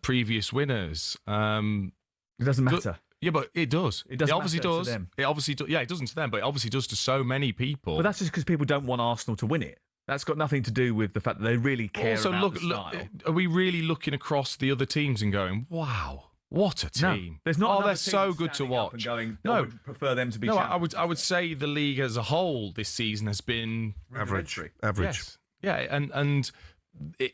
previous winners. It doesn't matter. Yeah, but it does. It doesn't obviously matter does. to them. It obviously does. Yeah, it doesn't to them, but it obviously does to so many people. But that's just because people don't want Arsenal to win it. That's got nothing to do with the fact that they really care about the style. Are we really looking across the other teams and going, wow, what a team? No, there's not. They're so good to watch. And going, no, I would prefer them to be. No, champions. I would say the league as a whole this season has been average. Yes. Yeah, and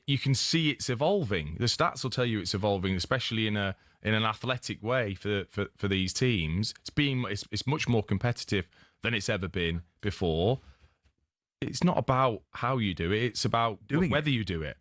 you can see it's evolving. The stats will tell you it's evolving, especially in an athletic way for these teams. It's much more competitive than it's ever been before. It's not about how you do it; it's about whether you do it.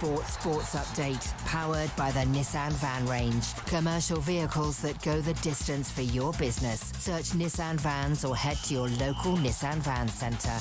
talkSPORT Sports Update, powered by the Nissan Van Range. Commercial vehicles that go the distance for your business. Search Nissan Vans or head to your local Nissan Van Centre.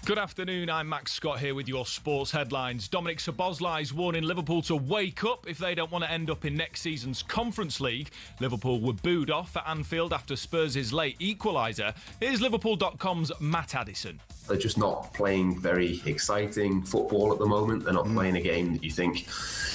Good afternoon, I'm Max Scott here with your sports headlines. Dominic Szoboszlai's warning Liverpool to wake up if they don't want to end up in next season's Conference League. Liverpool were booed off at Anfield after Spurs' late equaliser. Here's Liverpool.com's Matt Addison. They're just not playing very exciting football at the moment. They're not playing a game that you think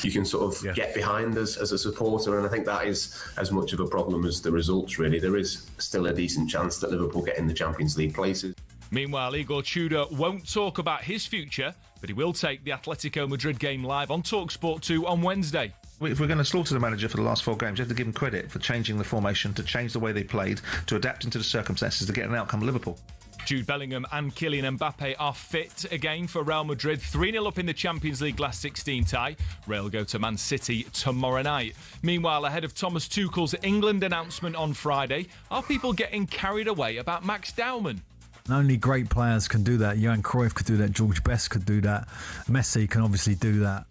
you can sort of get behind as a supporter, and I think that is as much of a problem as the results, really. There is still a decent chance that Liverpool get in the Champions League places. Meanwhile, Igor Tudor won't talk about his future, but he will take the Atletico Madrid game live on talkSPORT 2 on Wednesday. If we're going to slaughter the manager for the last 4 games, you have to give him credit for changing the formation, to change the way they played, to adapt into the circumstances, to get an outcome of Liverpool. Jude Bellingham and Kylian Mbappe are fit again for Real Madrid. 3-0 up in the Champions League last 16 tie. Real go to Man City tomorrow night. Meanwhile, ahead of Thomas Tuchel's England announcement on Friday, are people getting carried away about Max Dowman? Only great players can do that. Johan Cruyff could do that. George Best could do that. Messi can obviously do that.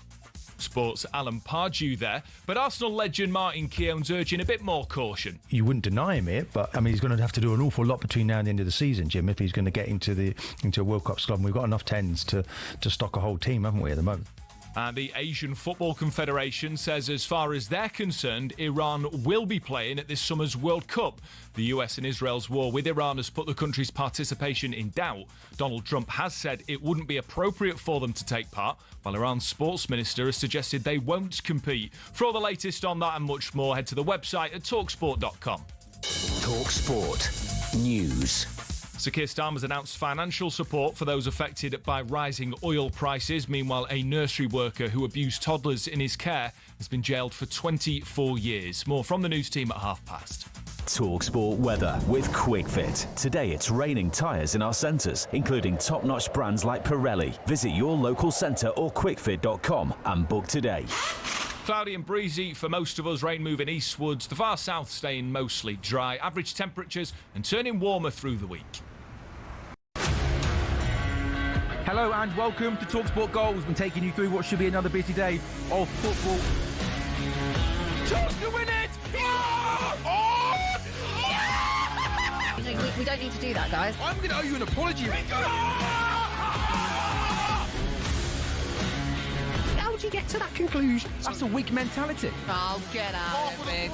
Sports' Alan Pardew there, but Arsenal legend Martin Keown's urging a bit more caution. You wouldn't deny him it, but I mean he's going to have to do an awful lot between now and the end of the season, Jim, if he's going to get into a World Cup squad. And we've got enough tens to stock a whole team, haven't we, at the moment? And the Asian Football Confederation says as far as they're concerned, Iran will be playing at this summer's World Cup. The US and Israel's war with Iran has put the country's participation in doubt. Donald Trump has said it wouldn't be appropriate for them to take part, while Iran's sports minister has suggested they won't compete. For all the latest on that and much more, head to the website at talksport.com. talkSPORT News. Sir Keir Starmer's announced financial support for those affected by rising oil prices. Meanwhile, a nursery worker who abused toddlers in his care has been jailed for 24 years. More from the news team at past. talkSPORT weather with QuickFit. Today it's raining tyres in our centres, including top-notch brands like Pirelli. Visit your local centre or quickfit.com and book today. Cloudy and breezy for most of us, rain moving eastwards, the far south staying mostly dry, average temperatures and turning warmer through the week. Hello and welcome to talkSPORT Goals. We've been taking you through what should be another busy day of football. Chance to win it! We don't need to do that, guys. I'm going to owe you an apology. How would you get to that conclusion? That's a weak mentality. Oh, get out of it.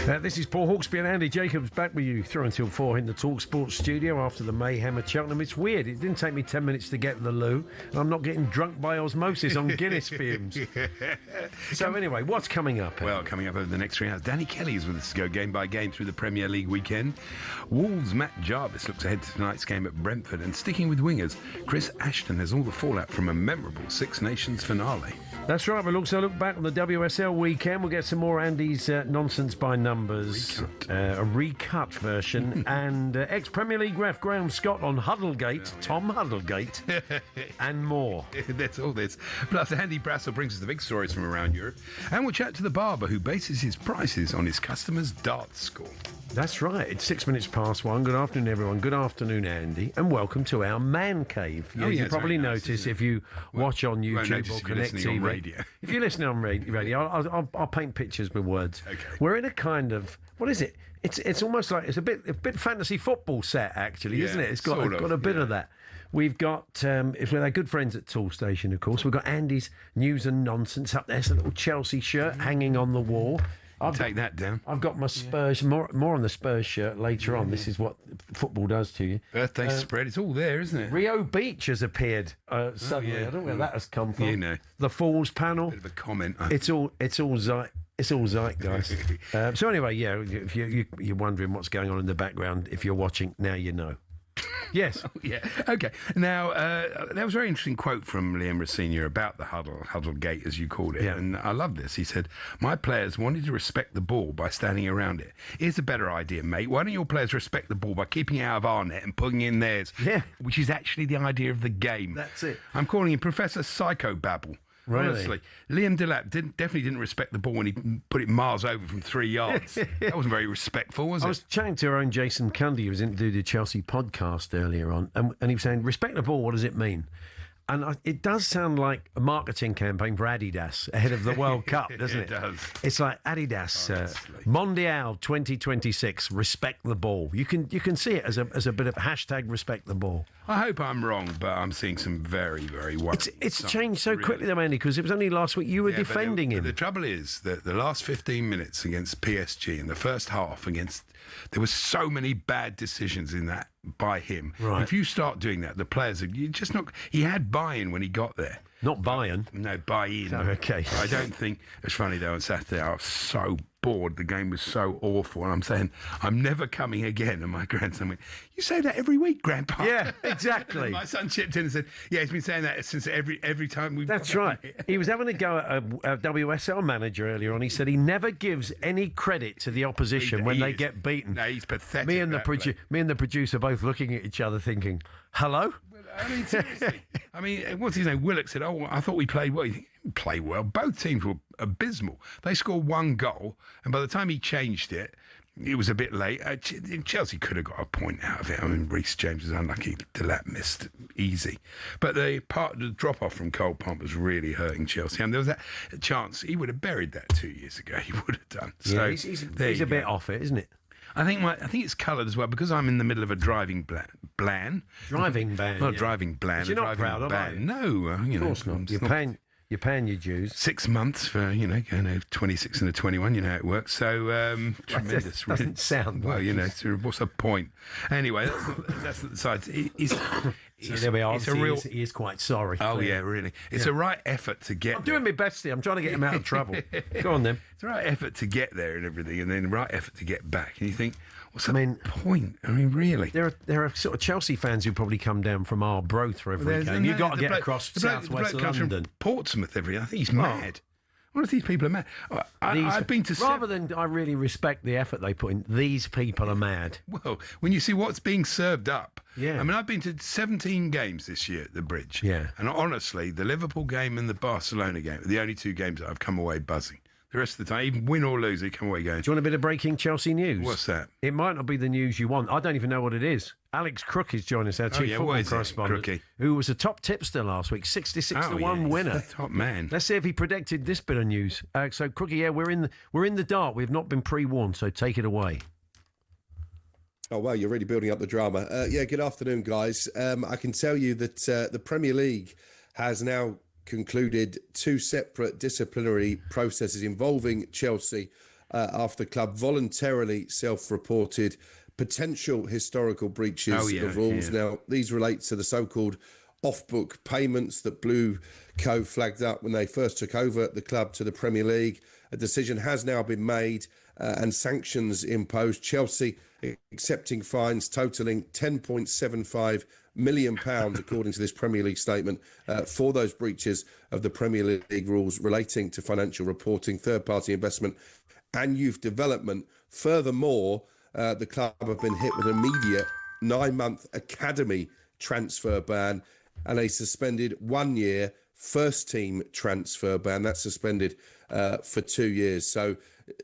This is Paul Hawksbee and Andy Jacobs back with you through until 4 in the talkSPORT studio after the mayhem at Cheltenham. It's weird. It didn't take me 10 minutes to get to the loo, and I'm not getting drunk by osmosis on Guinness fumes. So anyway, what's coming up? Well, coming up over the next 3 hours, Danny Kelly is with us to go game by game through the Premier League weekend. Wolves' Matt Jarvis looks ahead to tonight's game at Brentford, and sticking with wingers, Chris Ashton has all the fallout from a memorable Six Nations finale. That's right. We'll also look back on the WSL weekend. We'll get some more Andy's nonsense by numbers, a recut version, and ex-Premier League ref Graham Scott on Huddlegate, Tom Huddlegate, and more. That's all this. Plus, Andy Brassel brings us the big stories from around Europe, and we'll chat to the barber who bases his prices on his customers' darts score. That's right. It's 6 minutes past 1. Good afternoon, everyone. Good afternoon, Andy. And welcome to our man cave. You probably notice if you watch on YouTube or Connect TV. If you're listening on radio, I'll paint pictures with words. Okay. We're in a kind of, what is it? It's almost like, it's a bit fantasy football set, actually, isn't it? It's got a bit of that. We've got, it's with our good friends at Tool Station, of course. We've got Andy's news and nonsense up there. It's a little Chelsea shirt hanging on the wall. I'll take that down. I've got my Spurs, more on the Spurs shirt later on. This is what football does to you. Birthday spread, it's all there, isn't it? Rio Beach has appeared suddenly. I don't know where that has come from. You know. The Falls panel. Bit of a comment. It's all zeitgeist. So anyway, if you're wondering what's going on in the background, if you're watching, now you know. Yes. Okay. Now, there was a very interesting quote from Liam Rossini about the Huddlegate, as you called it. Yeah. And I love this. He said, "My players wanted to respect the ball by standing around it. Here's a better idea, mate. Why don't your players respect the ball by keeping it out of our net and putting in theirs?" Yeah. Which is actually the idea of the game. That's it. I'm calling him Professor Psychobabble. Really? Honestly, Liam Delap definitely didn't respect the ball when he put it miles over from 3 yards. That wasn't very respectful, was it? I was chatting to our own Jason Cundy, who was in to do the Chelsea podcast earlier on, and he was saying, respect the ball, what does it mean? And it does sound like a marketing campaign for Adidas ahead of the World Cup, doesn't it? It does. It's like Adidas, Mondial 2026, respect the ball. You can see it as a bit of hashtag respect the ball. I hope I'm wrong, but I'm seeing some very, very worrying. It's changed so quickly, though, Andy, because it was only last week you were defending him. The trouble is that the last 15 minutes against PSG in the first half there were so many bad decisions in that by him. Right. If you start doing that, the players are just not. He had buy-in when he got there. Not buy-in. No, buy-in. Oh, okay. I don't think it's funny though. On Saturday, I was so bored. The game was so awful, and I'm saying I'm never coming again. And my grandson went, "You say that every week, Grandpa." Yeah, exactly. My son chipped in and said, "Yeah, he's been saying that since every time we." That's right. He was having a go at a WSL manager earlier on. He said he never gives any credit to the opposition when they get beaten. No, he's pathetic. Me and the producer both looking at each other, thinking, "Hello." I mean, seriously. I mean, what's his name? Willock said, "Oh, I thought we played well." He didn't play well. Both teams were abysmal. They scored one goal, and by the time he changed it, it was a bit late. Chelsea could have got a point out of it. I mean, Reece James was unlucky. Delap missed easy. But the drop-off from Cole Pomp was really hurting Chelsea. And there was that chance. He would have buried that 2 years ago. He would have done. So yeah, he's a bit off it, isn't it? I think it's coloured as well because I'm in the middle of a driving ban. Driving ban. Not driving ban. You're not proud of it? No, of course not. You're paying your dues. 6 months for going over 26 and a 21. You know how it works. So tremendous. Doesn't sound well. You know, what's the point? Anyway, that's the side. So there we are. He is quite sorry. Oh yeah, really. It's a right effort to get. I'm doing my best here. I'm trying to get him out of trouble. Go on then. It's a right effort to get there and everything, and then right effort to get back. And you think, what's the point? I mean, really. There are sort of Chelsea fans who probably come down from Arbroath for every game. You've got to get across southwest London. From Portsmouth every. I think he's mad. What if these people are mad? I've been to... Rather than I really respect the effort they put in, these people are mad. Well, when you see what's being served up... Yeah. I mean, I've been to 17 games this year at the Bridge. Yeah. And honestly, the Liverpool game and the Barcelona game are the only two games that I've come away buzzing. The rest of the time, even win or lose, they come away going... Do you want a bit of breaking Chelsea news? What's that? It might not be the news you want. I don't even know what it is. Alex Crook is joining us, our chief football correspondent, who was a top tipster last week, 66-1 winner. Top man. Let's see if he predicted this bit of news. So, Crookie, we're in the dark. We've not been pre-warned, so take it away. Oh, wow, you're really building up the drama. Good afternoon, guys. I can tell you that the Premier League has now concluded two separate disciplinary processes involving Chelsea after the club voluntarily self-reported potential historical breaches of rules. Now, these relate to the so-called off-book payments that Blue Co flagged up when they first took over the club to the Premier League. A decision has now been made and sanctions imposed. Chelsea accepting fines totalling £10.75 million, according to this Premier League statement, for those breaches of the Premier League rules relating to financial reporting, third-party investment and youth development. Furthermore, the club have been hit with an immediate 9-month academy transfer ban and a suspended 1-year first-team transfer ban. That's suspended for 2 years. So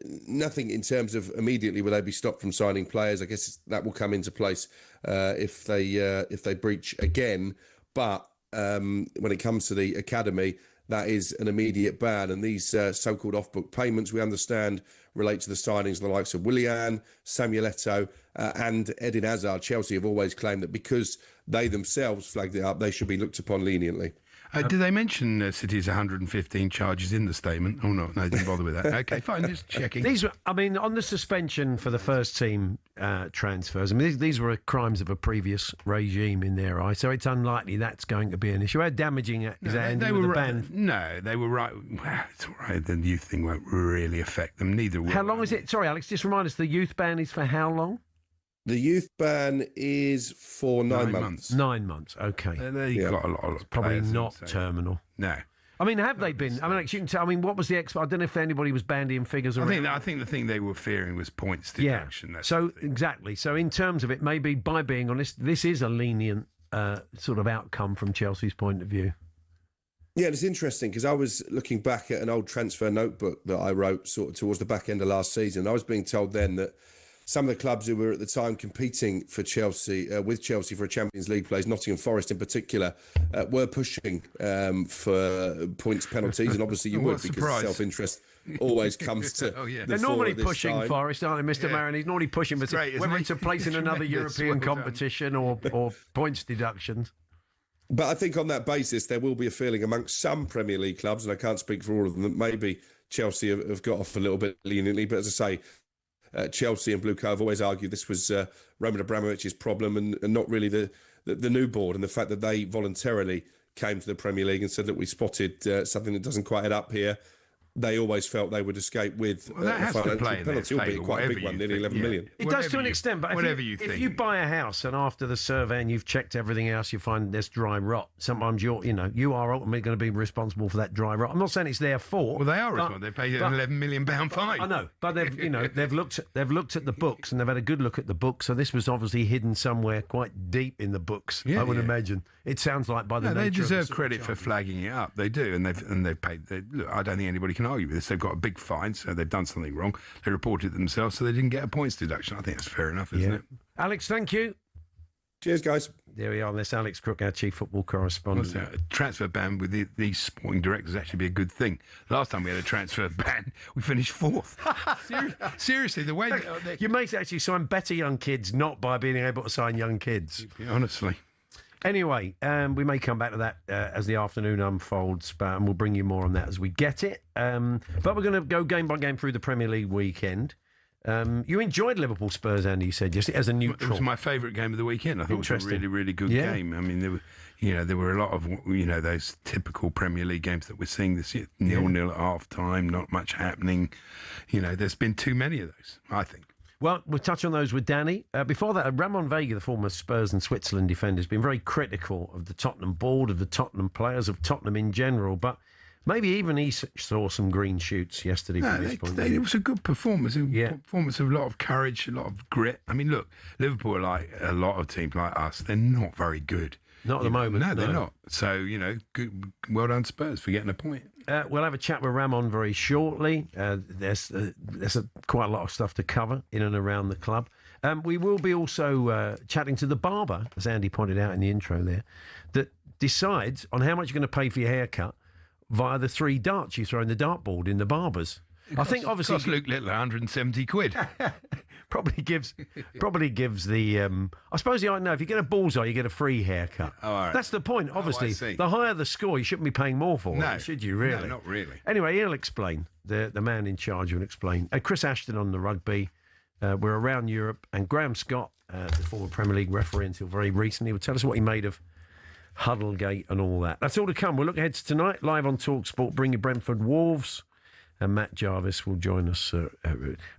nothing in terms of immediately will they be stopped from signing players. I guess that will come into place if they breach again. But when it comes to the academy, that is an immediate ban. And these so-called off-book payments, we understand, relate to the signings of the likes of Willian, Samuel Eto'o and Eden Hazard. Chelsea have always claimed that because they themselves flagged it up, they should be looked upon leniently. Did they mention City's 115 charges in the statement? Oh, no, they didn't bother with that. Okay, fine, just checking. These were, I mean, on the suspension for the first team transfers, I mean, these were crimes of a previous regime in their eyes, so it's unlikely that's going to be an issue. How damaging is that? They were ban? No, they were right. Well, it's all right. The youth thing won't really affect them. Neither will. How long is it? Sorry, Alex, just remind us, the youth ban is for how long? The youth ban is for 9 months. 9 months, okay. They've got a lot of probably not terminal. No. I mean, have they been? I mean, like, you can tell, I mean, what was the I don't know if anybody was bandying figures around. I think the thing they were fearing was points deduction. Yeah. So, exactly. So, in terms of it, maybe by being honest, this is a lenient sort of outcome from Chelsea's point of view. Yeah, it's interesting because I was looking back at an old transfer notebook that I wrote sort of towards the back end of last season. I was being told then that some of the clubs who were at the time competing for Chelsea, with Chelsea for a Champions League place, Nottingham Forest in particular, were pushing for points penalties, and obviously you would because self-interest always comes to. They're normally pushing Forest, aren't they, Mr. Marin? He's normally pushing for whether it's a place in another European competition or points deductions. But I think on that basis, there will be a feeling amongst some Premier League clubs, and I can't speak for all of them, that maybe Chelsea have got off a little bit leniently. But as I say, Chelsea and Blue Co have always argued this was Roman Abramovich's problem and not really the new board, and the fact that they voluntarily came to the Premier League and said that we spotted something that doesn't quite add up here. They always felt they would escape with a financial penalty, albeit quite a big one, nearly 11 million. It does to an extent, but if you buy a house and after the survey and you've checked everything else, you find there's dry rot. Sometimes you are ultimately going to be responsible for that dry rot. I'm not saying it's their fault. Well, they are responsible. They paid an £11 million fine. I know, but they've looked at the books and they've had a good look at the books. So this was obviously hidden somewhere quite deep in the books. I would imagine. It sounds like by the nature they deserve of credit for flagging it up. They do, and they've paid. Look, I don't think anybody can argue with this. They've got a big fine, so they've done something wrong. They reported it themselves, so they didn't get a points deduction. I think that's fair enough, isn't it? Alex, thank you. Cheers, guys. There we are. That's Alex Crook, our chief football correspondent. A transfer ban with these sporting directors actually be a good thing. Last time we had a transfer ban, we finished fourth. Seriously, the way you may actually sign better young kids, not by being able to sign young kids. Honestly. Anyway, we may come back to that as the afternoon unfolds, and we'll bring you more on that as we get it. But we're going to go game by game through the Premier League weekend. You enjoyed Liverpool Spurs, Andy, you said yesterday, as a neutral. It was my favourite game of the weekend. I thought it was a really, really good game. I mean, there were a lot of those typical Premier League games that we're seeing this year. 0-0 at half time, not much happening. There's been too many of those, I think. Well, we'll touch on those with Danny. Before that, Ramon Vega, the former Spurs and Switzerland defender, has been very critical of the Tottenham board, of the Tottenham players, of Tottenham in general. But maybe even he saw some green shoots yesterday from this point of view. It was a good performance. Performance of a lot of courage, a lot of grit. I mean, look, Liverpool are like a lot of teams like us. They're not very good. Not at the moment. No, they're not. So, good, well done Spurs for getting a point. We'll have a chat with Ramon very shortly. There's quite a lot of stuff to cover in and around the club. We will be also chatting to the barber, as Andy pointed out in the intro there, that decides on how much you're going to pay for your haircut via the 3 darts you throw in the dartboard in the barbers. I think obviously cost Luke Little 170 quid. Probably gives the. I suppose I know if you get a bullseye, you get a free haircut. Oh, all right. That's the point. Obviously, the higher the score, you shouldn't be paying more for it, should you? Really? No, not really. Anyway, he'll explain. The man in charge will explain. Chris Ashton on the rugby. We're around Europe, and Graham Scott, the former Premier League referee until very recently, will tell us what he made of Huddlegate and all that. That's all to come. We'll look ahead to tonight, live on talkSPORT, bringing Brentford Wolves. And Matt Jarvis will join us.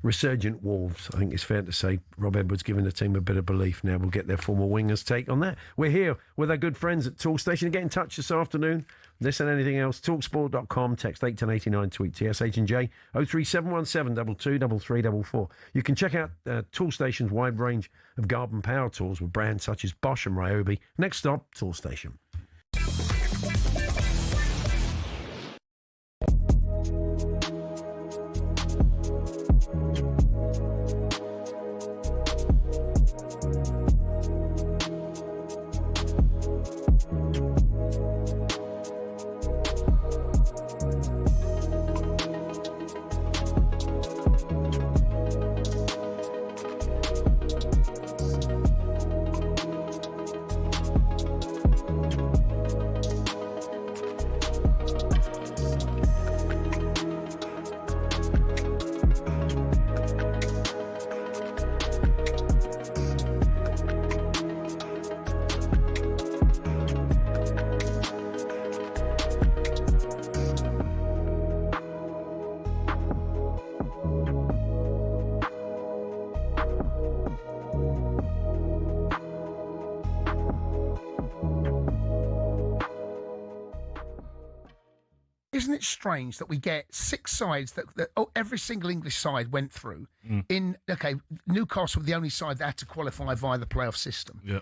Resurgent Wolves, I think it's fair to say. Rob Edwards giving the team a bit of belief now. We'll get their former wingers' take on that. We're here with our good friends at Talkstation. Get in touch this afternoon. This and anything else. Talksport.com. Text 81089. Tweet TSH&J 03717 223344. You can check out Talkstation's wide range of garden power tools with brands such as Bosch and Ryobi. Next stop, Talkstation. Isn't it strange that we get 6 sides that every single English side went through? Newcastle were the only side that had to qualify via the playoff system. Yeah.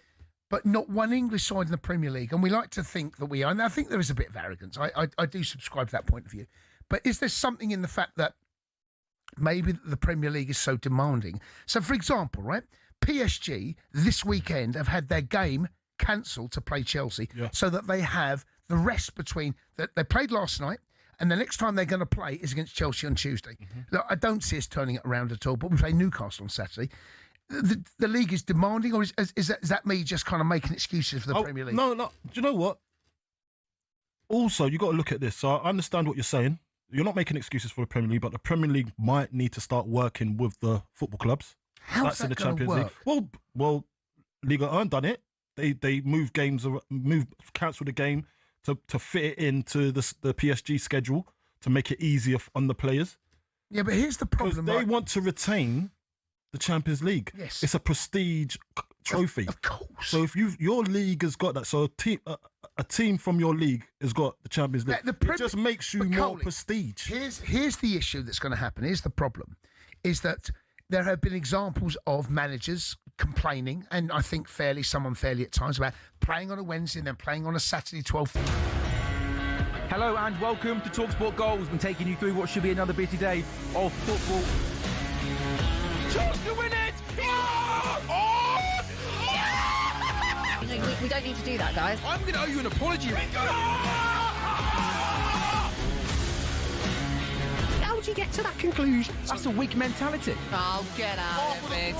But not one English side in the Premier League. And we like to think that we are. And I think there is a bit of arrogance. I do subscribe to that point of view. But is there something in the fact that maybe the Premier League is so demanding? So, for example, right, PSG this weekend have had their game cancelled to play Chelsea so that they have the rest between that they played last night and the next time they're going to play is against Chelsea on Tuesday. Look, I don't see us turning it around at all, but we play Newcastle on Saturday. The league is demanding, or is that me just kind of making excuses for the Premier League? No. Do you know what? Also, you got to look at this. So I understand what you're saying. You're not making excuses for the Premier League, but the Premier League might need to start working with the football clubs. How's that going to work? League. Well, Liga 1 done it. They moved games, cancelled the game to fit it into the PSG schedule to make it easier on the players. Yeah, but here's the problem. Because they want to retain the Champions League. Yes. It's a prestige trophy. Of course. So if your league has got that, so a team from your league has got the Champions League, it just makes you more prestige. Here's the issue that's going to happen. Here's the problem, is that there have been examples of managers complaining, and I think some unfairly at times, about playing on a Wednesday and then playing on a Saturday 12th. Hello and welcome to talkSPORT Goals. We've been taking you through what should be another busy day of football. Chance to win it! We don't need to do that, guys. I'm going to owe you an apology. How would you get to that conclusion? That's a weak mentality. Oh, get out of it.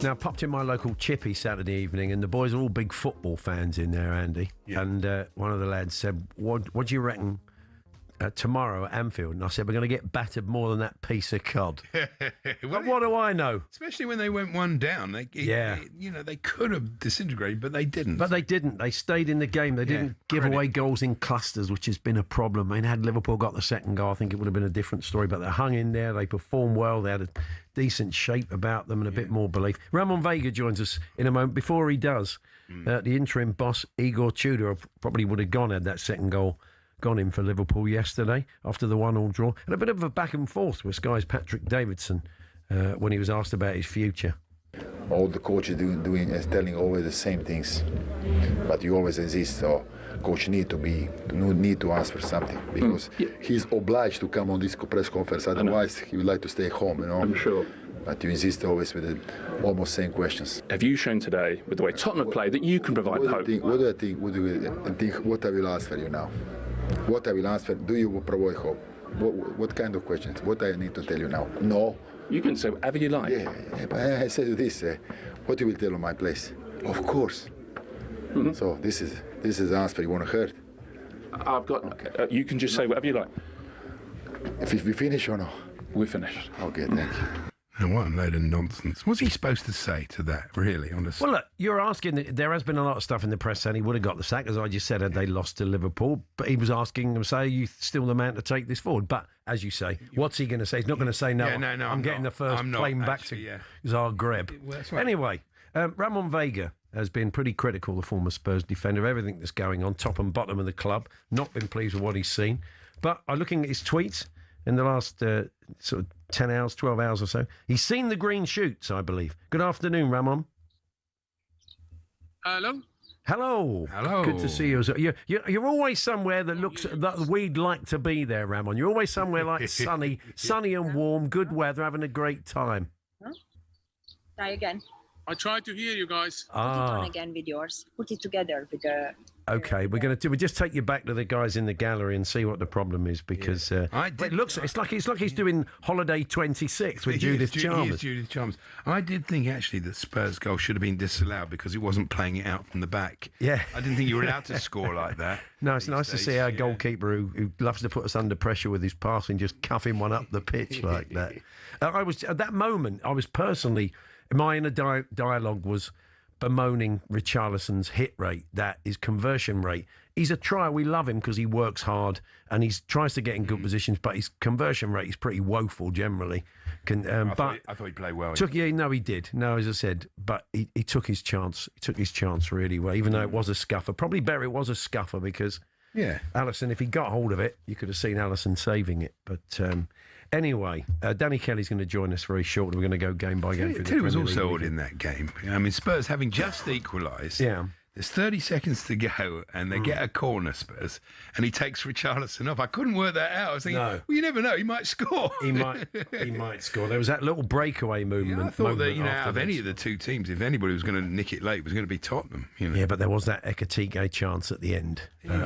Now, I popped in my local chippy Saturday evening, and the boys are all big football fans in there, Andy. Yeah. And one of the lads said, what do you reckon tomorrow at Anfield? And I said, we're going to get battered more than that piece of cod. But what do I know? Especially when they went one down. They could have disintegrated, but they didn't. They stayed in the game. They didn't give away goals in clusters, which has been a problem. I mean, had Liverpool got the second goal, I think it would have been a different story. But they hung in there. They performed well. They had a decent shape about them and a bit more belief. Ramon Vega joins us in a moment. Before he does, the interim boss, Igor Tudor, probably would have gone had that second goal gone in for Liverpool yesterday after the 1-1 draw. And a bit of a back and forth with Sky's Patrick Davidson when he was asked about his future. All the coaches is telling always the same things, but you always insist. So coach need to ask for something because he's obliged to come on this press conference. Otherwise, he would like to stay home. I'm sure. But you insist always with the almost same questions. Have you shown today, with the way Tottenham play, that you can provide hope? What do I think? What I will ask for you now? What I will ask for? Do you provide hope? What kind of questions? What I need to tell you now? No. You can say whatever you like. Yeah, but I said this. What you will tell on my place? Of course. Mm-hmm. So this is the answer you want to hear. I've got. You can just say whatever you like. If we finish or no? We're finished. Okay, thank you. And what a load of nonsense. What's he supposed to say to that, really, honestly? Well, look, you're asking, there has been a lot of stuff in the press saying he would have got the sack, as I just said, had they lost to Liverpool. But he was asking them, say, are you still the man to take this forward? But, as you say, what's he going to say? He's not going to say, no, I'm getting the first plane back to Zagreb. Well, that's right. Anyway, Ramon Vega has been pretty critical, the former Spurs defender, of everything that's going on, top and bottom of the club. Not been pleased with what he's seen. But looking at his tweets in the last sort of 10 hours, 12 hours or so, he's seen the green shoots, I believe. Good afternoon, Ramon. Hello. Hello. Hello. Good to see you. You're always somewhere that looks that we'd like to be there, Ramon. You're always somewhere like sunny and warm, good weather, having a great time. Huh? Try again. I tried to hear you guys. Put it on again with yours. Put it together with the... Okay, we'll just take you back to the guys in the gallery and see what the problem is, because it's like he's doing Holiday 26 with Judith Chalmers. Judith Chalmers. I did think actually that Spurs goal should have been disallowed because he wasn't playing it out from the back. Yeah, I didn't think you were allowed to score like that. No, it's nice to see our goalkeeper who loves to put us under pressure with his passing, just cuffing one up the pitch like that. I was at that moment. I was personally, my inner dialogue was bemoaning Richarlison's hit rate, that his conversion rate. He's a try. We love him because he works hard and he tries to get in good positions, but his conversion rate is pretty woeful generally. I thought he played well. He did. No, as I said, but he took his chance. He took his chance really well, even though it was a scuffer. Probably better it was a scuffer because Alisson, if he got hold of it, you could have seen Alisson saving it. But anyway, Danny Kelly's going to join us very shortly. We're going to go game by game. He was also odd in that game. I mean, Spurs having just equalised. Yeah. There's 30 seconds to go, and they get a corner, Spurs, and he takes Richarlison off. I couldn't work that out. I was thinking, well, you never know, he might score. He might score. There was that little breakaway movement. Yeah, I thought that, out of any of the two teams, if anybody was going to nick it late, it was going to be Tottenham. Yeah, but there was that Ekatike chance at the end,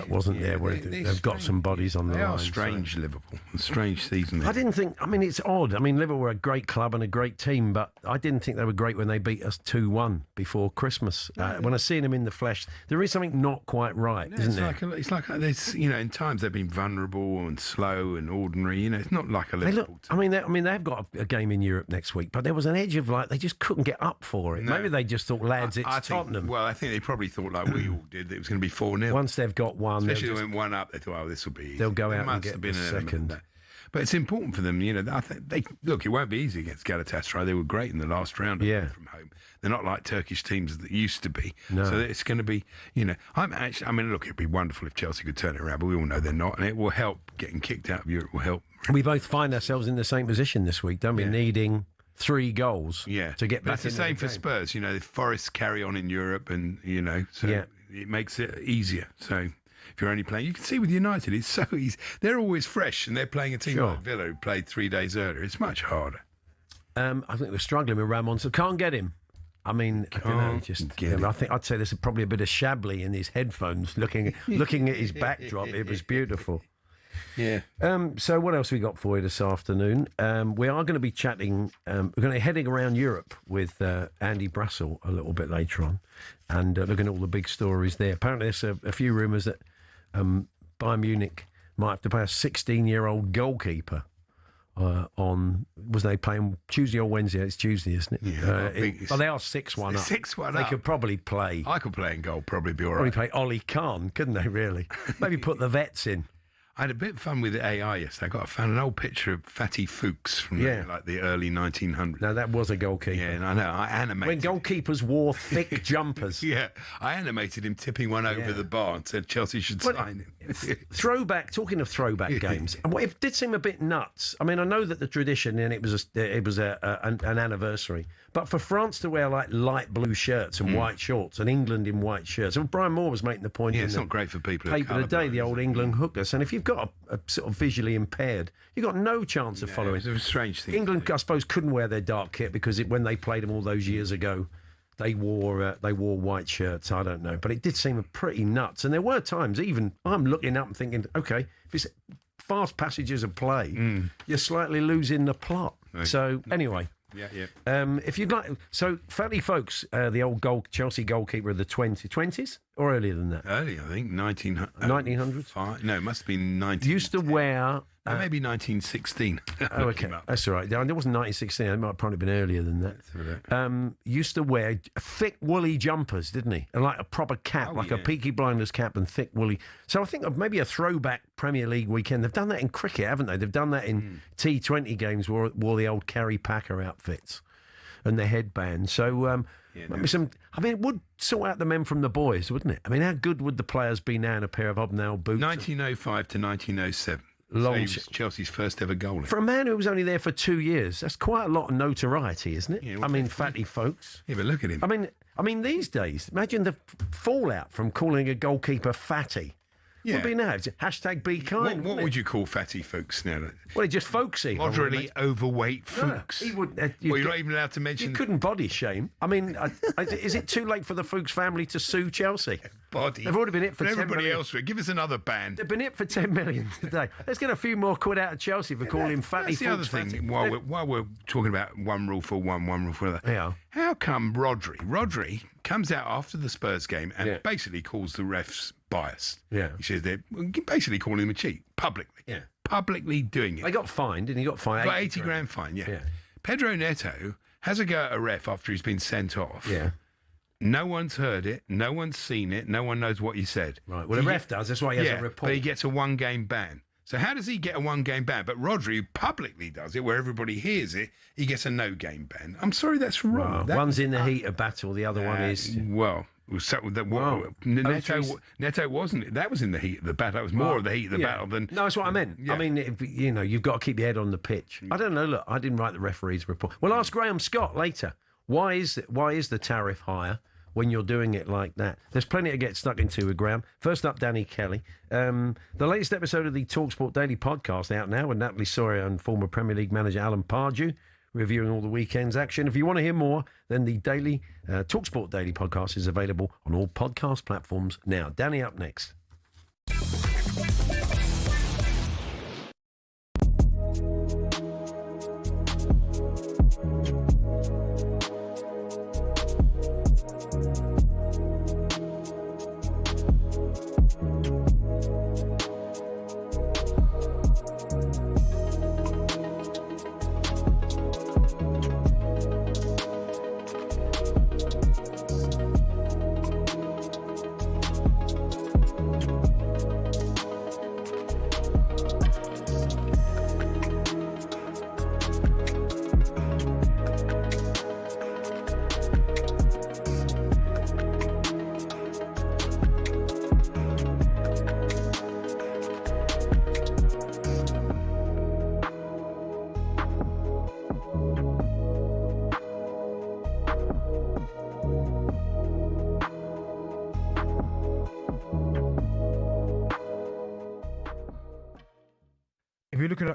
wasn't there, where they've got some bodies on the line. They are strange, Liverpool. A strange season. I didn't think, it's odd. Liverpool were a great club and a great team, but I didn't think they were great when they beat us 2-1 before Christmas. When I seen them in the flesh, there is something not quite right, isn't there? It's like there's, in times they've been vulnerable and slow and ordinary. It's not like a Liverpool team. They've got a game in Europe next week, but there was an edge of they just couldn't get up for it. No. Maybe they just thought, lads, it's Tottenham. I think they probably thought like we all did that it was going to be 4-0. Once they've got one, especially when they went one up, they thought, this will be easy. They'll go out and get the second. But it's important for them, I think it won't be easy against Galatasaray. They were great in the last round from home. They're not like Turkish teams that used to be. No. So it's going to be, it'd be wonderful if Chelsea could turn it around, but we all know they're not, and it will help. Getting kicked out of Europe will help. We both find ourselves in the same position this week, don't we? Needing 3 goals to get back. That's the same for Spurs. The Forests carry on in Europe, and it makes it easier. So if you're only playing, you can see with United, it's so easy. They're always fresh, and they're playing a team like Villa who played 3 days earlier. It's much harder. I think we're struggling with Ramon, so can't get him. I think I'd say there's probably a bit of Shabley in his headphones, looking at his backdrop. It was beautiful. Yeah. So what else we got for you this afternoon? We are going to be chatting. We're going to be heading around Europe with Andy Brassel a little bit later on, and looking at all the big stories there. Apparently, there's a few rumours that Bayern Munich might have to pay a 16-year-old goalkeeper. Was they playing Tuesday or Wednesday? It's Tuesday, isn't it? Yeah, but they are 6-1 up. 6-1 They up. could probably play. I could play in goal, probably be all Probably right. play Ollie Kahn, couldn't they, really? Maybe put the vets in. I had a bit of fun with the AI yesterday. I found an old picture of Fatty Fuchs from the early 1900s. No, that was a goalkeeper. Yeah, and I know. I animated. When goalkeepers wore thick jumpers. Yeah, I animated him tipping one over the bar and said Chelsea should sign him. Throwback. Talking of throwback games, and it did seem a bit nuts. I mean, I know that the tradition, and it was an anniversary, but for France to wear like light blue shirts and white shorts, and England in white shirts, and Brian Moore was making the point. Yeah, it's not great for people. Paper today, the old England hookers, and if you've got a sort of visually impaired, you've got no chance of following. It's a strange thing. England, I suppose, couldn't wear their dark kit because when they played them all those years ago, they wore white shirts. I don't know, but it did seem pretty nuts. And there were times, even I'm looking up and thinking, okay, if it's fast passages of play, you're slightly losing the plot. Right. So anyway. Yeah. If you'd like, so Fatty Folks, the old Chelsea goalkeeper of the 20s or earlier than that. Early, I think 1900s. No, it must have been 19. Used to wear. Maybe 1916. Oh, okay, that's all right. There wasn't 1916. It might have probably been earlier than that. Used to wear thick woolly jumpers, didn't he? And like a proper cap, a Peaky Blinders cap and thick woolly. So I think of maybe a throwback Premier League weekend. They've done that in cricket, haven't they? They've done that in T20 games, wore the old Kerry Packer outfits and the headband. So it would sort out the men from the boys, wouldn't it? I mean, how good would the players be now in a pair of hobnail boots? 1905 to 1907. So he was Chelsea's first ever goalie. For a man who was only there for 2 years, that's quite a lot of notoriety, isn't it? Yeah, Fatty Folks. Yeah, but look at him. I mean, these days, imagine the fallout from calling a goalkeeper Fatty. Yeah. Would be now. Hashtag be kind. What would you call Fatty Fuchs now? Well, he's just folksy. Moderately overweight Fuchs. No, he would. You're not even allowed to mention. You couldn't body shame. I mean, is it too late for the Fuchs family to sue Chelsea? They've already been hit for 10 everybody million. else. Give us another ban. They've been hit for 10 million today. Let's get a few more quid out of Chelsea for calling Fatty Fuchs. That's the other thing. While we're talking about one rule for one rule for another. Yeah. How come Rodri comes out after the Spurs game and basically calls the refs biased? Yeah. He says they're basically calling him a cheat publicly. Yeah. Publicly doing it. They got fined, and he got fined. Got 80 grand fine. Yeah. Pedro Neto has a go at a ref after he's been sent off. Yeah. No one's heard it. No one's seen it. No one knows what he said. Right. Well, the ref does. That's why he has a report. But he gets a one-game ban. So how does he get a one-game ban? But Rodri publicly does it, where everybody hears it. He gets a no-game ban. I'm sorry, that's wrong. One's in the heat of battle. The other one is Neto wasn't. That was in the heat of the battle. That was more of the heat of the battle than. No, that's what I meant. I mean, you've got to keep your head on the pitch. I don't know. Look, I didn't write the referee's report. Well, ask Graham Scott later. Why is the tariff higher when you're doing it like that? There's plenty to get stuck into with Graham. First up, Danny Kelly. The latest episode of the talkSPORT Daily podcast out now with Natalie Sawyer and former Premier League manager Alan Pardew, reviewing all the weekend's action. If you want to hear more, then the daily talkSPORT Daily podcast is available on all podcast platforms now. Danny up next.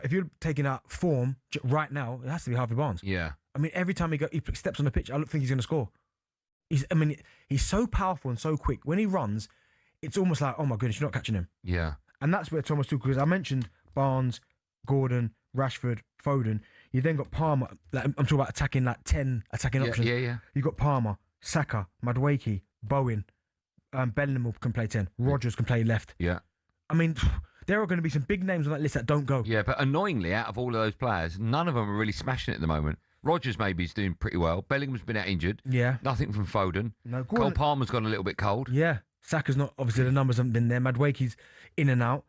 If you're taking out form right now, it has to be Harvey Barnes. Yeah. I mean, every time he steps on the pitch, I don't think he's going to score. He's so powerful and so quick. When he runs, it's almost like, oh my goodness, you're not catching him. Yeah. And that's where Thomas Tuchel is. I mentioned Barnes, Gordon, Rashford, Foden. You then got Palmer. Like, I'm talking about attacking, like 10 attacking options. Yeah. You've got Palmer, Saka, Madueke, Bowen, Bellingham can play 10. Rodgers can play left. Yeah. I mean, there are going to be some big names on that list that don't go. Yeah, but annoyingly, out of all of those players, none of them are really smashing it at the moment. Rodgers maybe is doing pretty well. Bellingham's been out injured. Yeah. Nothing from Foden. No, Cole Palmer's gone a little bit cold. Yeah. Saka's not, obviously the numbers haven't been there. Madueke's in and out.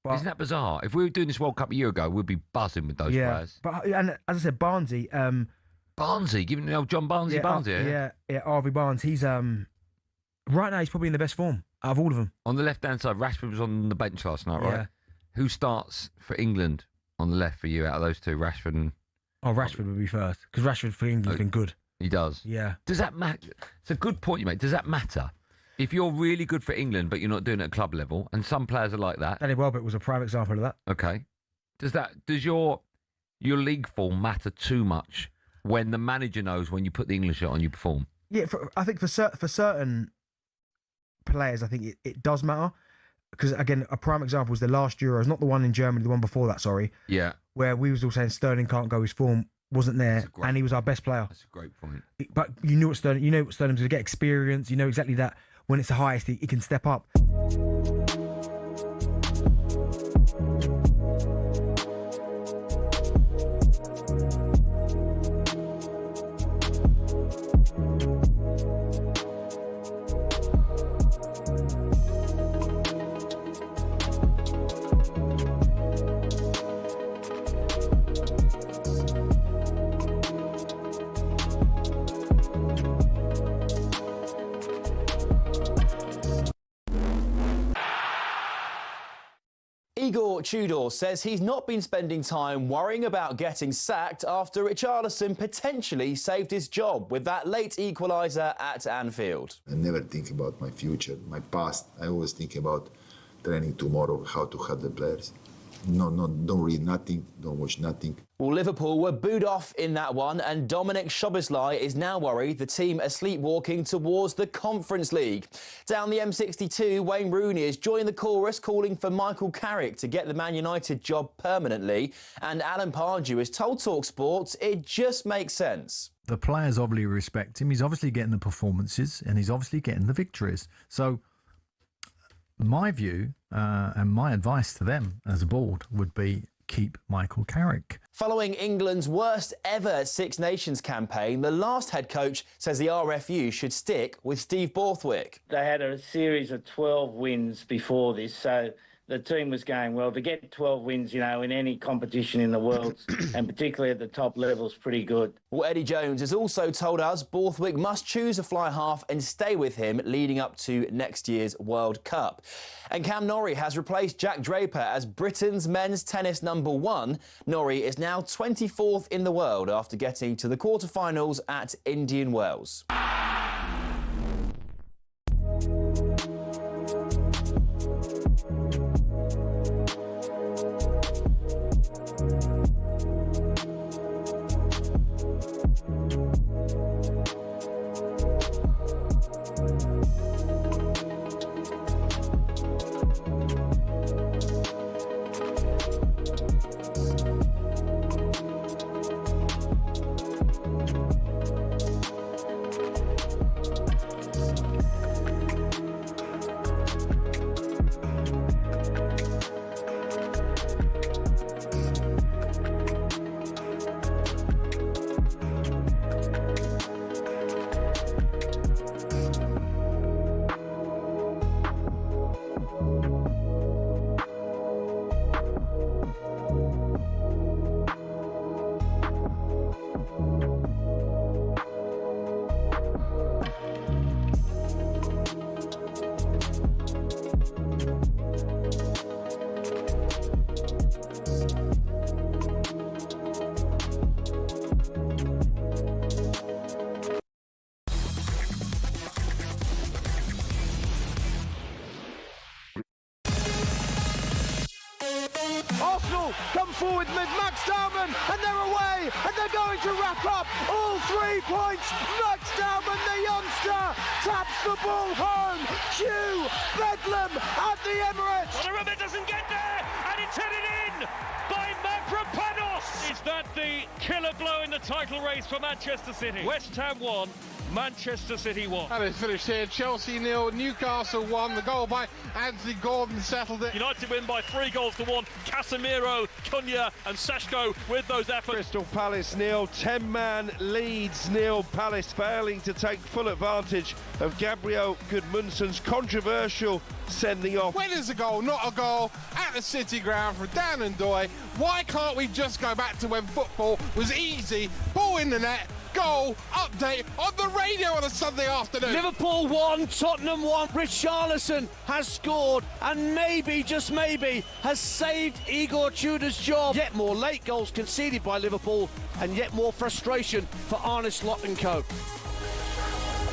But isn't that bizarre? If we were doing this World Cup a year ago, we'd be buzzing with those players. But and as I said, Barnesy. Barnesy, giving the old John Barnesy Yeah, Harvey Barnes. He's right now he's probably in the best form out of all of them. On the left-hand side, Rashford was on the bench last night, right? Yeah. Who starts for England on the left for you out of those two, Rashford and... Oh, Rashford would be first, because Rashford for England's been good. He does? Yeah. Does that matter? It's a good point you make. Does that matter? If you're really good for England, but you're not doing it at club level, and some players are like that... Danny Welbeck was a prime example of that. Okay. Does your league form matter too much when the manager knows when you put the English shirt on, you perform? Yeah, I think for certain players, I think it does matter. Because, again, a prime example was the last Euros, not the one in Germany, the one before that, sorry. Yeah. Where we was all saying Sterling can't go, his form wasn't there, and he was our best player. That's a great point. But you know what Sterling's going to get experience, you know exactly that when it's the highest, he can step up. Igor Tudor says he's not been spending time worrying about getting sacked after Richarlison potentially saved his job with that late equaliser at Anfield. I never think about my future, my past. I always think about training tomorrow, how to help the players. No, don't read nothing, don't watch nothing. Well, Liverpool were booed off in that one, and Dominic Szoboszlai is now worried the team are sleepwalking towards the Conference League. Down the M62, Wayne Rooney is joining the chorus calling for Michael Carrick to get the Man United job permanently, and Alan Pardew has told talkSPORT it just makes sense. The players obviously respect him. He's obviously getting the performances, and he's obviously getting the victories. So my view and my advice to them as a board would be keep Michael Carrick. Following England's worst ever Six Nations campaign, the last head coach says the RFU should stick with Steve Borthwick. They had a series of 12 wins before this, so the team was going well. To get 12 wins, in any competition in the world, and particularly at the top level, is pretty good. Well, Eddie Jones has also told us Borthwick must choose a fly half and stay with him leading up to next year's World Cup. And Cam Norrie has replaced Jack Draper as Britain's men's tennis #1. Norrie is now 24th in the world after getting to the quarterfinals at Indian Wells. Arsenal come forward with Max Dalman, and they're away, and they're going to wrap up all 3 points. Max Dalman, the youngster, taps the ball home. Hugh Bedlam at the Emirates. Donnarumma doesn't get there, and it's headed in. killer blow in the title race for Manchester City. West Ham 1, Manchester City 1. And it's finished here. Chelsea 0, Newcastle 1. The goal by Anthony Gordon settled it. United win by 3-1. Casemiro, Cunha and Seshko with those efforts. Crystal Palace 0, 10-man Leeds 0. Palace failing to take full advantage of Gabriel Gudmundsson's controversial sending off. When is a goal not a goal at the City Ground for Dan and Doy? Why can't we just go back to when football was easy? Ball in the net. Goal update on the radio on a Sunday afternoon. Liverpool 1, Tottenham 1. Richarlison has scored and maybe, just maybe, has saved Igor Tudor's job. Yet more late goals conceded by Liverpool and yet more frustration for Arne Slot and co.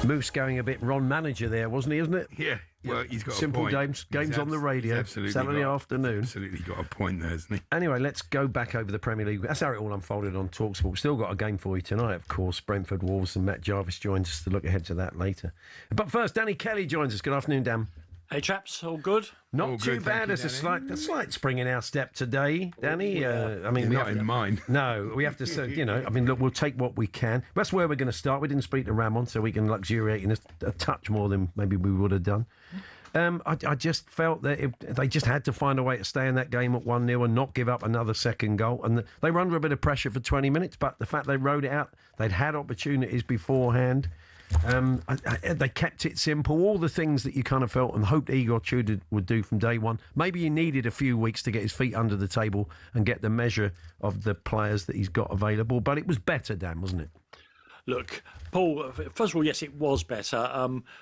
Moose going a bit Ron Manager there, wasn't he, isn't it? Yeah. Well, he's got Simple a point. games on the radio, Saturday afternoon. Absolutely got a point there, hasn't he? Anyway, let's go back over the Premier League. That's how it all unfolded on talkSPORT. Still got a game for you tonight, of course. Brentford, Wolves, and Matt Jarvis joins us to look ahead to that later. But first, Danny Kelly joins us. Good afternoon, Dan. Hey, chaps, all good? Not all too good, bad. There's a slight spring in our step today, Danny. I mean, not in mine. No, we have to say, I mean, look, we'll take what we can. That's where we're going to start. We didn't speak to Ramon, so we can luxuriate in a touch more than maybe we would have done. I just felt that they just had to find a way to stay in that game at 1-0 and not give up another second goal. And they were under a bit of pressure for 20 minutes, but the fact they rode it out, they'd had opportunities beforehand. They kept it simple. All the things that you kind of felt and hoped Igor Tudor would do from day one. Maybe he needed a few weeks to get his feet under the table and get the measure of the players that he's got available. But it was better, Dan, wasn't it? Look, Paul, first of all, yes, it was better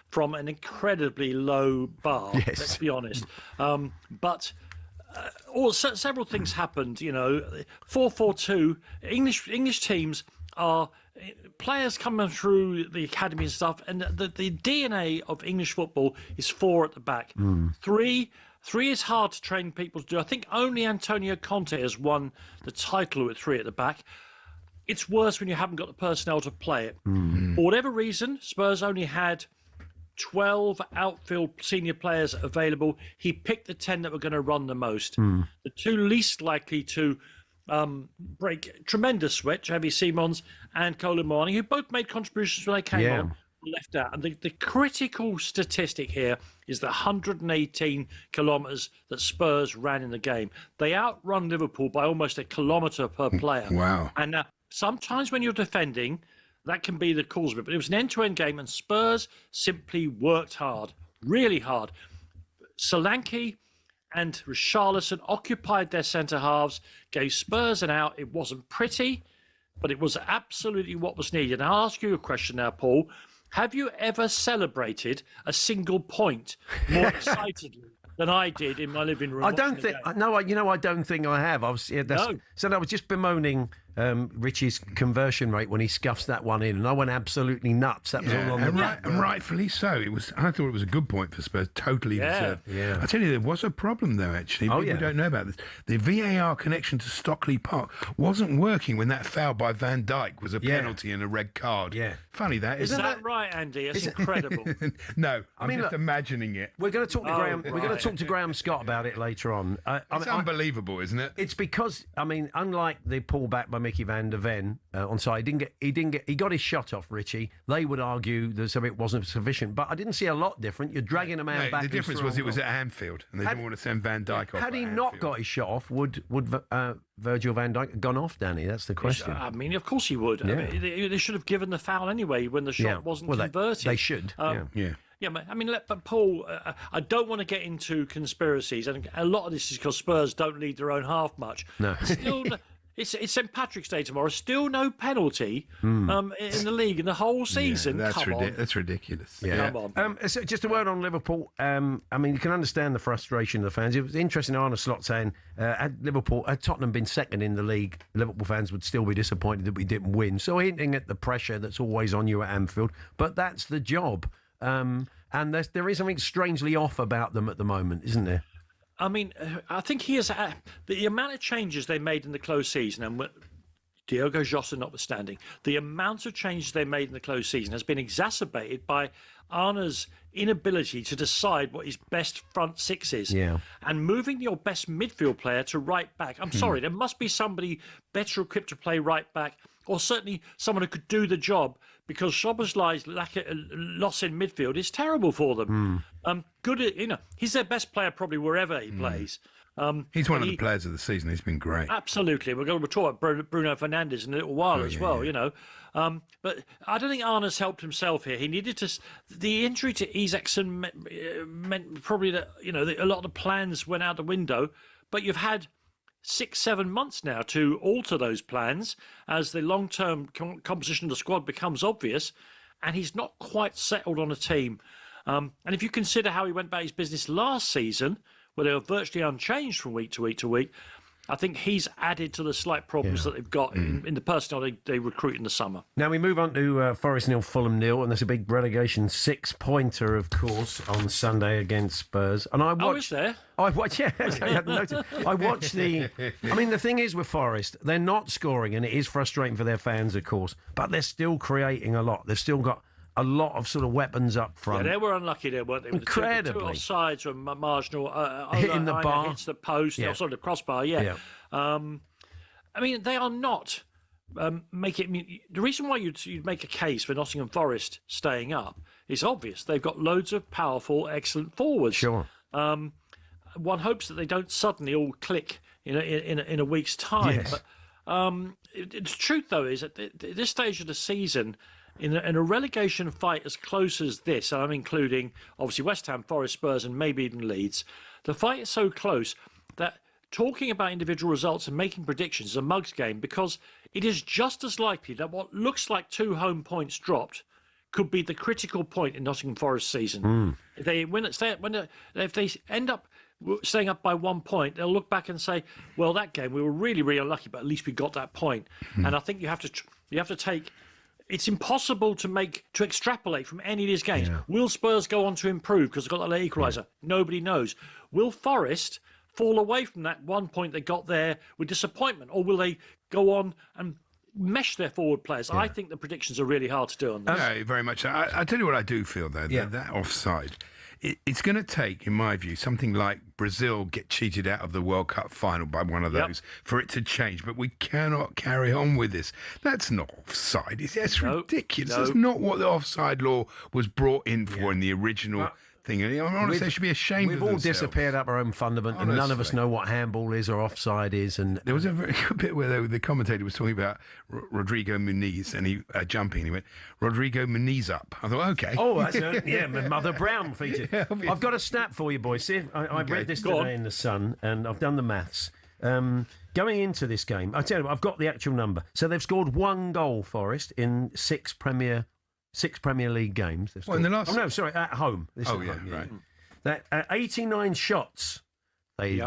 from an incredibly low bar, let's be honest. But several things happened, 4-4-2. English teams are players coming through the academy and stuff, and the DNA of English football is 4 at the back. Three is hard to train people to do. I think only Antonio Conte has won the title with 3 at the back. It's worse when you haven't got the personnel to play it. For whatever reason, Spurs only had 12 outfield senior players available. He picked the 10 that were going to run the most. The 2 least likely to break tremendous sweat, Javi Simons and Colin Marnie, who both made contributions when they came on, left out. And the critical statistic here is the 118 kilometres that Spurs ran in the game. They outrun Liverpool by almost a kilometre per player. Wow. And sometimes when you're defending, that can be the cause of it. But it was an end-to-end game, and Spurs simply worked hard, really hard. Solanke and Richarlison occupied their centre-halves, gave Spurs an out. It wasn't pretty, but it was absolutely what was needed. And I'll ask you a question now, Paul. Have you ever celebrated a single point more excitedly than I did in my living room? I don't think. No, I don't think I have. I was just bemoaning Richie's conversion rate when he scuffs that one in, and I went absolutely nuts. That was all on and rightfully so. I thought it was a good point for Spurs. Totally deserved. Yeah. I tell you, there was a problem though. Actually, people don't know about this. The VAR connection to Stockley Park wasn't working when that foul by Van Dijk was a penalty and a red card. Yeah, funny that isn't that right, Andy? It's incredible. No, I mean, just imagining it. We're going to talk to Graham. We're going to talk to Graham Scott about it later on. It's unbelievable, isn't it? It's because unlike the pullback by Mickey van der Ven on side, he got his shot off, Richie. They would argue that it wasn't sufficient, but I didn't see a lot different. You're dragging a man back. The difference was it was at Anfield, and they didn't want to send Van Dijk off. Had he not got his shot off, would Virgil van Dijk have gone off, Danny? That's the question. I mean, of course he would. Yeah. I mean, they should have given the foul anyway when the shot wasn't converted. They should. Yeah, I mean, but Paul, I don't want to get into conspiracies, and a lot of this is because Spurs don't lead their own half much. No. Still, it's St Patrick's Day tomorrow. Still no penalty in the league in the whole season. Yeah, that's ridiculous. Yeah. Come on. So just a word on Liverpool. I mean, you can understand the frustration of the fans. It was interesting, Arne Slot saying, had Tottenham been second in the league, Liverpool fans would still be disappointed that we didn't win. So hinting at the pressure that's always on you at Anfield. But that's the job. And there is something strangely off about them at the moment, isn't there? I mean, I think he has the amount of changes they made in the close season, and Diogo Jota notwithstanding, the amount of changes they made in the close season has been exacerbated by Arne's inability to decide what his best front six is. Yeah. And moving your best midfield player to right back. I'm sorry, there must be somebody better equipped to play right back, or certainly someone who could do the job, because Szoboszlai's loss in midfield is terrible for them. He's their best player probably wherever he plays. He's one of the players of the season. He's been great. Absolutely. We're going to talk about Bruno Fernandes in a little while as well, you know. But I don't think Arne's helped himself here. He needed to... The injury to Isaacson meant probably that, a lot of the plans went out the window, but you've had 6-7 months now to alter those plans as the long-term composition of the squad becomes obvious, and he's not quite settled on a team. And if you consider how he went about his business last season, where they were virtually unchanged from week to week to week, I think he's added to the slight problems that they've got in the personnel they recruit in the summer. Now we move on to Forest 0, Fulham 0, and there's a big relegation 6-pointer, of course, on Sunday against Spurs. And I watched. Oh, is there? I watched. Yeah, I hadn't noticed. I watched the. I mean, the thing is with Forest, they're not scoring, and it is frustrating for their fans, of course. But they're still creating a lot. They've still got a lot of sort of weapons up front. Yeah, they were unlucky there, weren't they? Incredibly. The two offsides were marginal. Hitting the bar. Hits the post, the crossbar, I mean, they are not making... The reason why you'd make a case for Nottingham Forest staying up is obvious. They've got loads of powerful, excellent forwards. Sure. One hopes that they don't suddenly all click in a week's time. Yes. But the truth, though, is at this stage of the season... In a relegation fight as close as this, and I'm including obviously West Ham, Forest, Spurs, and maybe even Leeds, the fight is so close that talking about individual results and making predictions is a mug's game, because it is just as likely that what looks like 2 home points dropped could be the critical point in Nottingham Forest season. If they if they end up staying up by 1 point, they'll look back and say, "Well, that game we were really, really unlucky, but at least we got that point." And I think you have to take. It's impossible to extrapolate from any of these games. Yeah. Will Spurs go on to improve because they've got that late equaliser? Yeah. Nobody knows. Will Forest fall away from that 1 point they got there with disappointment, or will they go on and mesh their forward players? I think the predictions are really hard to do on this. No, very much. I tell you what I do feel, though, that offside, it's going to take, in my view, something like Brazil get cheated out of the World Cup final by one of those for it to change. But we cannot carry on with this. That's not offside. That's ridiculous. No. That's not what the offside law was brought in for in the original thing. I honestly, they should be ashamed of themselves. We've all disappeared up our own fundament, and none of us know what handball is or offside is. And there was a very good bit where the commentator was talking about Rodrigo Muniz, and he jumping, and he went, "Rodrigo Muniz up." I thought, okay. Oh, that's my Mother Brown feature. I've got a stat for you, boys. See, I read this today in the Sun, and I've done the maths. Going into this game, I tell you, I've got the actual number. So they've scored 1 goal, Forest, in 6 Premier League games. Well, in the last... Oh, no, sorry, at home. Right. That 89 shots. They'd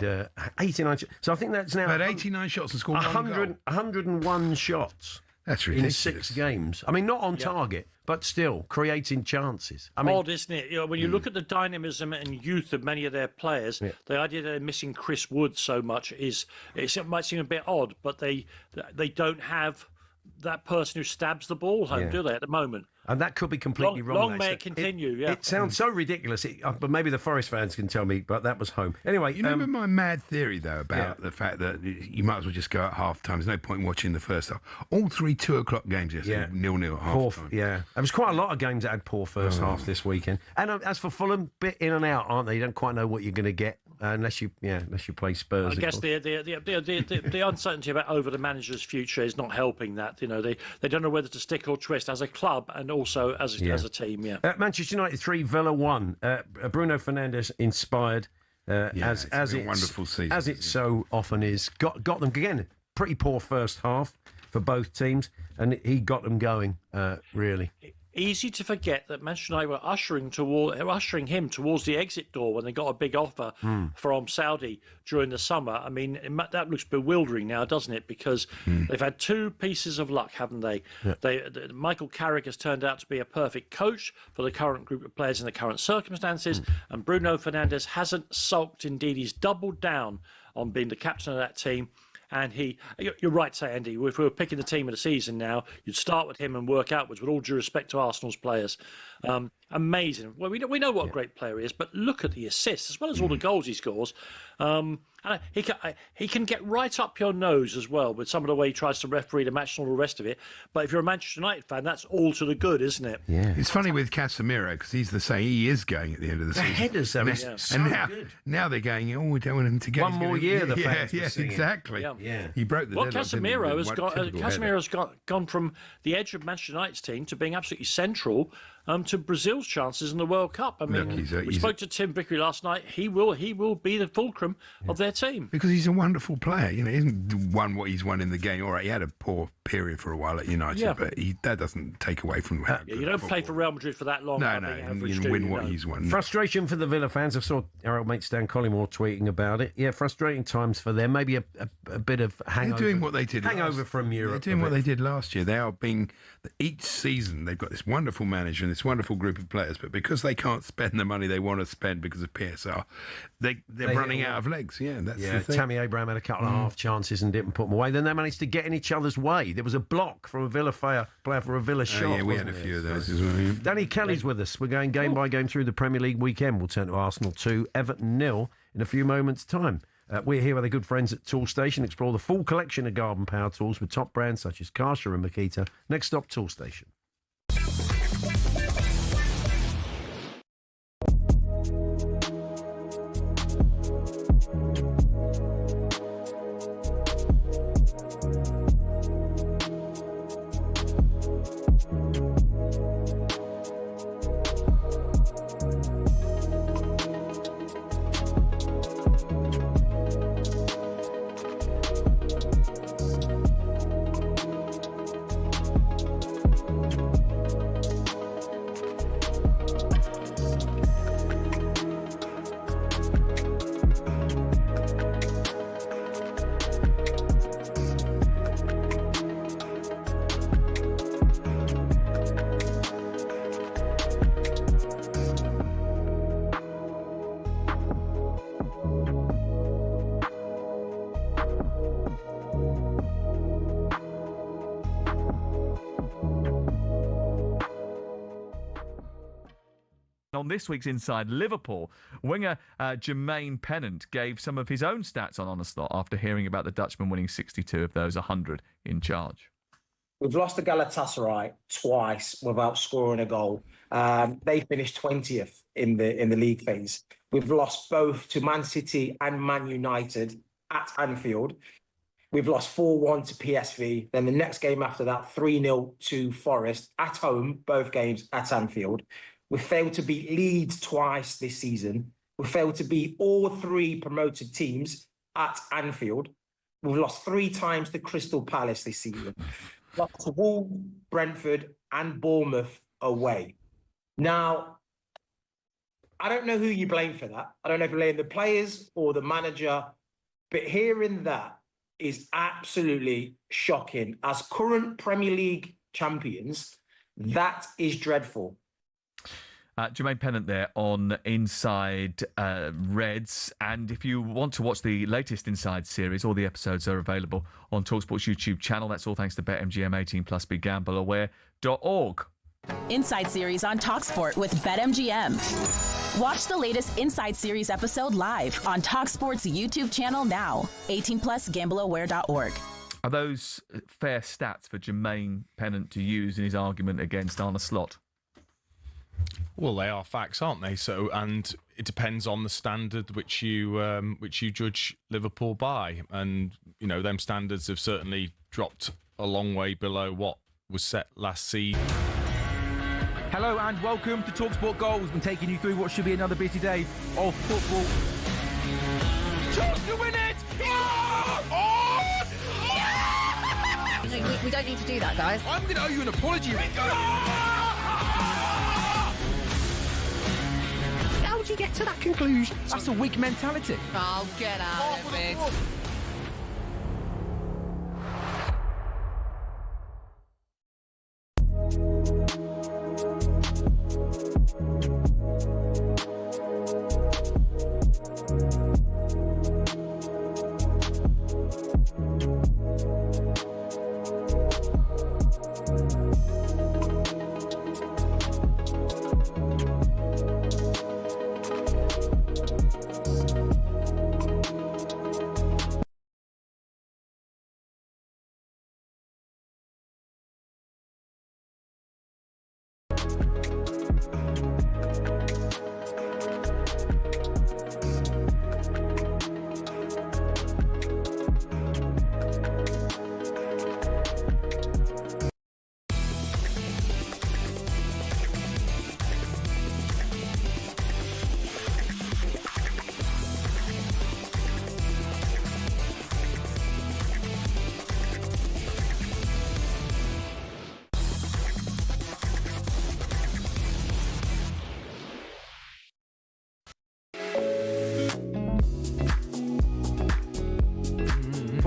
89. So I think that's now... Had 89 shots and scored 1 goal. 101 shots. That's ridiculous. In 6 games. I mean, not on target, but still creating chances. I mean, odd, isn't it? When you look at the dynamism and youth of many of their players, the idea that they're missing Chris Wood so much it might seem a bit odd, but they don't have that person who stabs the ball home, do they, at the moment? And that could be completely wrong. Long may it continue, It sounds so ridiculous, but maybe the Forest fans can tell me, but that was home. Anyway... You remember my mad theory, though, about the fact that you might as well just go at half-time. There's no point in watching the first half. All 3 2:00 games yesterday, 0-0 at half-time. There was quite a lot of games that had poor first half this weekend. And as for Fulham, bit in and out, aren't they? You don't quite know what you're going to get unless you play Spurs. I guess the uncertainty about over the manager's future is not helping that. They don't know whether to stick or twist as a club and also as a team. Manchester United 3, Villa 1. Bruno Fernandes inspired as a wonderful season, as it so often is. Got them again. Pretty poor first half for both teams, and he got them going. Really. Easy to forget that Manchester United were ushering him towards the exit door when they got a big offer from Saudi during the summer. I mean, that looks bewildering now, doesn't it? Because they've had 2 pieces of luck, haven't they? Yeah. Michael Carrick has turned out to be a perfect coach for the current group of players in the current circumstances, and Bruno Fernandes hasn't sulked. Indeed, he's doubled down on being the captain of that team. And you're right to say, Andy, if we were picking the team of the season now, you'd start with him and work outwards, with all due respect to Arsenal's players. Amazing. Well, we know what a great player he is, but look at the assists, as well as all the goals he scores. And he can get right up your nose as well with some of the way he tries to referee the match and all the rest of it. But if you're a Manchester United fan, that's all to the good, isn't it? Yeah. It's funny with Casemiro, because he's the same. He is going at the end of the season. Headers, now they're going, we don't want him to go. One more year, the fans were singing. Exactly. Yeah. He broke the deadlock. Casemiro's gone from the edge of Manchester United's team to being absolutely central to Brazil's chances in the World Cup. I mean, we spoke to Tim Vickery last night. He will be the fulcrum of their team. Because he's a wonderful player. He hasn't won what he's won in the game. All right, he had a poor period for a while at United, but that doesn't take away from you don't play for Real Madrid for that long. No, you can win what he's won. Frustration for the Villa fans. I saw our old mate Stan Collymore tweeting about it. Yeah, frustrating times for them. Maybe a bit of hangover. They're doing what they did from Europe. They're doing what they did last year. They are being each season. They've got this wonderful manager and this wonderful group of players, but because they can't spend the money they want to spend because of PSR, they're running out of legs. Yeah, that's the thing. Tammy Abraham had a couple of half chances and didn't put them away. Then they managed to get in each other's way. There was a block from a Villa player for a Villa shot. Yeah, we had a few of those as well. Yeah. Danny Kelly's with us. We're going game by game through the Premier League weekend. We'll turn to Arsenal 2, Everton 0 in a few moments' time. We're here with our good friends at Toolstation. Explore the full collection of garden power tools with top brands such as Karcher and Makita. Next stop, Toolstation. On this week's Inside Liverpool, winger Jermaine Pennant gave some of his own stats on Honestly after hearing about the Dutchman winning 62 of those 100 in charge. We've lost to Galatasaray twice without scoring a goal. They finished 20th in the league phase. We've lost both to Man City and Man United at Anfield. We've lost 4-1 to PSV. Then the next game after that, 3-0 to Forest at home, both games at Anfield. We failed to beat Leeds twice this season. We failed to beat all three promoted teams at Anfield. We've lost 3 times to Crystal Palace this season. Lost to Wolves, Brentford and Bournemouth away. Now, I don't know who you blame for that. I don't know if you blame the players or the manager, but hearing that is absolutely shocking. As current Premier League champions, that is dreadful. Jermaine Pennant there on Inside Reds. And if you want to watch the latest Inside series, all the episodes are available on talkSPORT's YouTube channel. That's all thanks to BetMGM 18+. BeGambleAware.org. Inside series on talkSPORT with BetMGM. Watch the latest Inside series episode live on talkSPORT's YouTube channel now. 18+. BeGambleAware.org. Are those fair stats for Jermaine Pennant to use in his argument against Arne Slot? Well, they are facts, aren't they? So, and it depends on the standard which you judge Liverpool by, and you know them standards have certainly dropped a long way below what was set last season. Hello and welcome to talkSPORT Goals. We've been taking you through what should be another busy day of football. Chance to win it! We don't need to do that, guys. I'm going to owe you an apology. How would you get to that conclusion? That's a weak mentality. Oh, get out of it.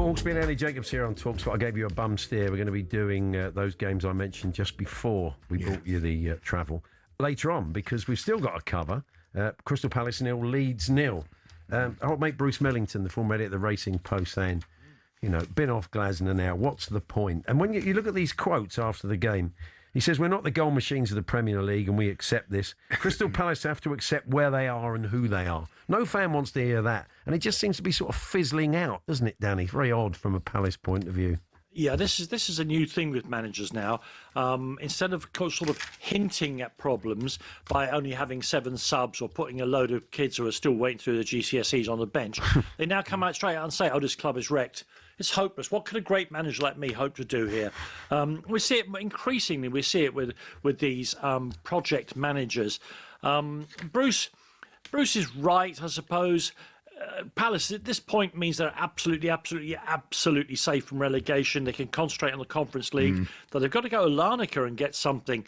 Hawksbee and Jacobs here on talkSPORT. I gave you a bum steer. We're going to be doing those games I mentioned just before we brought you the travel later on, because we've still got a cover. Crystal Palace 0, Leeds 0. Our mate Bruce Millington, the former editor at the Racing Post, saying, been off Glasner now. What's the point? And when you look at these quotes after the game, he says, we're not the goal machines of the Premier League and we accept this. Crystal Palace have to accept where they are and who they are. No fan wants to hear that. And it just seems to be sort of fizzling out, doesn't it, Danny? Very odd from a Palace point of view. Yeah, this is a new thing with managers now. Instead of sort of hinting at problems by only having 7 subs or putting a load of kids who are still waiting through the GCSEs on the bench, they now come out straight out and say, this club is wrecked. It's hopeless. What could a great manager like me hope to do here? We see it increasingly. We see it with these project managers. Bruce is right, I suppose. Palace at this point means they're absolutely safe from relegation. They can concentrate on the Conference League. That they've got to go to Larnaca and get something,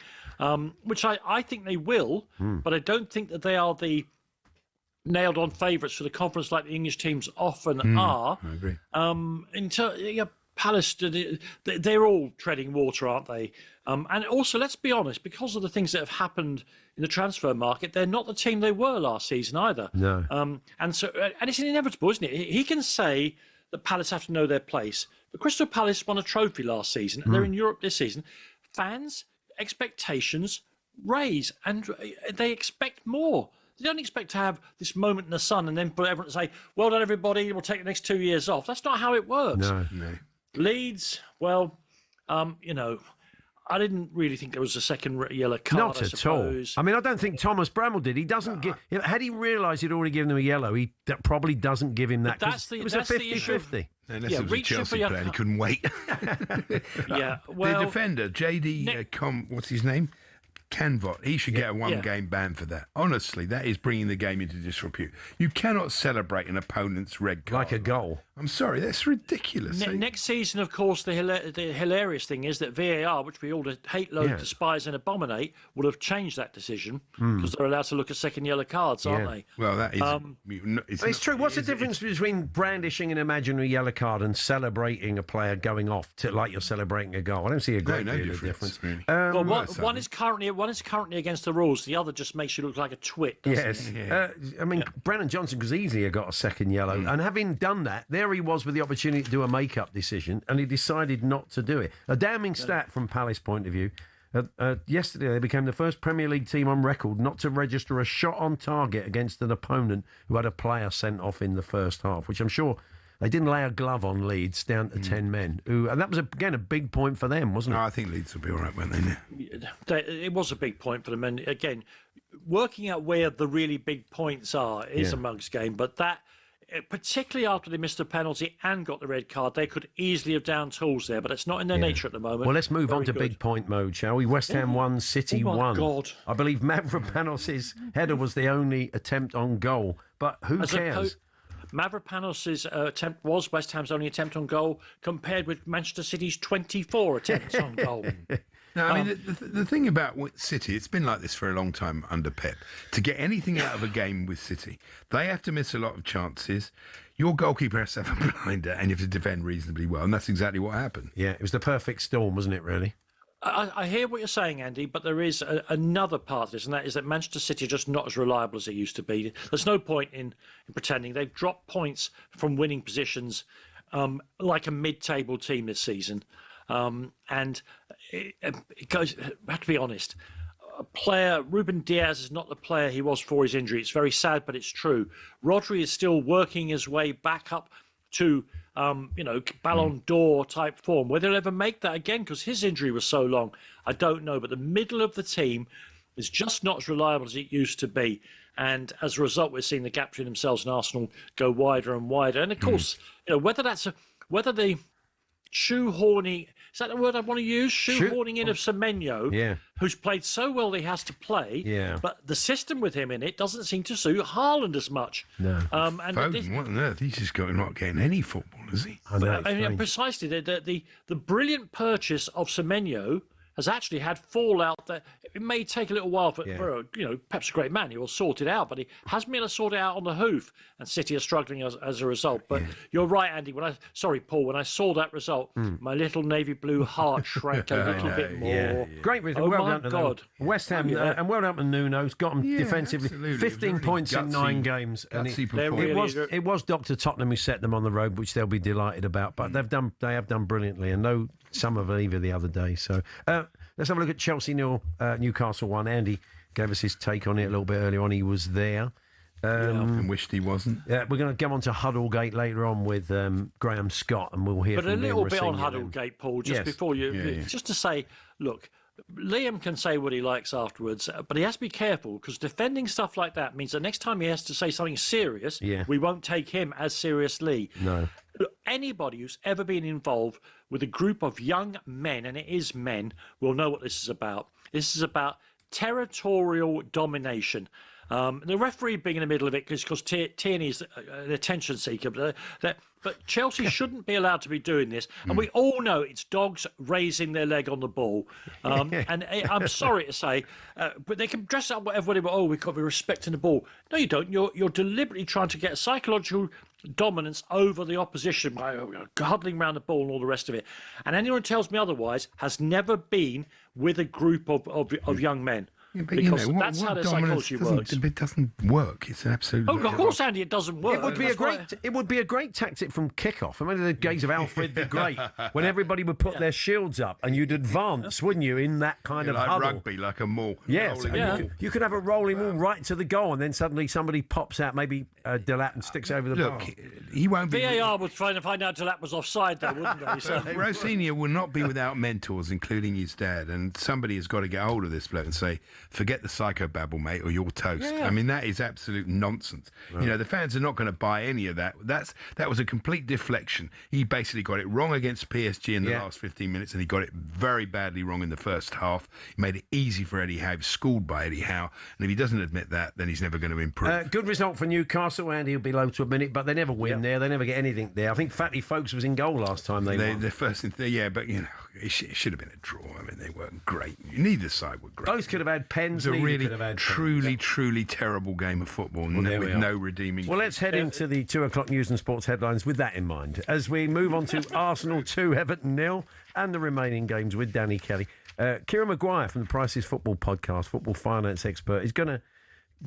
which I think they will. But I don't think that they are the nailed-on favourites for the conference like the English teams often are. I agree. Palace, they're all treading water, aren't they? And also, let's be honest, because of the things that have happened in the transfer market, they're not the team they were last season either. No. And it's inevitable, isn't it? He can say that Palace have to know their place. But Crystal Palace won a trophy last season, and they're in Europe this season. Fans' expectations raise, and they expect more. They don't expect to have this moment in the sun and then put everyone to say, well done, everybody, we'll take the next 2 years off. That's not how it works. No. Leeds, well, I didn't really think there was a second yellow card, Not at all. I mean, I don't think Thomas Bramall did. He doesn't give... Had he realised he'd already given him a yellow, he probably doesn't give him that. It was a 50-50. Unless it was a Chelsea player and he couldn't wait. Well... The defender, JD... what's his name? Canvot, he should get a one-game ban for that. Honestly, that is bringing the game into disrepute. You cannot celebrate an opponent's red card. Like a goal. I'm sorry, that's ridiculous. Next season, of course, the hilarious thing is that VAR, which we all hate, loathe, despise and abominate, would have changed that decision because they're allowed to look at second yellow cards, aren't they? Well, that is... it's true. What's the difference between brandishing an imaginary yellow card and celebrating a player going off like you're celebrating a goal? I don't see a great deal of difference. Really. One is currently against the rules. The other just makes you look like a twit. Yes. I mean, Brennan Johnson could easily have got a second yellow. And having done that, there he was with the opportunity to do a make-up decision, and he decided not to do it. A damning stat from Palace point of view. Yesterday, they became the first Premier League team on record not to register a shot on target against an opponent who had a player sent off in the first half, which I'm sure... They didn't lay a glove on Leeds down to 10 men. And that was, again, a big point for them, wasn't it? No, I think Leeds will be all right, won't they? It was a big point for them. And again, working out where the really big points are is a mug's game. But that, particularly after they missed a penalty and got the red card, they could easily have down tools there. But it's not in their nature at the moment. Well, let's move on to big point mode, shall we? West Ham 1, City 1. God. I believe Mavropanos' header was the only attempt on goal. But who cares? Mavropanos' attempt was West Ham's only attempt on goal compared with Manchester City's 24 attempts on goal. No, I mean, the thing about City, it's been like this for a long time under Pep. To get anything out of a game with City, they have to miss a lot of chances. Your goalkeeper has to have a blinder and you have to defend reasonably well. And that's exactly what happened. Yeah, it was the perfect storm, wasn't it, really? I hear what you're saying, Andy, but there is another part of this, and that is that Manchester City are just not as reliable as they used to be. There's no point in pretending. They've dropped points from winning positions like a mid-table team this season. And it goes, I have to be honest, Ruben Diaz is not the player he was before his injury. It's very sad, but it's true. Rodri is still working his way back up to... Ballon d'Or type form. Whether he'll ever make that again because his injury was so long, I don't know. But the middle of the team is just not as reliable as it used to be. And as a result, we're seeing the gap between themselves and Arsenal go wider and wider. And of course, whether the shoehorning, is that the word I want to use? Shoehorning in of Semenyo, who's played so well that he has to play, but the system with him in it doesn't seem to suit Haaland as much. No. Foden, what on earth? He's just not getting any football, is he? Precisely. The brilliant purchase of Semenyo has actually had fallout that it may take a little while for perhaps a great man. He will sort it out, but he hasn't been able to sort it out on the hoof, and City are struggling as a result. But you're right, Andy. Paul, when I saw that result, my little navy blue heart shrank a little bit more. Great result. Oh well my done to God! them. West Ham and well done to Nuno's got them defensively. Absolutely. 15 points in 9 games, and it was Dr. Tottenham who set them on the road, which they'll be delighted about. But they have done brilliantly, and no some of either the other day. So let's have a look at Chelsea 0, Newcastle 1. Andy gave us his take on it a little bit earlier on. He was there. And wished he wasn't. We're going to come on to Huddlegate later on with Graham Scott, and we'll hear But from a little bit on Rosenior Huddlegate, Paul, just before you, just to say, look, Liam can say what he likes afterwards, but he has to be careful because defending stuff like that means the next time he has to say something serious, we won't take him as seriously. No. Look, anybody who's ever been involved with a group of young men, and it is men, will know what this is about. This is about territorial domination. The referee being in the middle of it because Tierney's an attention seeker, but Chelsea shouldn't be allowed to be doing this. And we all know it's dogs raising their leg on the ball. And I'm sorry to say, but they can dress up whatever way. Oh, we've got to be respecting the ball. No, you don't. You're deliberately trying to get a psychological dominance over the opposition by huddling around the ball and all the rest of it. And anyone who tells me otherwise has never been with a group of young men. Yeah, but because you know, that's how their psychology works. It doesn't work. It's an absolute. Oh, of course, Andy, it doesn't work. It would be a great tactic from kickoff. I remember the days of Alfred the Great, when everybody would put their shields up and you'd advance, wouldn't you, in that kind of like huddle? Rugby, like a maul. Yes, you could have a rolling wall right to the goal, and then suddenly somebody pops out, maybe Delap, and sticks over the bar. He won't be. VAR was trying to find out Delap was offside, though, wouldn't they? So. Rosenior will not be without mentors, including his dad, and somebody has got to get hold of this bloke and say, forget the psychobabble, mate, or you're toast. Yeah. I mean, that is absolute nonsense. Right. You know, the fans are not going to buy any of that. That was a complete deflection. He basically got it wrong against PSG in the last 15 minutes, and he got it very badly wrong in the first half. He made it easy for Eddie Howe. He was schooled by Eddie Howe, and if he doesn't admit that, then he's never going to improve. Good result for Newcastle, Andy will be low to admit it, but they never win there. They never get anything there. I think Fatty Folks was in goal last time they won. The first thing, but you know, it should have been a draw. I mean, they weren't great. Neither side were great. Both could have had pens. It was a really, truly terrible game of football with no redeeming. Well, let's head into the 2 o'clock news and sports headlines with that in mind as we move on to Arsenal 2, Everton 0, and the remaining games with Danny Kelly. Kieran Maguire from the Price's Football podcast, football finance expert, is going to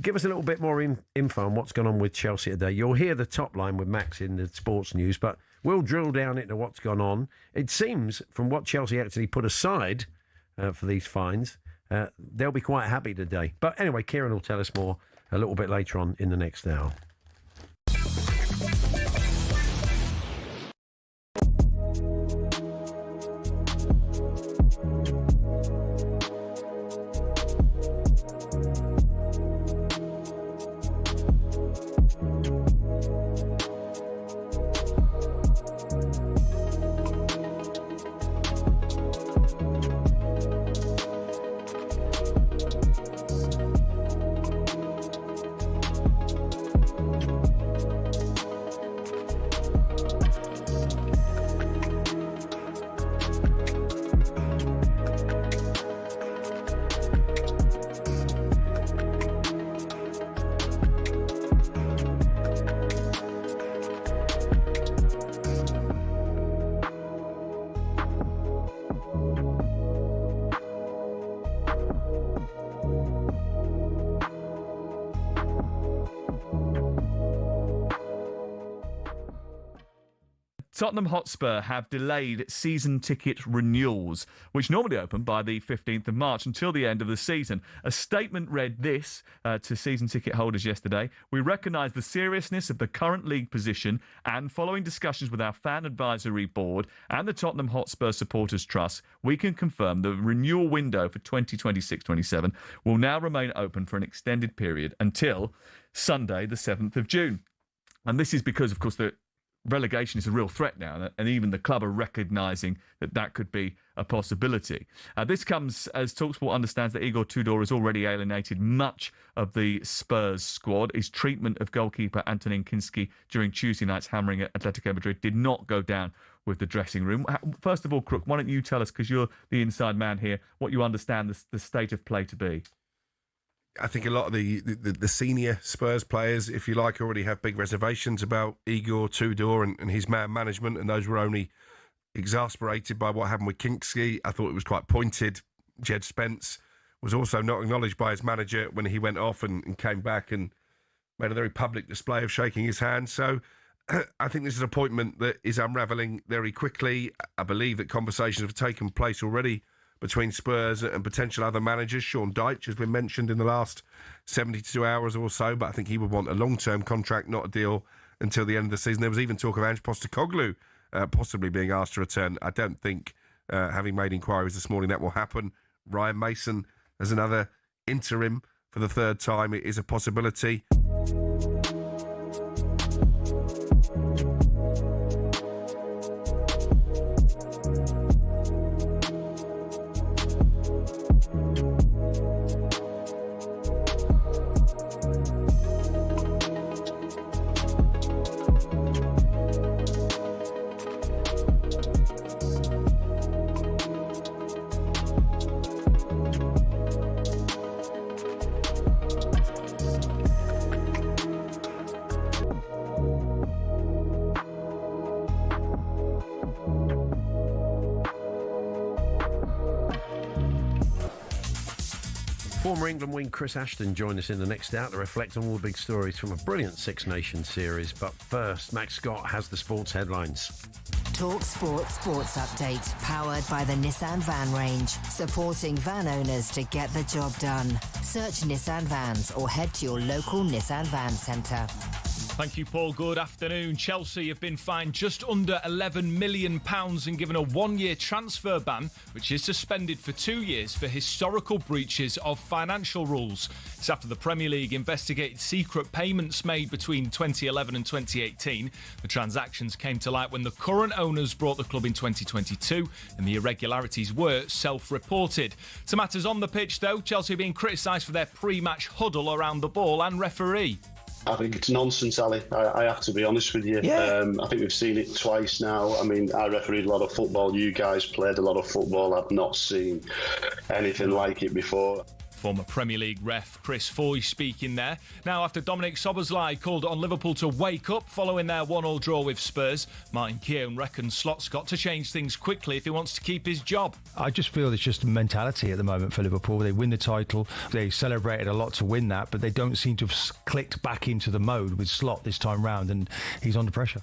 give us a little bit more info on what's gone on with Chelsea today. You'll hear the top line with Max in the sports news, but we'll drill down into what's gone on. It seems, from what Chelsea actually put aside for these fines, they'll be quite happy today. But anyway, Kieran will tell us more a little bit later on in the next hour. Tottenham Hotspur have delayed season ticket renewals, which normally open by the 15th of March until the end of the season. A statement read this to season ticket holders yesterday: "We recognise the seriousness of the current league position, and following discussions with our fan advisory board and the Tottenham Hotspur Supporters Trust, we can confirm the renewal window for 2026-27 will now remain open for an extended period until Sunday, the 7th of June. And this is because, of course, the relegation is a real threat now, and even the club are recognising that that could be a possibility. This comes as talkSPORT understands that Igor Tudor has already alienated much of the Spurs squad. His treatment of goalkeeper Antonin Kinski during Tuesday night's hammering at Atletico Madrid did not go down with the dressing room. First of all, Crook, why don't you tell us, because you're the inside man here, what you understand the state of play to be? I think a lot of the senior Spurs players, if you like, already have big reservations about Igor Tudor and his man management, and those were only exasperated by what happened with Kinksy. I thought it was quite pointed. Jed Spence was also not acknowledged by his manager when he went off and came back and made a very public display of shaking his hand. So I think this is an appointment that is unravelling very quickly. I believe that conversations have taken place already between Spurs and potential other managers. Sean Dyche has been mentioned in the last 72 hours or so, but I think he would want a long-term contract, not a deal until the end of the season. There was even talk of Ange Postecoglou possibly being asked to return. I don't think, having made inquiries this morning, that will happen. Ryan Mason as another interim for the third time, it is a possibility. Former England wing Chris Ashton joined us in the next hour to reflect on all the big stories from a brilliant Six Nations series. But first, Max Scott has the sports headlines. talkSPORT Sports Update, powered by the Nissan Van range, supporting van owners to get the job done. Search Nissan Vans or head to your local Nissan Van centre. Thank you, Paul. Good afternoon. Chelsea have been fined just under £11 million and given a one-year transfer ban, which is suspended for 2 years for historical breaches of financial rules. It's after the Premier League investigated secret payments made between 2011 and 2018. The transactions came to light when the current owners brought the club in 2022, and the irregularities were self-reported. To matters on the pitch, though, Chelsea are being criticised for their pre-match huddle around the ball and referee. I think it's nonsense, Ali. I have to be honest with you. Yeah. I think we've seen it twice now. I mean, I refereed a lot of football. You guys played a lot of football. I've not seen anything like it before. Former Premier League ref Chris Foy speaking there. Now, after Dominic Szoboszlai called on Liverpool to wake up following their 1-1 draw with Spurs, Martin Keown reckons Slot's got to change things quickly if he wants to keep his job. I just feel it's just a mentality at the moment for Liverpool. They win the title, they celebrated a lot to win that, but they don't seem to have clicked back into the mode with Slot this time round, and he's under pressure.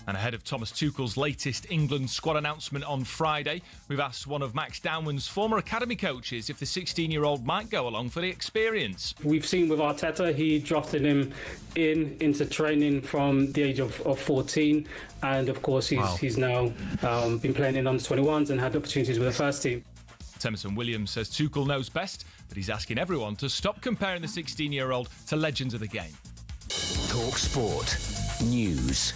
And ahead of Thomas Tuchel's latest England squad announcement on Friday, we've asked one of Max Downman's former academy coaches if the 16-year-old might go along for the experience. We've seen with Arteta, he drafted him into training from the age of 14, and of course he's now been playing in under-21s and had opportunities with the first team. Emerson Williams says Tuchel knows best, but he's asking everyone to stop comparing the 16-year-old to legends of the game. talkSPORT News.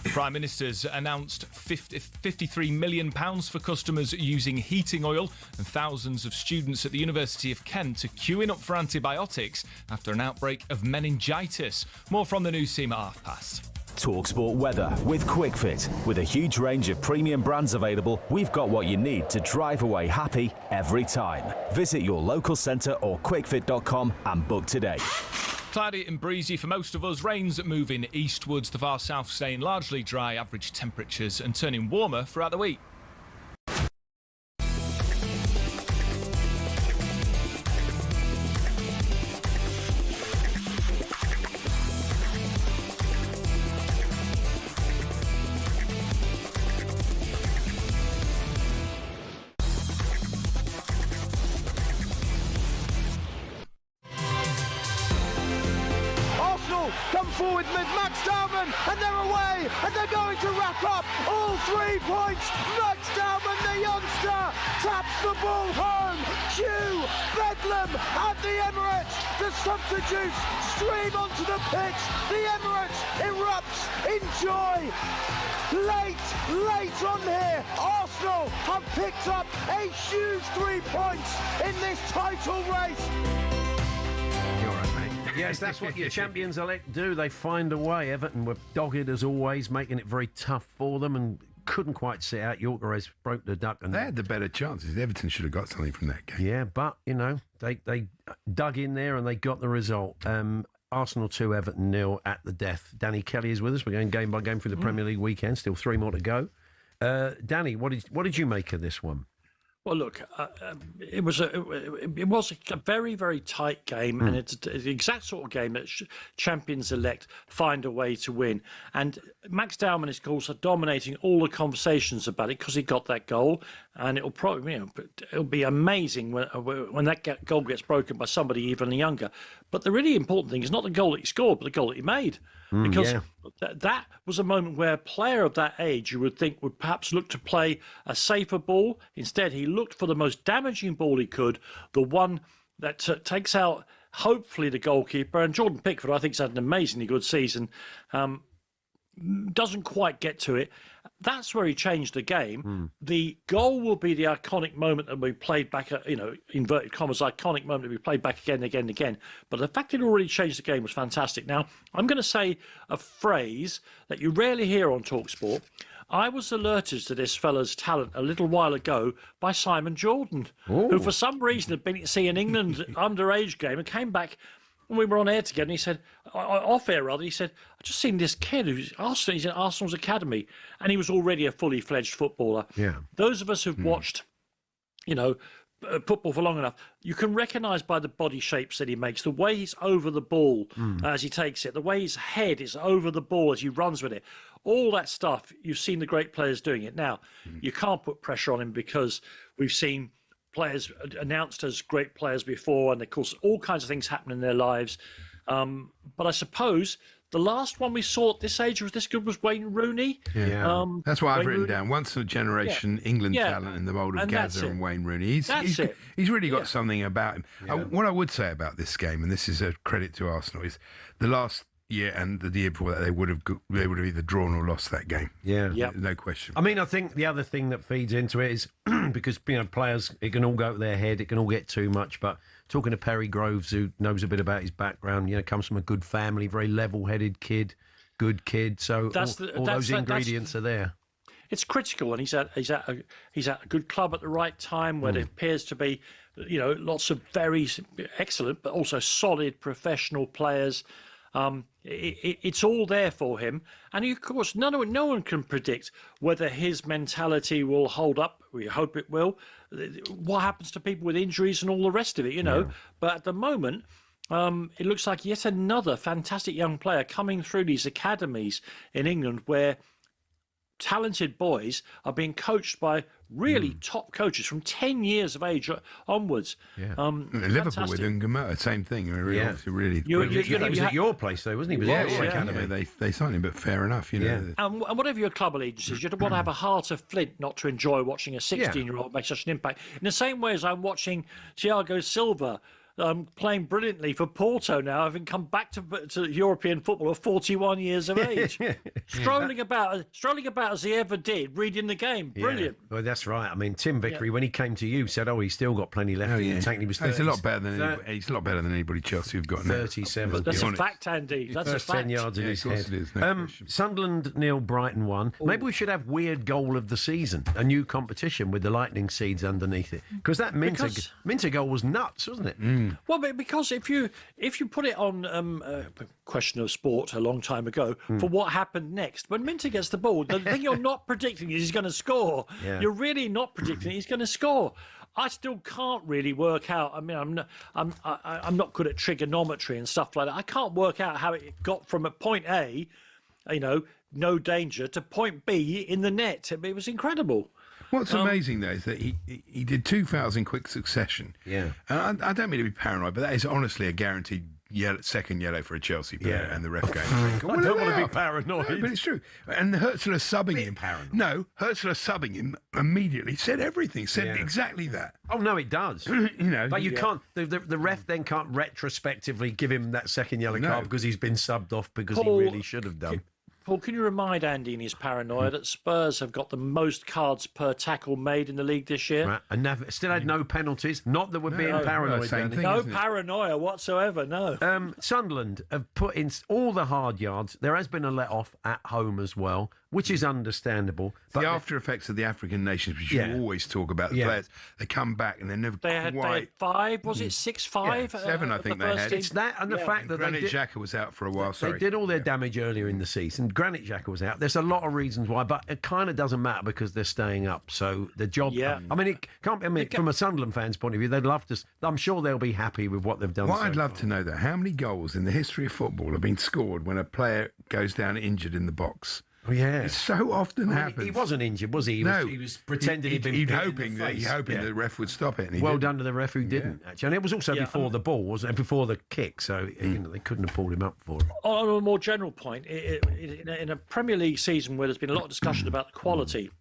The Prime Minister's announced £53 million for customers using heating oil, and thousands of students at the University of Kent are queuing up for antibiotics after an outbreak of meningitis. More from the news team at past. talkSPORT weather with QuickFit. With a huge range of premium brands available, we've got what you need to drive away happy every time. Visit your local centre or quickfit.com and book today. Cloudy and breezy for most of us. Rains moving eastwards, the far south staying largely dry, average temperatures, and turning warmer throughout the week. Come forward with Max Dowman, and they're away, and they're going to rack up all 3 points. Max Dowman, the youngster, taps the ball home. Cue Bedlam at the Emirates. The substitutes stream onto the pitch. The Emirates erupts in joy. Late on here, Arsenal have picked up a huge 3 points in this title race. Yes, that's what your champions-elect do. They find a way. Everton were dogged as always, making it very tough for them and couldn't quite sit out. Gyökeres broke the duck. And they had the better chances. Everton should have got something from that game. Yeah, but, they dug in there and they got the result. Arsenal 2, Everton 0 at the death. Danny Kelly is with us. We're going game by game through the Premier League weekend. Still 3 more to go. Danny, what did you make of this one? Well, look, it was a very, very tight game, and it's the exact sort of game that champions-elect find a way to win. And Max Dowman is, of course, dominating all the conversations about it because he got that goal, and it'll probably, it'll be amazing when that goal gets broken by somebody even younger. But the really important thing is not the goal that he scored, but the goal that he made. Because that was a moment where a player of that age, you would think, would perhaps look to play a safer ball. Instead, he looked for the most damaging ball he could, the one that takes out, hopefully, the goalkeeper. And Jordan Pickford, I think, has had an amazingly good season. Doesn't quite get to it. That's where he changed the game. The goal will be the iconic moment that we played back, inverted commas, iconic moment that we played back again and again and again. But the fact it already changed the game was fantastic. Now, I'm going to say a phrase that you rarely hear on talkSPORT. I was alerted to this fella's talent a little while ago by Simon Jordan, who for some reason had been to see an England underage game and came back. And we were on air together, and he said, off air rather, he said, I've just seen this kid he's in Arsenal's academy, and he was already a fully fledged footballer. Yeah. Those of us who've watched, football for long enough, you can recognise by the body shapes that he makes, the way he's over the ball as he takes it, the way his head is over the ball as he runs with it. All that stuff, you've seen the great players doing it. Now, you can't put pressure on him because we've seen players announced as great players before, and of course all kinds of things happen in their lives, but I suppose the last one we saw at this age was this good was Wayne Rooney. That's what I've written down. Once in a generation England talent in the mould of Gazza and Wayne Rooney. He's really got something about him. What I would say about this game, and this is a credit to Arsenal, is the last year and the year before that they would have either drawn or lost that game. No question. I mean, I think the other thing that feeds into it is because players, it can all go to their head, it can all get too much. But talking to Perry Groves, who knows a bit about his background, comes from a good family, very level-headed kid, good kid. So all those ingredients are there. It's critical, and he's at a good club at the right time where there appears to be, lots of very excellent but also solid professional players. It's all there for him, and of course no one can predict whether his mentality will hold up. We hope it will. What happens to people with injuries and all the rest of it, but at the moment it looks like yet another fantastic young player coming through these academies in England where talented boys are being coached by really top coaches from 10 years of age onwards. Liverpool with Ungamota, same thing. Really. He was at your place, though, wasn't he? He was academy. They signed him, but fair enough, And whatever your club allegiance is, you don't want to have a heart of flint not to enjoy watching a 16-year-old make such an impact. In the same way as I'm watching Thiago Silva playing brilliantly for Porto now, having come back to European football at 41 years of age. strolling about as he ever did, reading the game. Brilliant. Well, that's right. I mean, Tim Vickery, when he came to you, said, he's still got plenty left in the tank. He was 30, he's a lot better than anybody Chelsea have got now. 37. That's a fact, Andy. That's a first fact. 10 yards in his head. No Sunderland 0, Brighton 1. Maybe we should have weird goal of the season, a new competition with the lightning seeds underneath it. Because that Minter goal was nuts, wasn't it? Well, because if you put it on Question of Sport a long time ago for what happened next, when Minter gets the ball, the thing you're not predicting is he's going to score. You're really not predicting he's going to score. I still can't really work out. I mean, I'm not good at trigonometry and stuff like that. I can't work out how it got from a point A, no danger, to point B in the net. It was incredible. What's amazing, though, is that he did 2 fouls in quick succession. Yeah. And I don't mean to be paranoid, but that is honestly a guaranteed second yellow for a Chelsea player, and the ref going. I don't want to be paranoid. No, but it's true. And Hurtzler subbing him. Paranoid. No, Hurtzler subbing him immediately said everything. Said exactly that. Oh no, it does. But you can't. The ref then can't retrospectively give him that second yellow card because he's been subbed off because he really should have done. Paul, can you remind Andy in his paranoia that Spurs have got the most cards per tackle made in the league this year? Right. And still had no penalties. Not that we're being paranoid. No paranoia whatsoever, no. Sunderland have put in all the hard yards. There has been a let-off at home as well, which is understandable. But the after effects of the African nations, which you always talk about, the players, they come back and they're never They had 5, was it 6-5? 7, I think they had. It's that and the fact that Granit Xhaka was out for a while, They did all their damage earlier in the season. Granit Xhaka was out. There's a lot of reasons why, but it kind of doesn't matter because they're staying up. So the job... I mean, it can't... I mean, from a Sunderland fan's point of view, they'd love to... I'm sure they'll be happy with what they've done What I'd love to know, though, how many goals in the history of football have been scored when a player goes down injured in the box? Oh, yeah. It so often happens. He wasn't injured, was he? He was pretending he'd been He'd hit hoping in the that face. the ref would stop it. And he Well didn't. done to the ref who didn't, actually. And it was also before the ball, wasn't it? Before the kick, so they couldn't have pulled him up for it. On a more general point, in a Premier League season where there's been a lot of discussion about the quality,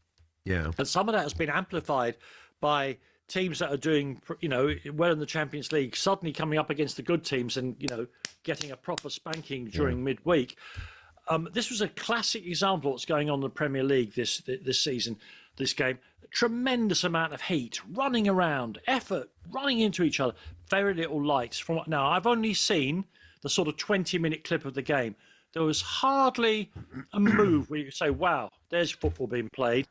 and some of that has been amplified by teams that are doing, well in the Champions League, suddenly coming up against the good teams and, getting a proper spanking during midweek. This was a classic example of what's going on in the Premier League this season, this game. Tremendous amount of heat, running around, effort, running into each other. Very little light. Now, I've only seen the sort of 20-minute clip of the game. There was hardly a move where you say, wow, there's football being played.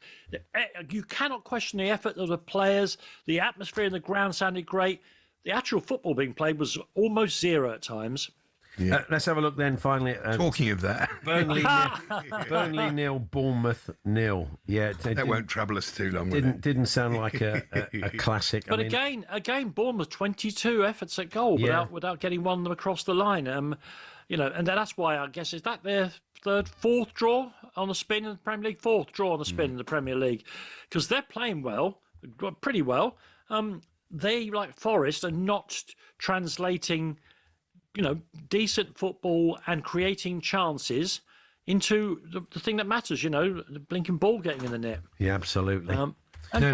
You cannot question the effort of the players. The atmosphere in the ground sounded great. The actual football being played was almost zero at times. Yeah. Let's have a look then, finally. Talking of that. Burnley 0, Bournemouth 0. Yeah, that won't trouble us too long. Didn't sound like a classic. But again, Bournemouth 22 efforts at goal without getting one of them across the line. And that's why I guess is that their fourth draw on the spin in the Premier League, fourth draw on the spin in the Premier League, because they're playing pretty well. They, like Forest, are not translating decent football and creating chances into the thing that matters, the blinking ball getting in the net. Yeah, absolutely. You've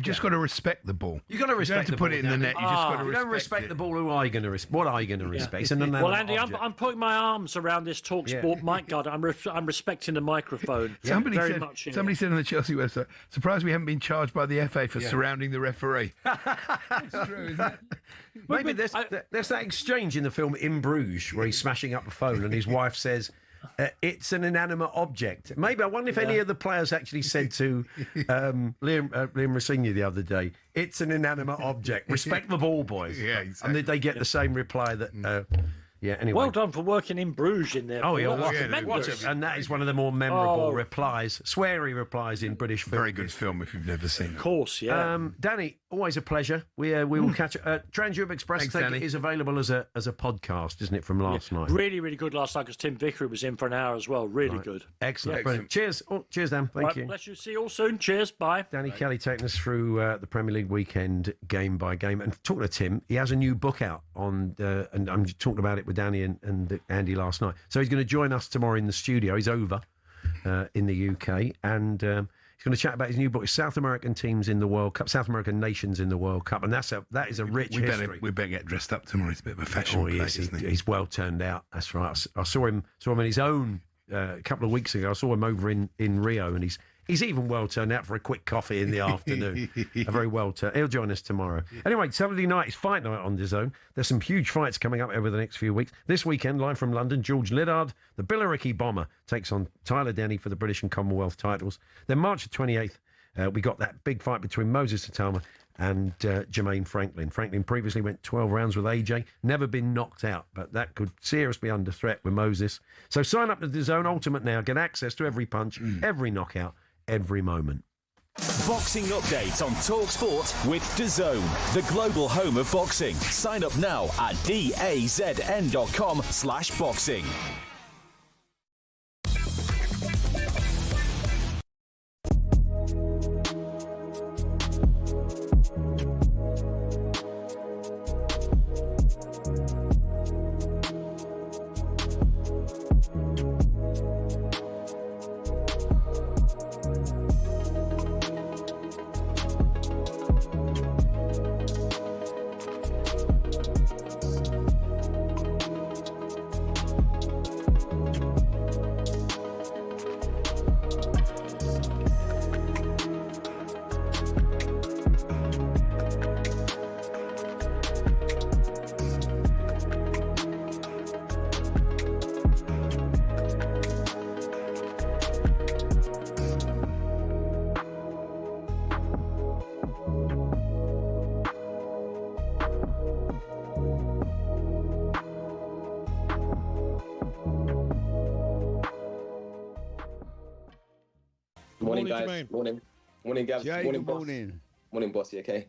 just got to respect the ball. You've got to respect the ball. You don't have to put it in the net. You just got to respect it. You don't respect the ball, what are you going to respect? Well, Andy, I'm putting my arms around this talkSPORT mic guard. I'm respecting the microphone. Somebody said on the Chelsea website, surprised we haven't been charged by the FA for surrounding the referee. It's true, isn't it? Maybe there's that exchange in the film In Bruges where he's smashing up a phone and his wife says, it's an inanimate object. Maybe I wonder if any of the players actually said to Liam Rossigny the other day, it's an inanimate object. Respect the ball, boys. Yeah, exactly. And did they get the same reply that... anyway. Well done for working in Bruges in there. Oh, yeah, and that is one of the more memorable replies, sweary replies in British film. Very good film if you've never seen it. Of course, yeah. Danny, always a pleasure. We will catch Trans Europe Express. Thanks, is available as a podcast, isn't it, from last night? Really, really good last night because Tim Vickery was in for an hour as well. Really good. Excellent. Brilliant. Cheers. Cheers, Dan. Thank you. Bless you. See you all soon. Cheers. Bye. Danny Kelly taking us through the Premier League weekend game by game. And talking to Tim, he has a new book out on, and I'm talking about it with Danny and Andy last night. So he's going to join us tomorrow in the studio. He's over in the UK, and he's going to chat about his new book, South American teams in the World Cup, South American nations in the World Cup, and that is a rich history. We better get dressed up tomorrow. It's a bit of a fashion place, isn't he? He's well turned out. That's right. I saw him in his own a couple of weeks ago. I saw him over in Rio, and he's even well turned out for a quick coffee in the afternoon. Very well turned. He'll join us tomorrow. Anyway, Saturday night is fight night on DAZN. There's some huge fights coming up over the next few weeks. This weekend, live from London, George Liddard, the Billericay Bomber, takes on Tyler Denny for the British and Commonwealth titles. Then March the 28th, we got that big fight between Moses Satama and Jermaine Franklin. Franklin previously went 12 rounds with AJ, never been knocked out, but that could seriously be under threat with Moses. So sign up to DAZN Ultimate now. Get access to every punch, every knockout, every moment. Boxing update on talkSPORT with DAZN, the global home of boxing. Sign up now at dazn.com/boxing. Morning, guys. Jermaine. Morning, Gabs. Jay, Morning, good boss. morning. Morning, boss. You okay?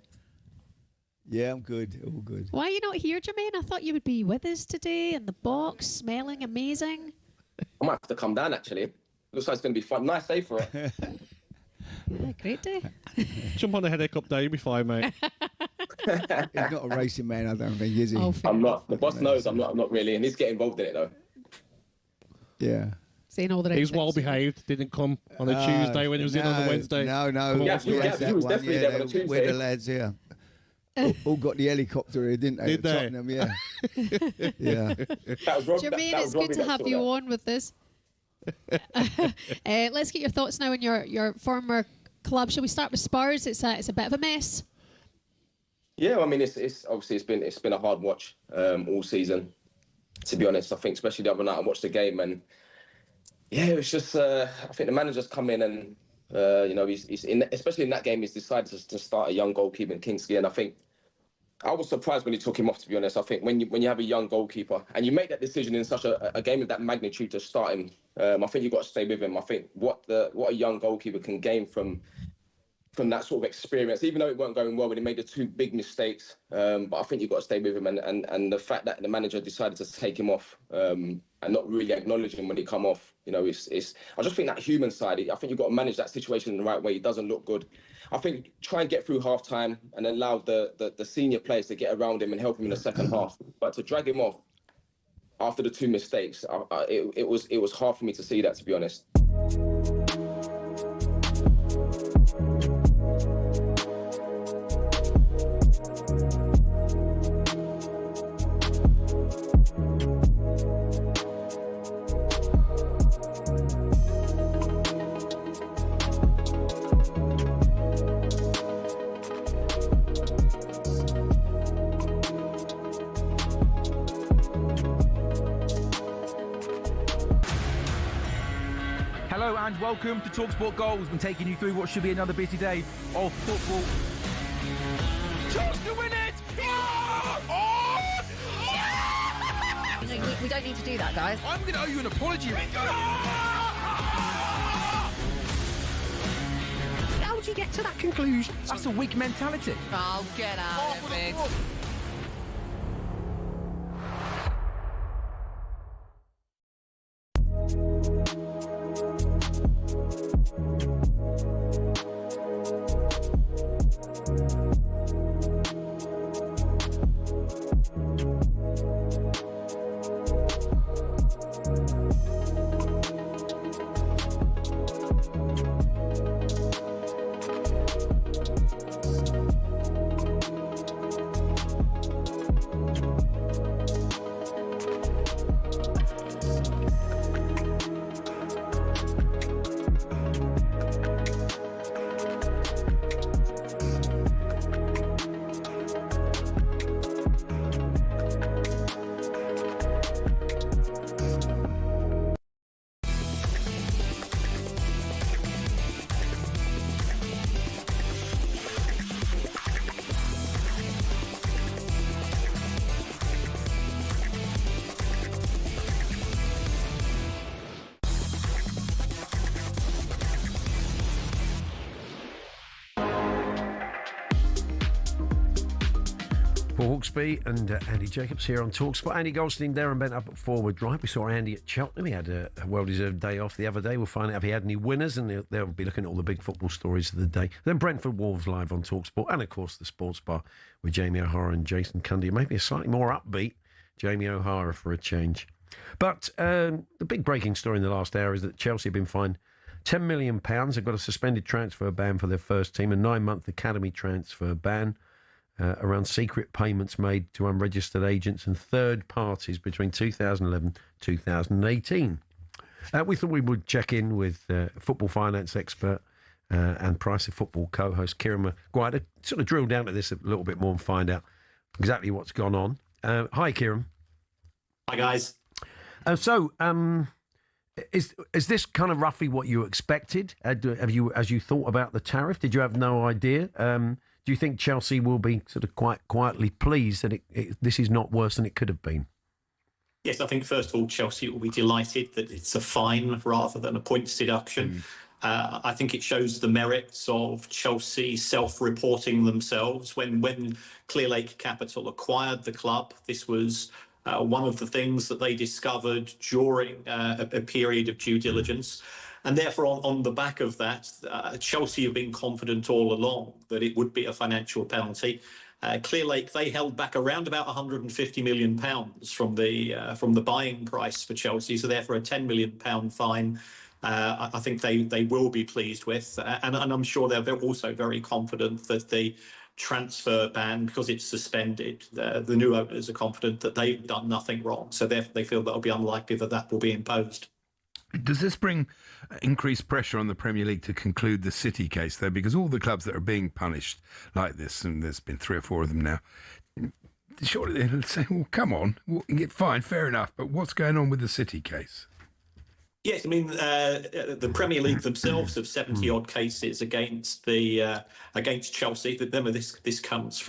Yeah, I'm good. All good. Why are you not here, Jermaine? I thought you would be with us today in the box, smelling amazing. I might have to come down, actually. Looks like it's going to be fun. Nice day for it. Yeah, great day. Jump on the headache up day, you'll be fine, mate. He's not a racing man, I don't think, is he? Oh, I'm not. The boss knows I'm not really, and he's getting involved in it, though. Yeah. Saying all the right He's things. well behaved. Didn't come on a Tuesday when he was in on the Wednesday. No. Yeah, he was definitely there on a Tuesday. We're the lads here. All got the helicopter here, didn't they? Did they? Tottenham, yeah. Yeah. Jermaine, it's good to have you on with this. Let's get your thoughts now on your former club. Shall we start with Spurs? It's a bit of a mess. Yeah, I mean, it's obviously it's been a hard watch all season. To be honest, I think especially the other night I watched the game and yeah, it was just I think the manager's come in and he's in, especially in that game, he's decided to start a young goalkeeper in Kingsley, and I think I was surprised when he took him off. To be honest, I think when you have a young goalkeeper and you make that decision in such a game of that magnitude to start him, I think you've got to stay with him. I think what a young goalkeeper can gain from that sort of experience, even though it weren't going well when he made the two big mistakes. But I think you've got to stay with him. And the fact that the manager decided to take him off and not really acknowledge him when he come off, I just think that human side, I think you've got to manage that situation in the right way. It doesn't look good. I think try and get through half-time and allow the senior players to get around him and help him in the second half. But to drag him off after the two mistakes, it was hard for me to see that, to be honest. Hello and welcome to talkSPORT Goals. We're taking you through what should be another busy day of football. Chance to win it! We don't need to do that, guys. I'm going to owe you an apology. How would you get to that conclusion? That's a weak mentality. Oh, get out of it. Hawksbee and Andy Jacobs here on talkSPORT. Andy Goldstein, Darren Bent up at forward right. We saw Andy at Cheltenham. He had a well-deserved day off the other day. We'll find out if he had any winners, and they'll be looking at all the big football stories of the day. Then Brentford Wolves live on talkSPORT, and of course the Sports Bar with Jamie O'Hara and Jason Cundy. Maybe a slightly more upbeat Jamie O'Hara for a change. But the big breaking story in the last hour is that Chelsea have been fined £10 million. They've got a suspended transfer ban for their first team, a 9-month academy transfer ban. Around secret payments made to unregistered agents and third parties between 2011 and 2018. We thought we would check in with football finance expert and Price of Football co-host Kieran Maguire to sort of drill down to this a little bit more and find out exactly what's gone on. Hi, Kieran. Hi, guys. So, is this kind of roughly what you expected? Have you, as you thought about the tariff, did you have no idea? Do you think Chelsea will be sort of quite quietly pleased that this is not worse than it could have been? Yes, I think first of all, Chelsea will be delighted that it's a fine rather than a points deduction. I think it shows the merits of Chelsea self-reporting themselves. When Clearlake Capital acquired the club, this was one of the things that they discovered during a period of due diligence. And therefore, on the back of that, Chelsea have been confident all along that it would be a financial penalty. Clearlake, they held back around about £150 million from the buying price for Chelsea. So therefore, a £10 million fine, I think they will be pleased with. And I'm sure they're also very confident that the transfer ban, because it's suspended, the new owners are confident that they've done nothing wrong. So therefore, they feel that it'll be unlikely that will be imposed. Does this bring increased pressure on the Premier League to conclude the City case, though? Because all the clubs that are being punished like this, and there's been 3 or 4 of them now, surely they'll say, well, come on, we'll get fined, fair enough, but what's going on with the City case? Yes, I mean the Premier League themselves have 70-odd cases against Chelsea. This comes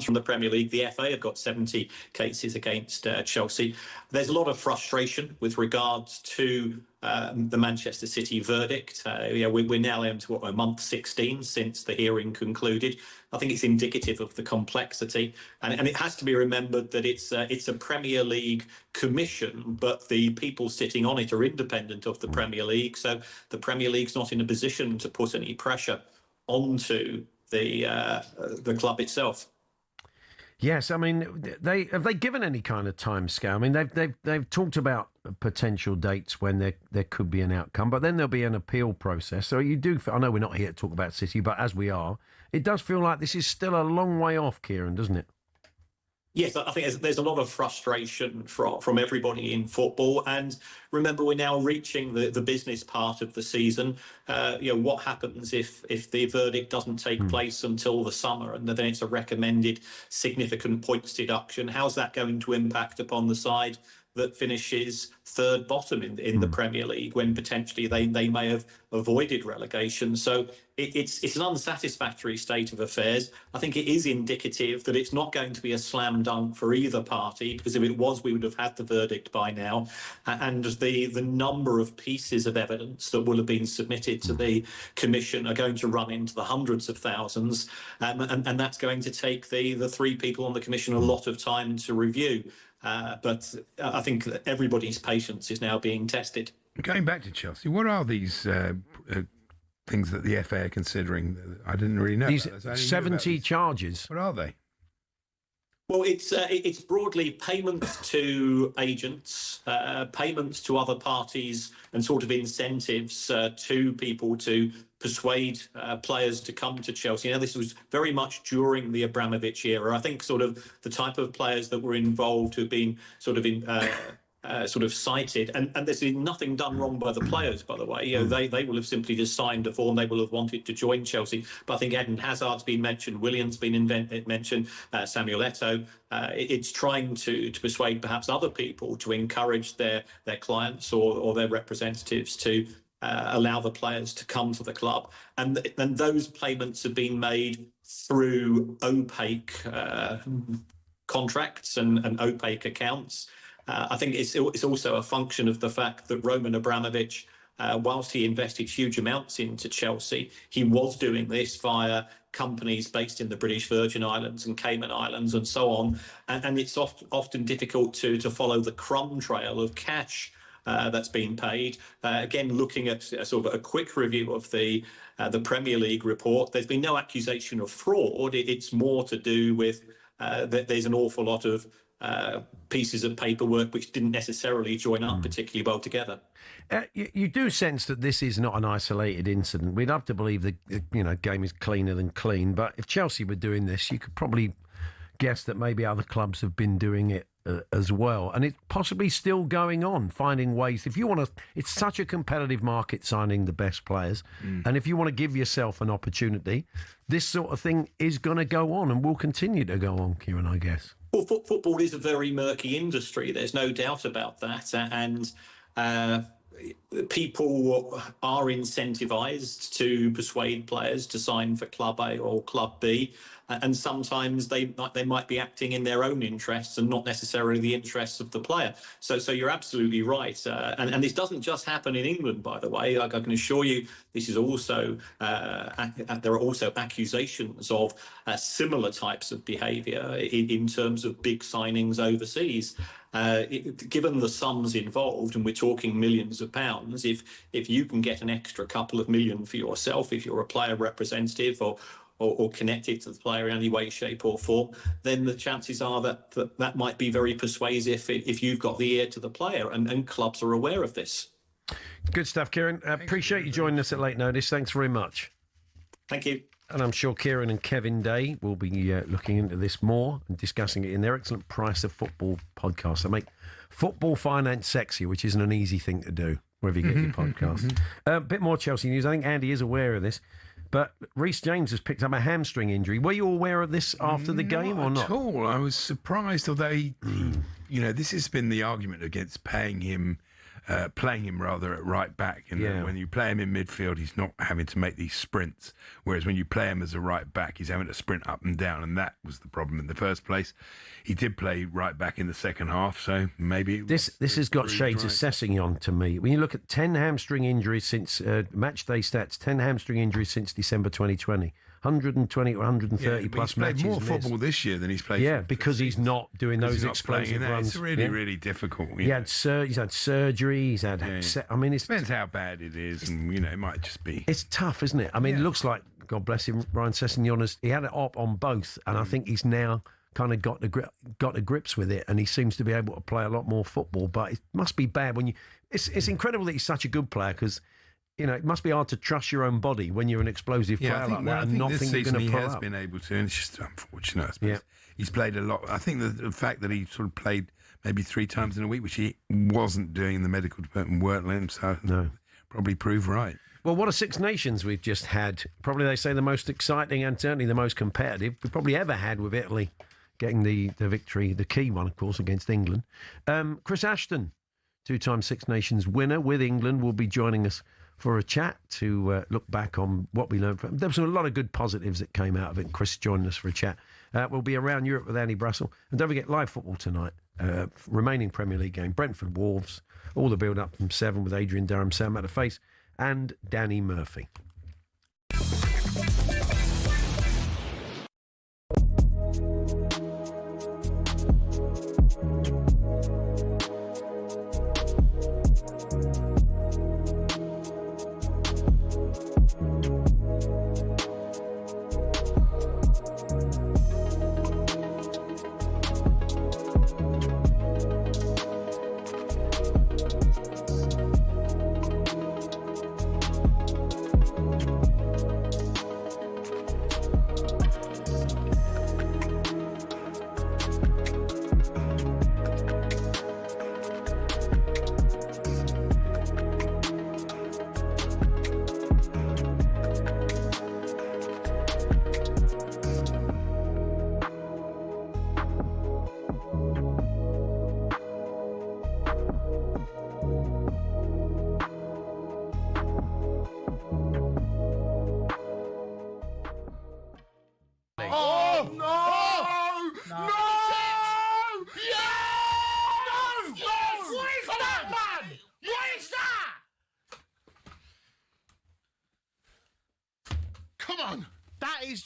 from the Premier League. The FA have got 70 cases against Chelsea. There's a lot of frustration with regards to the Manchester City verdict. We're now into month 16 since the hearing concluded. I think it's indicative of the complexity, and it has to be remembered that it's a Premier League commission, but the people sitting on it are independent of the Premier League. So the Premier League's not in a position to put any pressure onto the club itself. Yes, I mean, have they given any kind of time scale? I mean, they've talked about potential dates when there could be an outcome, but then there'll be an appeal process. So I know we're not here to talk about City, but as we are, it does feel like this is still a long way off, Kieran, doesn't it? Yes, I think there's a lot of frustration from everybody in football. And remember, we're now reaching the business part of the season. What happens if the verdict doesn't take place until the summer, and then it's a recommended significant points deduction? How's that going to impact upon the side that finishes third bottom in the Premier League, when potentially they may have avoided relegation? So it's an unsatisfactory state of affairs. I think it is indicative that it's not going to be a slam dunk for either party, because if it was, we would have had the verdict by now. And the number of pieces of evidence that will have been submitted to the Commission are going to run into the hundreds of thousands, and that's going to take the 3 people on the Commission a lot of time to review. But I think that everybody's patience is now being tested. Going back to Chelsea, what are these things that the FA are considering? I didn't really know. These 70 charges. What are they? Well, it's broadly payments to agents, payments to other parties, and sort of incentives to people to persuade players to come to Chelsea. Now, this was very much during the Abramovich era. I think sort of the type of players that were involved who've been sort of cited, and there's been nothing done wrong by the players, by the way. They will have simply just signed a form. They will have wanted to join Chelsea. But I think Eden Hazard's been mentioned, William's been mentioned, Samuel Eto'o. It's trying to persuade perhaps other people to encourage their clients or their representatives to allow the players to come to the club. And those payments have been made through opaque contracts and opaque accounts. I think it's also a function of the fact that Roman Abramovich, whilst he invested huge amounts into Chelsea, he was doing this via companies based in the British Virgin Islands and Cayman Islands and so on. And it's often difficult to follow the crumb trail of cash that's been paid. Again, looking at sort of a quick review of the Premier League report, there's been no accusation of fraud. It's more to do with that there's an awful lot of pieces of paperwork which didn't necessarily join up particularly well together. You do sense that this is not an isolated incident. We'd love to believe the game is cleaner than clean, but if Chelsea were doing this, you could probably guess that maybe other clubs have been doing it as well, and it's possibly still going on, finding ways. If you want to, it's such a competitive market signing the best players, and if you want to give yourself an opportunity, this sort of thing is going to go on and will continue to go on, Kieran, I guess. Well, football is a very murky industry. There's no doubt about that. And people are incentivized to persuade players to sign for Club A or Club B, and sometimes they might be acting in their own interests and not necessarily the interests of the player. So you're absolutely right, and this doesn't just happen in England, by the way. Like, I can assure you, this is also there are also accusations of similar types of behaviour in terms of big signings overseas. Given the sums involved, and we're talking millions of pounds, if you can get an extra couple of million for yourself, if you're a player representative or connected to the player in any way, shape or form, then the chances are that might be very persuasive if you've got the ear to the player, and clubs are aware of this. Good stuff, Kieran. Appreciate you joining us at late notice. Thanks very much. Thank you. And I'm sure Kieran and Kevin Day will be looking into this more and discussing it in their excellent Price of Football podcast. They make football finance sexy, which isn't an easy thing to do, wherever you get your podcast. A bit more Chelsea news. I think Andy is aware of this, but Reece James has picked up a hamstring injury. Were you aware of this after the game or not? Not at all. I was surprised, although, this has been the argument against playing him at right back. And when you play him in midfield, he's not having to make these sprints. Whereas when you play him as a right back, he's having to sprint up and down. And that was the problem in the first place. He did play right back in the second half, so maybe... This has got shades of Sessegnon to me. When you look at 10 hamstring injuries since match day stats, 10 hamstring injuries since December 2020. 120 or 130 plus matches. He's played more football this year than he's played. Yeah, because he's not doing those explosive runs. It's really difficult. He's had surgery. He's had. I mean, it depends how bad it is, and it might just be. It's tough, isn't it? I mean, it looks like, God bless him, Ryan Sessegnon, he had it up on both, and I think he's now kind of got to grips with it, and he seems to be able to play a lot more football. But it must be bad when you. It's incredible that he's such a good player, because it must be hard to trust your own body when you're an explosive player like that and not think you're going to pull up. He has been able to, and it's just unfortunate, I suppose. He's played a lot. I think the fact that he sort of played maybe 3 times in a week, which he wasn't doing in the medical department, weren't letting him, so probably proved right. Well, what a Six Nations we've just had. Probably, they say, the most exciting and certainly the most competitive we probably ever had, with Italy getting the victory, the key one, of course, against England. Chris Ashton, 2-time Six Nations winner with England, will be joining us for a chat to look back on what we learned from. There was a lot of good positives that came out of it. Chris joining us for a chat. We'll be around Europe with Andy Brassel. And don't forget, live football tonight. Remaining Premier League game, Brentford Wolves. All the build-up from 7 with Adrian Durham, Sam Matterface and Danny Murphy.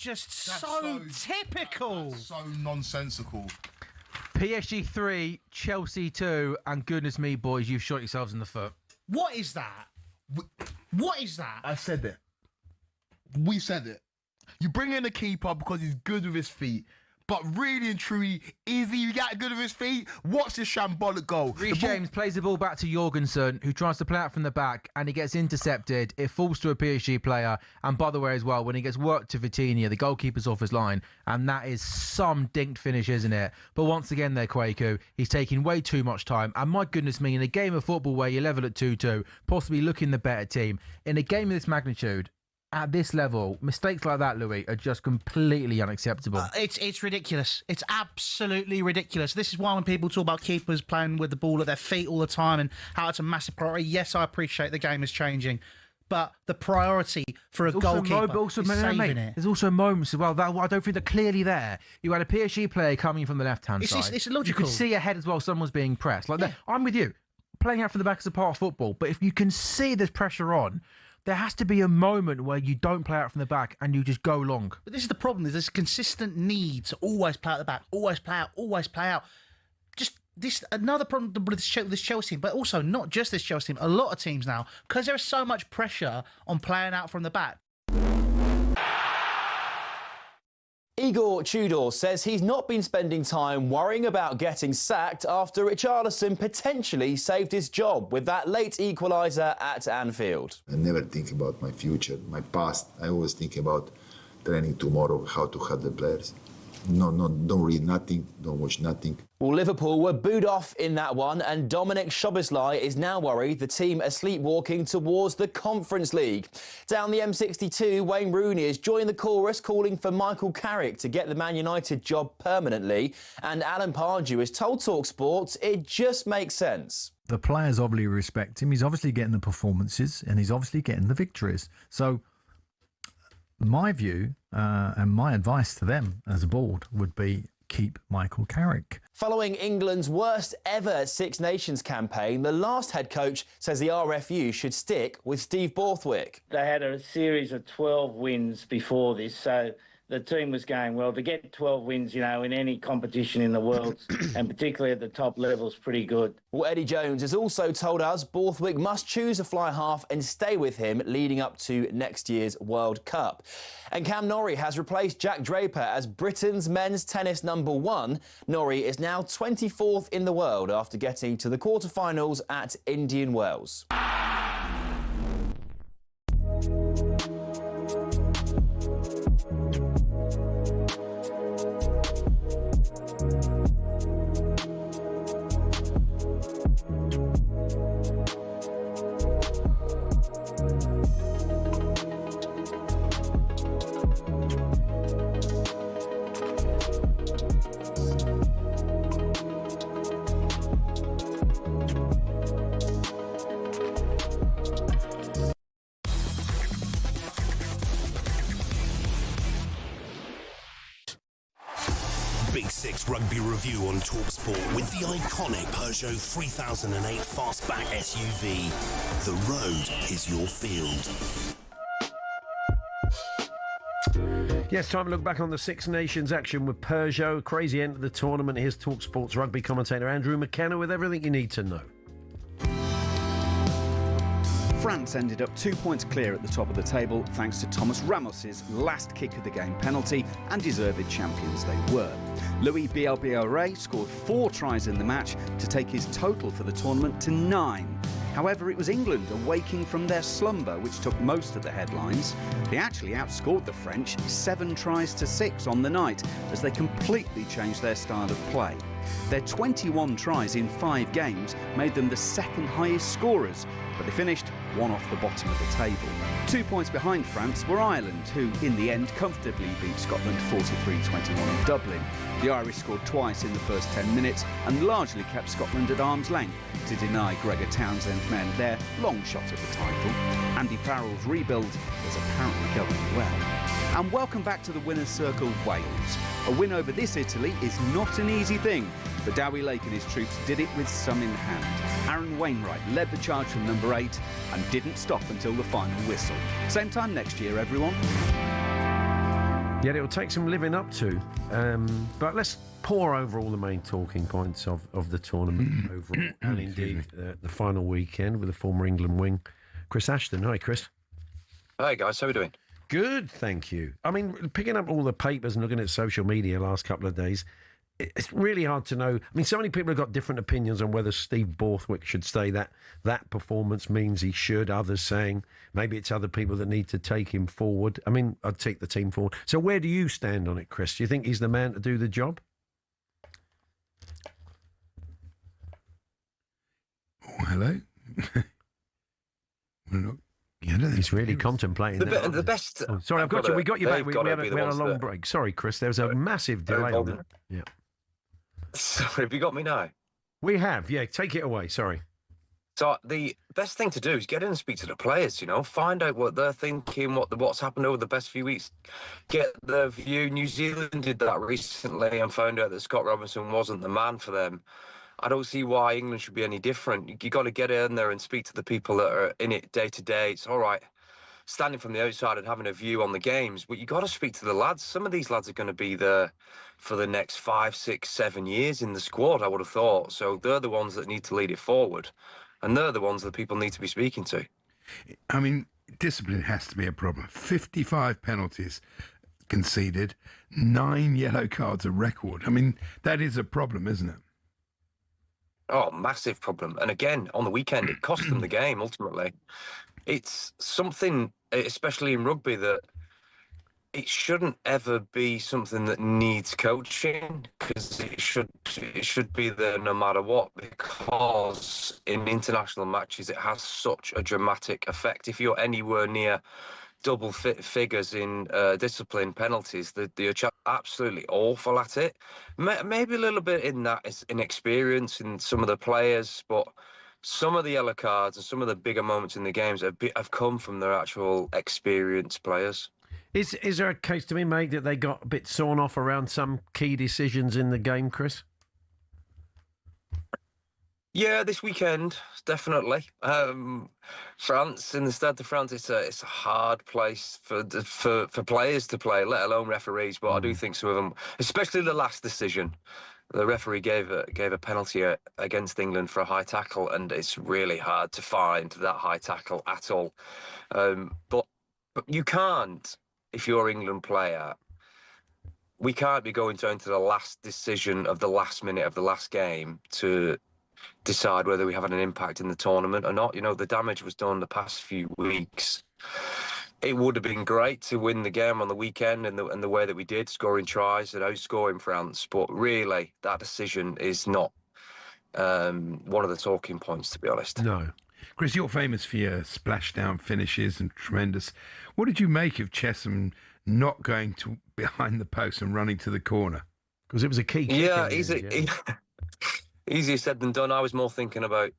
Just so typical. That's so nonsensical. PSG 3, Chelsea 2, and goodness me, boys, you've shot yourselves in the foot. What is that? What is that? I said it. We said it. You bring in a keeper because he's good with his feet. But really and truly, is he that good with his feet? What's this shambolic goal? Reece James plays the ball back to Jorgensen, who tries to play out from the back, and he gets intercepted. It falls to a PSG player. And by the way, as well, when he gets worked to Vitinha, the goalkeeper's off his line. And that is some dinked finish, isn't it? But once again there, Kwaku, he's taking way too much time. And my goodness me, in a game of football where you're level at 2-2, possibly looking the better team, in a game of this magnitude, at this level, mistakes like that, Louis, are just completely unacceptable. It's ridiculous. It's absolutely ridiculous. This is why when people talk about keepers playing with the ball at their feet all the time and how it's a massive priority, yes, I appreciate the game is changing, but the priority for a goalkeeper is saving it. There's also moments as well that I don't think they're clearly there. You had a PSG player coming from the left-hand side. It's illogical. You could see ahead as well someone's being pressed. I'm with you. Playing out from the back is a part of football, but if you can see there's pressure on, there has to be a moment where you don't play out from the back and you just go long. But this is the problem. There's this consistent need to always play out the back, always play out, always play out. Just this another problem with this Chelsea team, but also not just this Chelsea team, a lot of teams now, because there's so much pressure on playing out from the back. Igor Tudor says he's not been spending time worrying about getting sacked after Richarlison potentially saved his job with that late equaliser at Anfield. I never think about my future, my past. I always think about training tomorrow, how to help the players. No, don't read nothing, don't watch nothing. Well, Liverpool were booed off in that one, and Dominic Szoboszlai is now worried the team are sleepwalking towards the Conference League. Down the M62, Wayne Rooney has joined the chorus calling for Michael Carrick to get the Man United job permanently, and Alan Pardew has told talkSPORT it just makes sense. The players obviously respect him, he's obviously getting the performances, and he's obviously getting the victories. So my view and my advice to them as a board would be keep Michael Carrick. Following England's worst ever Six Nations campaign, the last head coach says the RFU should stick with Steve Borthwick. They had a series of 12 wins before this, so the team was going well. To get 12 wins, in any competition in the world, and particularly at the top level, is pretty good. Well, Eddie Jones has also told us Borthwick must choose a fly half and stay with him leading up to next year's World Cup. And Cam Norrie has replaced Jack Draper as Britain's men's tennis #1. Norrie is now 24th in the world after getting to the quarterfinals at Indian Wells. Big Six Rugby Review on talkSPORT with the iconic Peugeot 3008 Fastback SUV. The road is your field. Yes, time to look back on the Six Nations action with Peugeot. Crazy end of the tournament. Here's talkSPORT's rugby commentator Andrew McKenna with everything you need to know. France ended up 2 points clear at the top of the table thanks to Thomas Ramos's last kick of the game penalty, and deserved champions they were. Louis Bielbiaré scored 4 tries in the match to take his total for the tournament to 9. However, it was England awaking from their slumber which took most of the headlines. They actually outscored the French 7 tries to 6 on the night as they completely changed their style of play. Their 21 tries in 5 games made them the second highest scorers, but they finished 1 off the bottom of the table. 2 points behind France were Ireland, who in the end comfortably beat Scotland 43-21 in Dublin. The Irish scored twice in the first 10 minutes and largely kept Scotland at arm's length to deny Gregor Townsend's men their long shot at the title. Andy Farrell's rebuild is apparently going well. And welcome back to the winner's circle, Wales. A win over this Italy is not an easy thing, but Dowie Lake and his troops did it with some in hand. Aaron Wainwright led the charge from number 8 and didn't stop until the final whistle. Same time next year, everyone. Yeah, it'll take some living up to. But let's pore over all the main talking points of the tournament overall, and indeed the final weekend with the former England wing, Chris Ashton. Hi, Chris. Hey, guys. How are we doing? Good, thank you. I mean, picking up all the papers and looking at social media last couple of days, it's really hard to know. I mean, so many people have got different opinions on whether Steve Borthwick should stay. That performance means he should. Others saying maybe it's other people that need to take him forward. I mean, I'd take the team forward. So where do you stand on it, Chris? Do you think he's the man to do the job? Oh, hello. We're not Yeah, I don't think He's really contemplating that. The best. Oh, sorry, I've got you. We got you back. We had a long that- break. Sorry, Chris. There was a massive delay on that. Yeah. Sorry, have you got me now? We have. Yeah, take it away. Sorry. So the best thing to do is get in and speak to the players, find out what they're thinking, what's happened over the best few weeks, get their view. New Zealand did that recently and found out that Scott Robinson wasn't the man for them. I don't see why England should be any different. You got to get in there and speak to the people that are in it day to day. It's all right standing from the outside and having a view on the games, but you got to speak to the lads. Some of these lads are going to be there for the next 5, 6, 7 years in the squad, I would have thought. So they're the ones that need to lead it forward. And they're the ones that people need to be speaking to. I mean, discipline has to be a problem. 55 penalties conceded, 9 yellow cards a record. I mean, that is a problem, isn't it? Oh, massive problem. And again, on the weekend, it cost them the game, ultimately. It's something, especially in rugby, that it shouldn't ever be something that needs coaching, because it should be there no matter what, because in international matches it has such a dramatic effect. If you're anywhere near double figures in discipline penalties, you're absolutely awful at it. Maybe a little bit in that is inexperience in some of the players, but some of the yellow cards and some of the bigger moments in the games have come from their actual experienced players. Is there a case to be made that they got a bit sawn off around some key decisions in the game, Chris? Yeah, this weekend, definitely. France, in the Stade de France, it's a hard place for players to play, let alone referees. But I do think some of them, especially the last decision, the referee gave a penalty against England for a high tackle, and it's really hard to find that high tackle at all. But you can't, if you're an England player, we can't be going down to the last decision of the last minute of the last game to decide whether we have an impact in the tournament or not. The damage was done the past few weeks. It would have been great to win the game on the weekend and the way that we did, scoring tries and outscoring France. But really, that decision is not one of the talking points, to be honest. No. Chris, you're famous for your splashdown finishes and tremendous. What did you make of Chesham not going to behind the post and running to the corner? Because it was a key kick. Yeah, easier said than done. I was more thinking about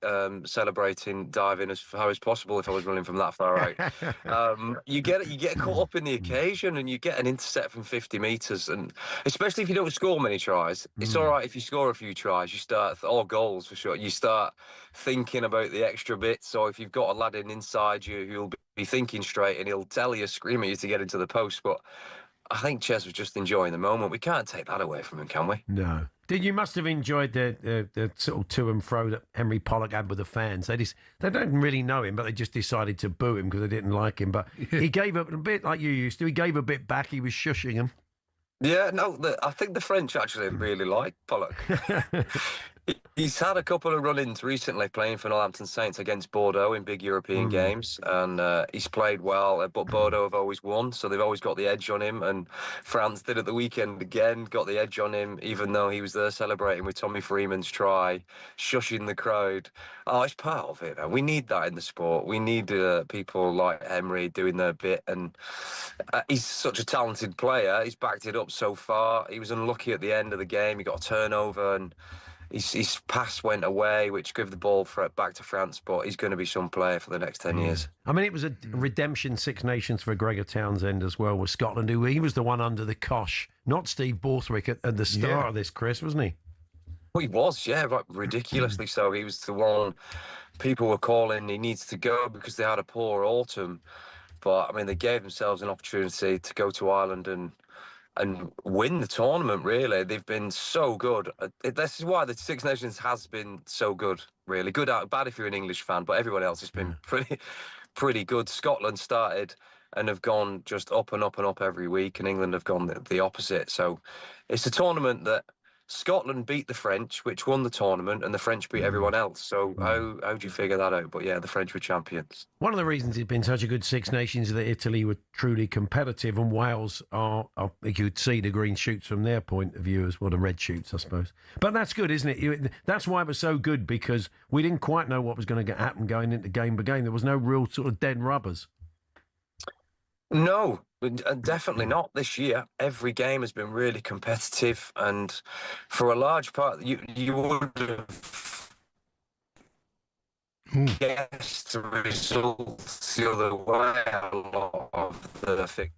celebrating diving as far as possible if I was running from that far out. You get caught up in the occasion and you get an intercept from 50 metres, and especially if you don't score many tries. It's all right if you score a few tries. You start, or goals for sure. You start thinking about the extra bits. So if you've got a lad inside you who'll be thinking straight and he'll tell you, scream at you to get into the post. But I think Ches was just enjoying the moment. We can't take that away from him, can we? No. You must have enjoyed the sort of to and fro that Henry Pollock had with the fans. They don't really know him, but they just decided to boo him because they didn't like him. But he gave a bit like you used to. He gave a bit back. He was shushing them. Yeah, no, I think the French actually really like Pollock. He's had a couple of run-ins recently playing for Northampton Saints against Bordeaux in big European games, and he's played well, but Bordeaux have always won, so they've always got the edge on him, and France did at the weekend again, got the edge on him, even though he was there celebrating with Tommy Freeman's try, shushing the crowd. Oh, it's part of it. We need that in the sport. We need people like Emery doing their bit, and he's such a talented player. He's backed it up so far. He was unlucky at the end of the game. He got a turnover, and his pass went away, which gave the ball back to France, but he's going to be some player for the next 10 years. I mean, it was a redemption Six Nations for Gregor Townsend as well with Scotland, who he was the one under the cosh, not Steve Borthwick at the start of this, Chris, wasn't he? Well, he was, yeah, ridiculously so. He was the one people were calling he needs to go because they had a poor autumn. But, I mean, they gave themselves an opportunity to go to Ireland and win the tournament, really. They've been so good. This is why the Six Nations has been so good, really. Good out, bad if you're an English fan, but everyone else has been pretty good. Scotland started and have gone just up and up and up every week, and England have gone the opposite. So it's a tournament that Scotland beat the French, which won the tournament, and the French beat everyone else. So how do you figure that out? But yeah, the French were champions. One of the reasons it's been such a good Six Nations is that Italy were truly competitive, and Wales are you could see the green shoots from their point of view as well, the red shoots, I suppose. But that's good, isn't it? That's why it was so good, because we didn't quite know what was going to happen going into game by game. There was no real sort of dead rubbers. No, definitely not this year. Every game has been really competitive, and for a large part, you would have guessed the results the other way a lot of the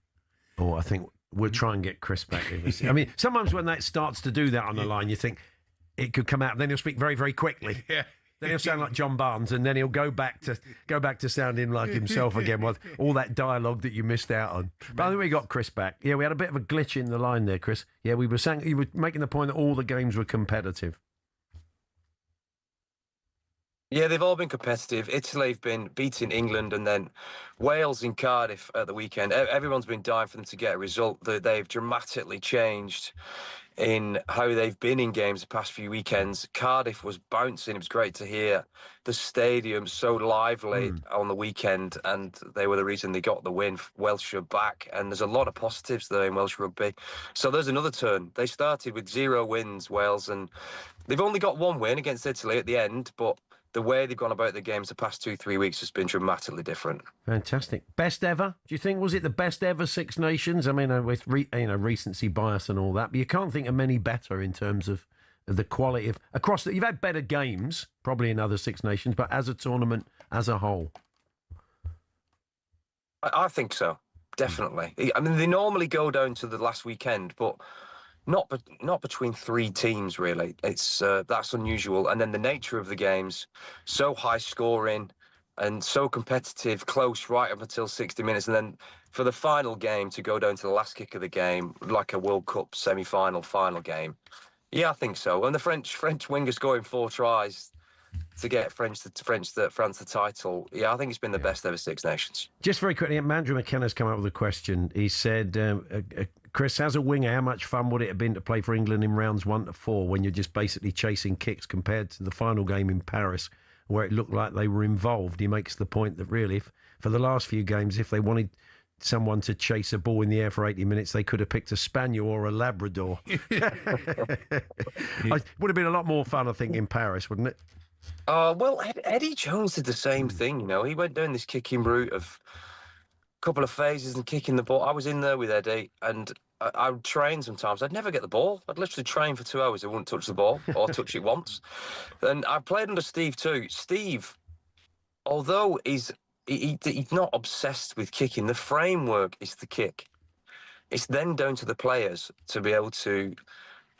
Oh, I think we'll try and get Chris back in this. I mean, sometimes when that starts to do that on the line, you think it could come out, and then he'll speak very, very quickly. Yeah. Then he'll sound like John Barnes, and then he'll go back to sounding like himself again with all that dialogue that you missed out on. But I think we got Chris back. Yeah, we had a bit of a glitch in the line there, Chris. Yeah, we were saying you were making the point that all the games were competitive. Yeah, they've all been competitive. Italy have been beating England, and then Wales in Cardiff at the weekend. Everyone's been dying for them to get a result. They've dramatically changed in how they've been in games the past few weekends. Cardiff was bouncing. It was great to hear the stadium so lively on the weekend, and they were the reason they got the win. Welsh are back, and there's a lot of positives there in Welsh rugby. So there's another turn. They started with 0 wins, Wales, and they've only got 1 win against Italy at the end, but the way they've gone about the games the past 2-3 weeks has been dramatically different. Fantastic. Best ever? Do you think, was it the best ever Six Nations? I mean, with recency bias and all that, but you can't think of many better in terms of the quality of across. You've had better games probably in other Six Nations, but as a tournament as a whole, I think so, definitely. I mean, they normally go down to the last weekend, but not between 3 teams, really. It's that's unusual. And then the nature of the games, so high scoring and so competitive, close right up until 60 minutes. And then for the final game to go down to the last kick of the game, like a World Cup semi-final, final game. Yeah, I think so. And the French winger scoring 4 tries to get France the title. Yeah, I think it's been the best ever Six Nations. Just very quickly, Andrew McKenna's come up with a question. He said, Chris, as a winger, how much fun would it have been to play for England in rounds 1 to 4 when you're just basically chasing kicks compared to the final game in Paris where it looked like they were involved? He makes the point that really, for the last few games, if they wanted someone to chase a ball in the air for 80 minutes, they could have picked a Spaniel or a Labrador. It would have been a lot more fun, I think, in Paris, wouldn't it? Well, Eddie Jones did the same thing, you know. He went down this kicking route of a couple of phases and kicking the ball. I was in there with Eddie, and I would train sometimes. I'd never get the ball. I'd literally train for 2 hours. I wouldn't touch the ball or touch it once. And I played under Steve too. Steve, although he's not obsessed with kicking, the framework is the kick. It's then down to the players to be able to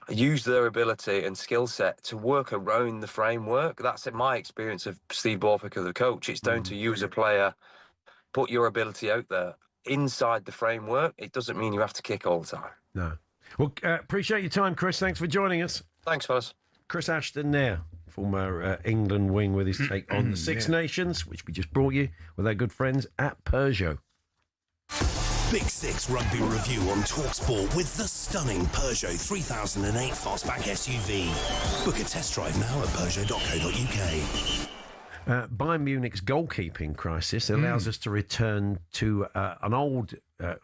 use their ability and skill set to work around the framework. That's my experience of Steve Borthwick, the coach. It's down to you as a player, put your ability out there inside the framework. It doesn't mean you have to kick all the time. No. Well, appreciate your time, Chris. Thanks for joining us. Thanks, fellas. Chris Ashton there, former England wing, with his take on the Six Nations, which we just brought you with our good friends at Peugeot. Big Six Rugby Review on talkSPORT with the stunning Peugeot 3008 Fastback SUV. Book a test drive now at Peugeot.co.uk. Bayern Munich's goalkeeping crisis allows us to return to an old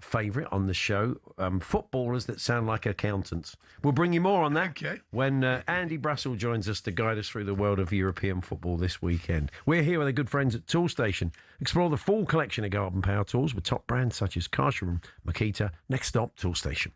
favourite on the show, footballers that sound like accountants. We'll bring you more on that when Andy Brassel joins us to guide us through the world of European football this weekend. We're here with our good friends at Toolstation. Explore the full collection of garden power tools with top brands such as Karcher, Makita. Next stop, Toolstation.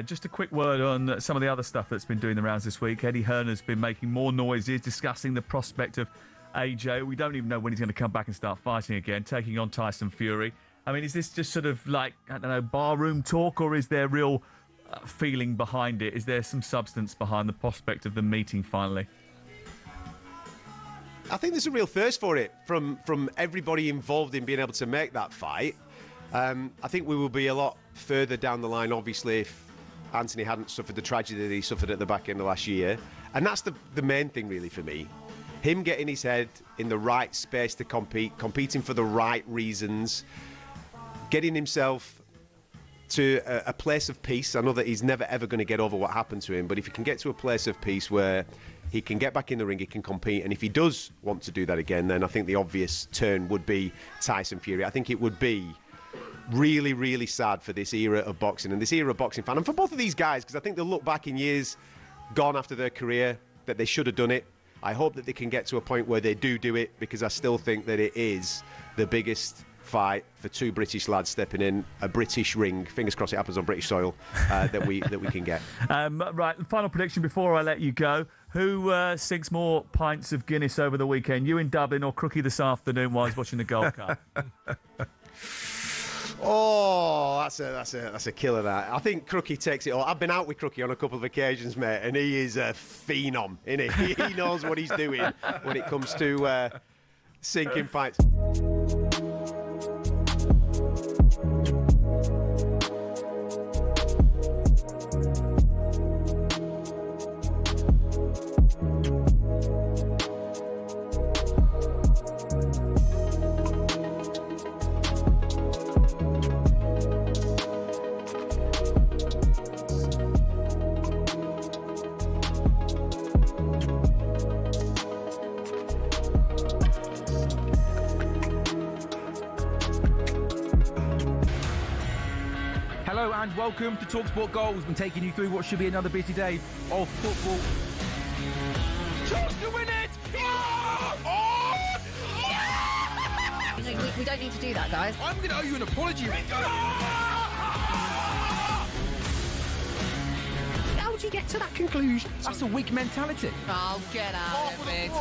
Just a quick word on some of the other stuff that's been doing the rounds this week. Eddie Hearn has been making more noises, discussing the prospect of AJ. We don't even know when he's going to come back and start fighting again, taking on Tyson Fury. I mean, is this just sort of like, I don't know, barroom talk, or is there real feeling behind it? Is there some substance behind the prospect of them meeting finally? I think there's a real thirst for it from everybody involved in being able to make that fight. I think we will be a lot further down the line, obviously, if Anthony hadn't suffered the tragedy that he suffered at the back end of last year. And that's the main thing, really, for me. Him getting his head in the right space to compete, competing for the right reasons, getting himself to a place of peace. I know that he's never, ever going to get over what happened to him, but if he can get to a place of peace where he can get back in the ring, he can compete, and if he does want to do that again, then I think the obvious turn would be Tyson Fury. I think it would be really, really sad for this era of boxing and this era of boxing fan, and for both of these guys, because I think they'll look back in years gone after their career that they should have done it. I hope that they can get to a point where they do it, because I still think that it is the biggest fight for two British lads stepping in a British ring. Fingers crossed it happens on British soil, that we can get. Right, final prediction before I let you go. Who sinks more pints of Guinness over the weekend? You in Dublin or Crookie this afternoon while he's watching the Gold Cup? Oh, that's a killer, that. I think Crookie takes it all. I've been out with Crookie on a couple of occasions, mate, and he is a phenom, isn't he? He knows what he's doing when it comes to sinking pints. Hello and welcome to talkSPORT Goals. We've been taking you through what should be another busy day of football. Chance to win it! We don't need to do that, guys. I'm going to owe you an apology. How would you get to that conclusion? That's a weak mentality. Oh, get out of it.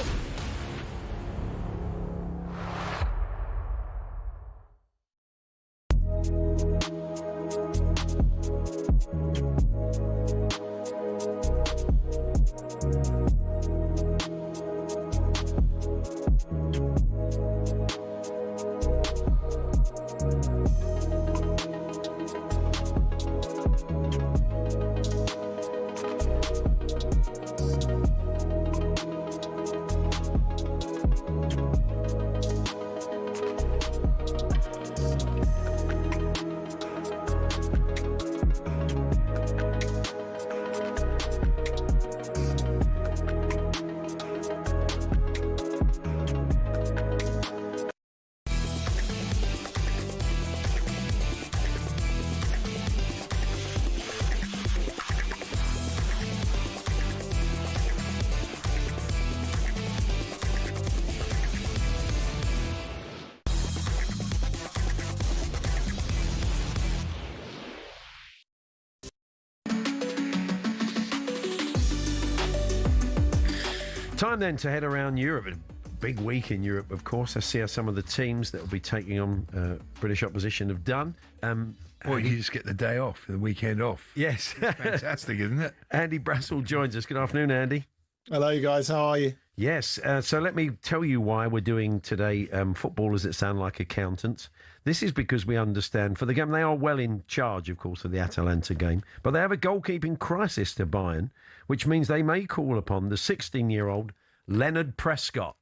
Time then to head around Europe. A big week in Europe, of course. I see how some of the teams that will be taking on British opposition have done. Or you just get the day off, the weekend off. Yes. It's fantastic, isn't it? Andy Brassel joins us. Good afternoon, Andy. Hello, you guys. How are you? Yes. So let me tell you why we're doing today footballers that sound like accountants. This is because we understand for the game, they are well in charge, of course, of the Atalanta game, but they have a goalkeeping crisis to Bayern, which means they may call upon the 16-year-old Leonard Prescott.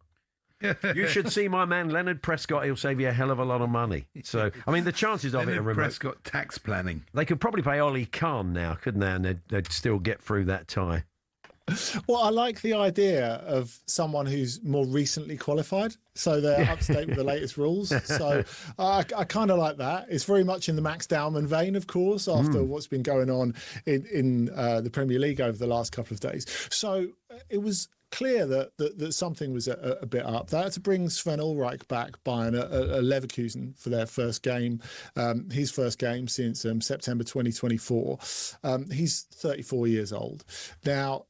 You should see my man Leonard Prescott. He'll save you a hell of a lot of money. So, I mean, the chances of it are remote. Prescott tax planning. They could probably pay Ollie Kahn now, couldn't they? And they'd still get through that tie. Well, I like the idea of someone who's more recently qualified, so they're up to date with the latest rules. So I kind of like that. It's very much in the Max Dowman vein, of course, after what's been going on in the Premier League over the last couple of days. So it was clear that something was a bit up. They had to bring Sven Ulreich back by a Leverkusen for their first game, his first game since September 2024. He's 34 years old. Now,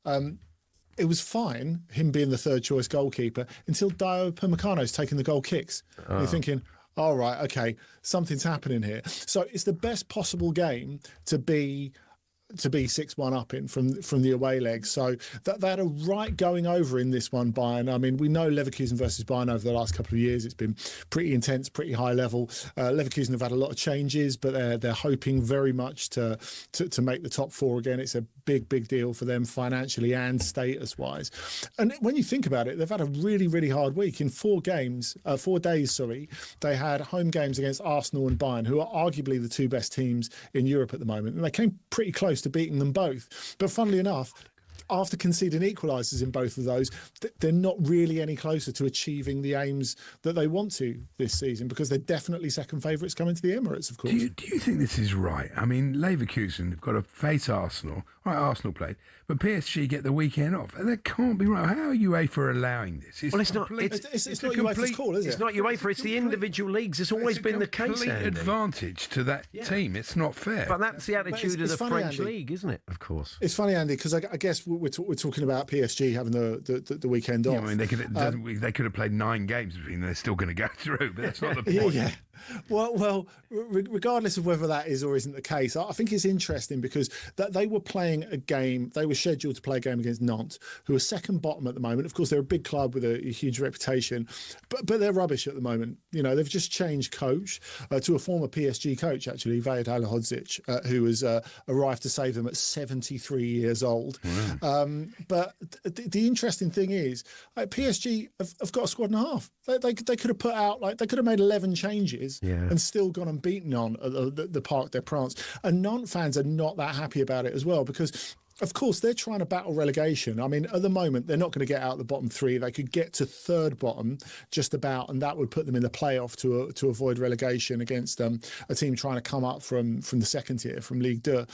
it was fine, him being the third choice goalkeeper, until Dio Upamecano's taking the goal kicks. Oh. You're thinking, all right, okay, something's happening here. So it's the best possible game to be 6-1 up in from the away leg. So they had a right going over in this one, Bayern. I mean, we know Leverkusen versus Bayern over the last couple of years. It's been pretty intense, pretty high level. Leverkusen have had a lot of changes, but they're hoping very much to make the top four again. It's a big deal for them financially and status-wise. And when you think about it, they've had a really, really hard week. In 4 days, they had home games against Arsenal and Bayern, who are arguably the 2 best teams in Europe at the moment. And they came pretty close to beating them both. But funnily enough, after conceding equalisers in both of those, they're not really any closer to achieving the aims that they want to this season, because they're definitely second favourites coming to the Emirates, of course. Do you think this is right? I mean, Leverkusen have got to face Arsenal. Right, Arsenal played, but PSG get the weekend off. And that can't be right. How are UEFA allowing this? Well, it's not. It's not UEFA's call, is it? It's not UEFA. It's the individual leagues. It's always been the case. Complete advantage to that team. It's not fair. But that's the attitude of the funny, French Andy. league, isn't it? Of course. It's funny, Andy, because I guess we're talking about PSG having the weekend off. Yeah, I mean, they could have played 9 games between them. They're still going to go through, but that's not the point. Yeah. Well, regardless of whether that is or isn't the case, I think it's interesting because that they were playing a game. They were scheduled to play a game against Nantes, who are second bottom at the moment. Of course, they're a big club with a huge reputation, but they're rubbish at the moment. You know, they've just changed coach to a former PSG coach, actually, Vahid Halilhodžić, who has arrived to save them at 73 years old. But the interesting thing is, PSG have got a squad and a half. They could have put out, they could have made 11 changes and still gone and beaten on the Parc des Princes. And Nantes fans are not that happy about it as well, because of course, they're trying to battle relegation. I mean, at the moment, they're not going to get out of the bottom 3. They could get to third bottom just about, and that would put them in the playoff to avoid relegation against a team trying to come up from the second tier, from Ligue 2.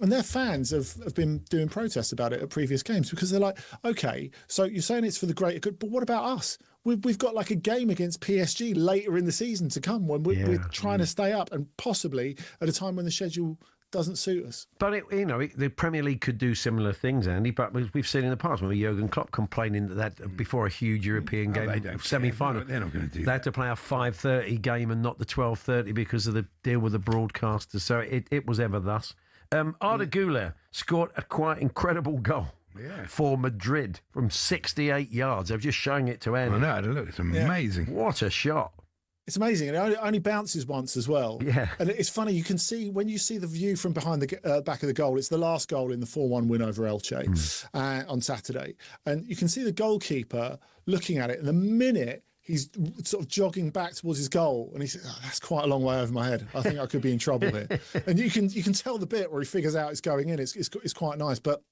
And their fans have been doing protests about it at previous games, because they're like, OK, so you're saying it's for the greater good, but what about us? We've got like a game against PSG later in the season to come when we're trying to stay up, and possibly at a time when the schedule doesn't suit us. But the Premier League could do similar things, Andy. But we've seen in the past, when Jurgen Klopp complaining that before a huge European game semi-final, they're not going to do they had to play a 5:30 game and not the 12:30 because of the deal with the broadcasters. So it was ever thus. Arda Güler scored a quite incredible goal for Madrid from 68 yards. I'm just showing it to Andy. I know, had a look. It's amazing. What a shot. It's amazing. And it only bounces once as well. Yeah. And it's funny, you can see, when you see the view from behind the back of the goal, it's the last goal in the 4-1 win over Elche on Saturday. And you can see the goalkeeper looking at it, and the minute he's sort of jogging back towards his goal, and he says, that's quite a long way over my head. I think I could be in trouble here. And you can tell the bit where he figures out it's going in. It's quite nice. But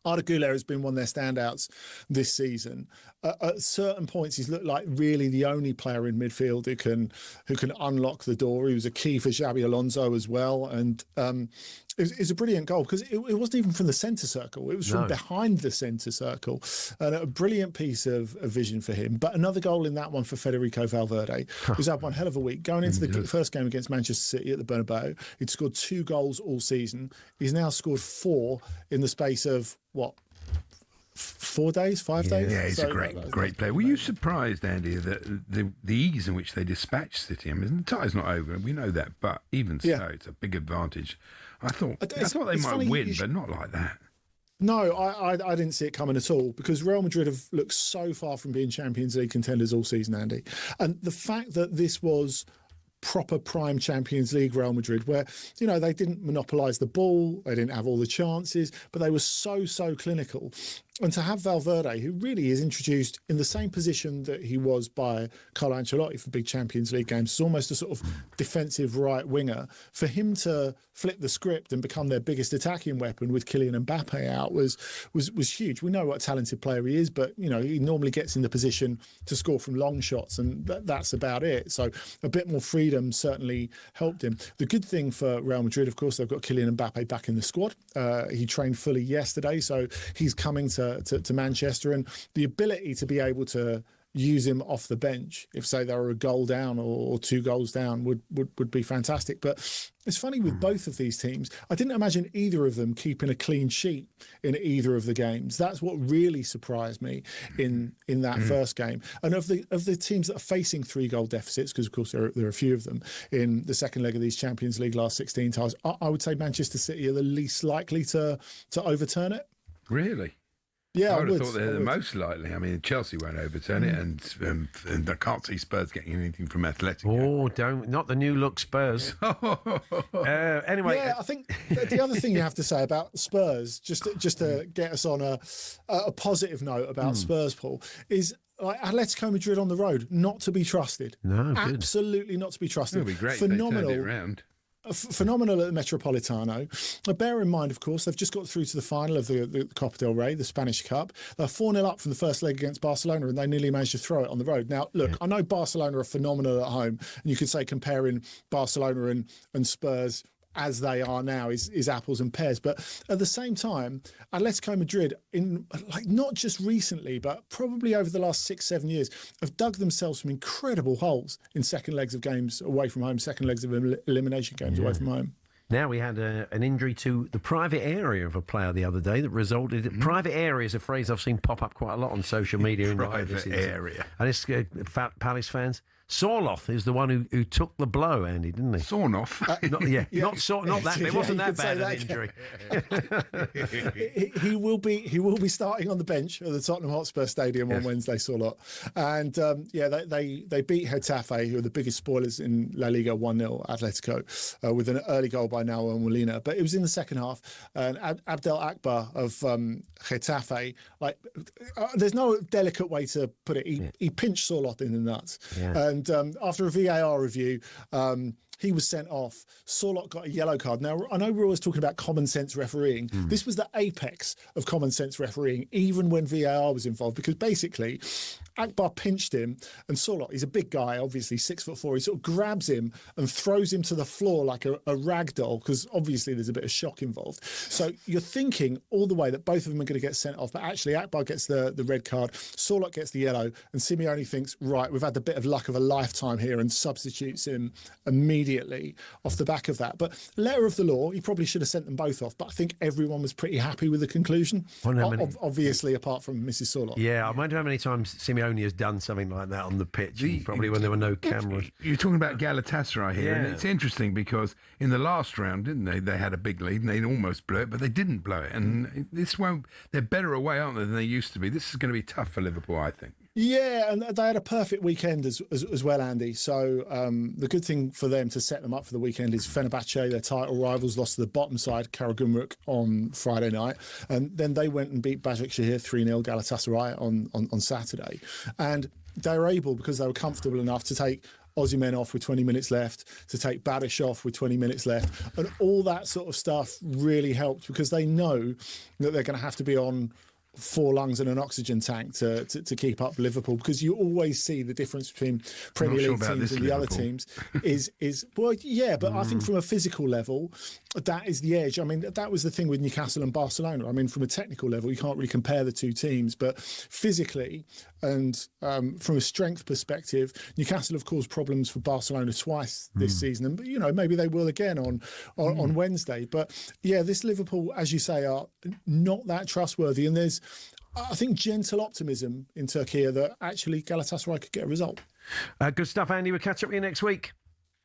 Arda Güler has been one of their standouts this season. At certain points, he's looked like really the only player in midfield who can unlock the door. He was a key for Xabi Alonso as well, and it's a brilliant goal, because it wasn't even from the centre circle. It was from behind the centre circle, and a brilliant piece of vision for him. But another goal in that one for Federico Valverde, who's had one hell of a week. Going into the first game against Manchester City at the Bernabeu, he'd scored 2 goals all season. He's now scored 4 in the space of, 4 days, 5 days? Yeah, he's a great player. Were you surprised, Andy, that the ease in which they dispatched City? I mean, the tie's not over, we know that, but even so, it's a big advantage. I thought they might win, but not like that. No, I didn't see it coming at all, because Real Madrid have looked so far from being Champions League contenders all season, Andy. And the fact that this was proper prime Champions League Real Madrid, where, they didn't monopolise the ball, they didn't have all the chances, but they were so clinical. And to have Valverde, who really is introduced in the same position that he was by Carlo Ancelotti for big Champions League games, it's almost a sort of defensive right winger, for him to flip the script and become their biggest attacking weapon with Kylian Mbappe out was huge. We know what a talented player he is, but he normally gets in the position to score from long shots, and that's about it. So a bit more freedom certainly helped him. The good thing for Real Madrid, of course, they've got Kylian Mbappe back in the squad. He trained fully yesterday, so he's coming to Manchester, and the ability to be able to use him off the bench if, say, they were a goal down or 2 goals down would be fantastic. But it's funny with both of these teams, I didn't imagine either of them keeping a clean sheet in either of the games. That's what really surprised me in that first game. And of the teams that are facing 3-goal deficits, because of course there are a few of them in the second leg of these Champions League last 16 times, I would say Manchester City are the least likely to overturn it. Really? Yeah, I would have thought they're the most likely. I mean, Chelsea won't overturn it, and I can't see Spurs getting anything from Athletic. Oh, not the new look Spurs. Anyway, yeah, I think the other thing you have to say about Spurs, just to get us on a positive note about Spurs, Paul, is like Atletico Madrid on the road, not to be trusted. No, good. Absolutely not to be trusted. It would be great Phenomenal. if they turned it around. Phenomenal at the Metropolitano. Bear in mind, of course, they've just got through to the final of the Copa del Rey, the Spanish Cup. They're 4-0 up from the first leg against Barcelona, and they nearly managed to throw it on the road. Now, look, I know Barcelona are phenomenal at home, and you could say comparing Barcelona and Spurs as they are now is apples and pears. But at the same time, Atletico Madrid, not just recently, but probably over the last 6-7 years, have dug themselves some incredible holes in second legs of games away from home, second legs of elimination games away from home. Now, we had an injury to the private area of a player the other day that resulted... Private area is a phrase I've seen pop up quite a lot on social media. Private area. And it's Palace fans. Sorloth is the one who took the blow, Andy, didn't he? Sornoff? Not that. It wasn't that bad an injury. He will be starting on the bench at the Tottenham Hotspur Stadium on Wednesday, Sorloth. And they beat Getafe, who are the biggest spoilers in La Liga, 1-0 Atletico, with an early goal by Nahuel Molina. But it was in the second half, and Abdel Akbar of Getafe, there's no delicate way to put it. He pinched Sorloth in the nuts. Yeah. And after a VAR review, he was sent off. Sorloth got a yellow card. Now, I know we're always talking about common sense refereeing. This was the apex of common sense refereeing, even when VAR was involved, because basically Akbar pinched him, and Sorloth, he's a big guy, obviously 6'4", he sort of grabs him and throws him to the floor like a rag doll, because obviously there's a bit of shock involved. So you're thinking all the way that both of them are going to get sent off, but actually Akbar gets the red card, Sorloth gets the yellow, and Simeone thinks, right, we've had the bit of luck of a lifetime here, and substitutes him immediately off the back of that. But letter of the law, he probably should have sent them both off, but I think everyone was pretty happy with the conclusion, obviously apart from Mrs. Sorloth. Yeah, I wonder how many times Simeone has done something like that on the pitch, probably when there were no cameras. You're talking about Galatasaray here, and it's interesting because in the last round, didn't they? They had a big lead and they almost blew it, but they didn't blow it. And they're better away, aren't they, than they used to be? This is going to be tough for Liverpool, I think. Yeah, and they had a perfect weekend as well, Andy. So the good thing for them to set them up for the weekend is Fenerbahce, their title rivals, lost to the bottom side, Karagümrük, on Friday night. And then they went and beat Başakşehir 3-0 Galatasaray on Saturday. And they were able, because they were comfortable enough, to take Osimhen off with 20 minutes left, to take Badish off with 20 minutes left. And all that sort of stuff really helped, because they know that they're going to have to be on 4 lungs and an oxygen tank to keep up Liverpool, because you always see the difference between Premier League teams and the other teams is well, yeah, but I think from a physical level, that is the edge. I mean, that was the thing with Newcastle and Barcelona. I mean, from a technical level, you can't really compare the two teams, but physically and from a strength perspective, Newcastle have caused problems for Barcelona twice this season, and maybe they will again on Wednesday. But yeah, this Liverpool, as you say, are not that trustworthy, and there's, I think, gentle optimism in Turkey that actually Galatasaray could get a result. Good stuff, Andy. We'll catch up with you next week.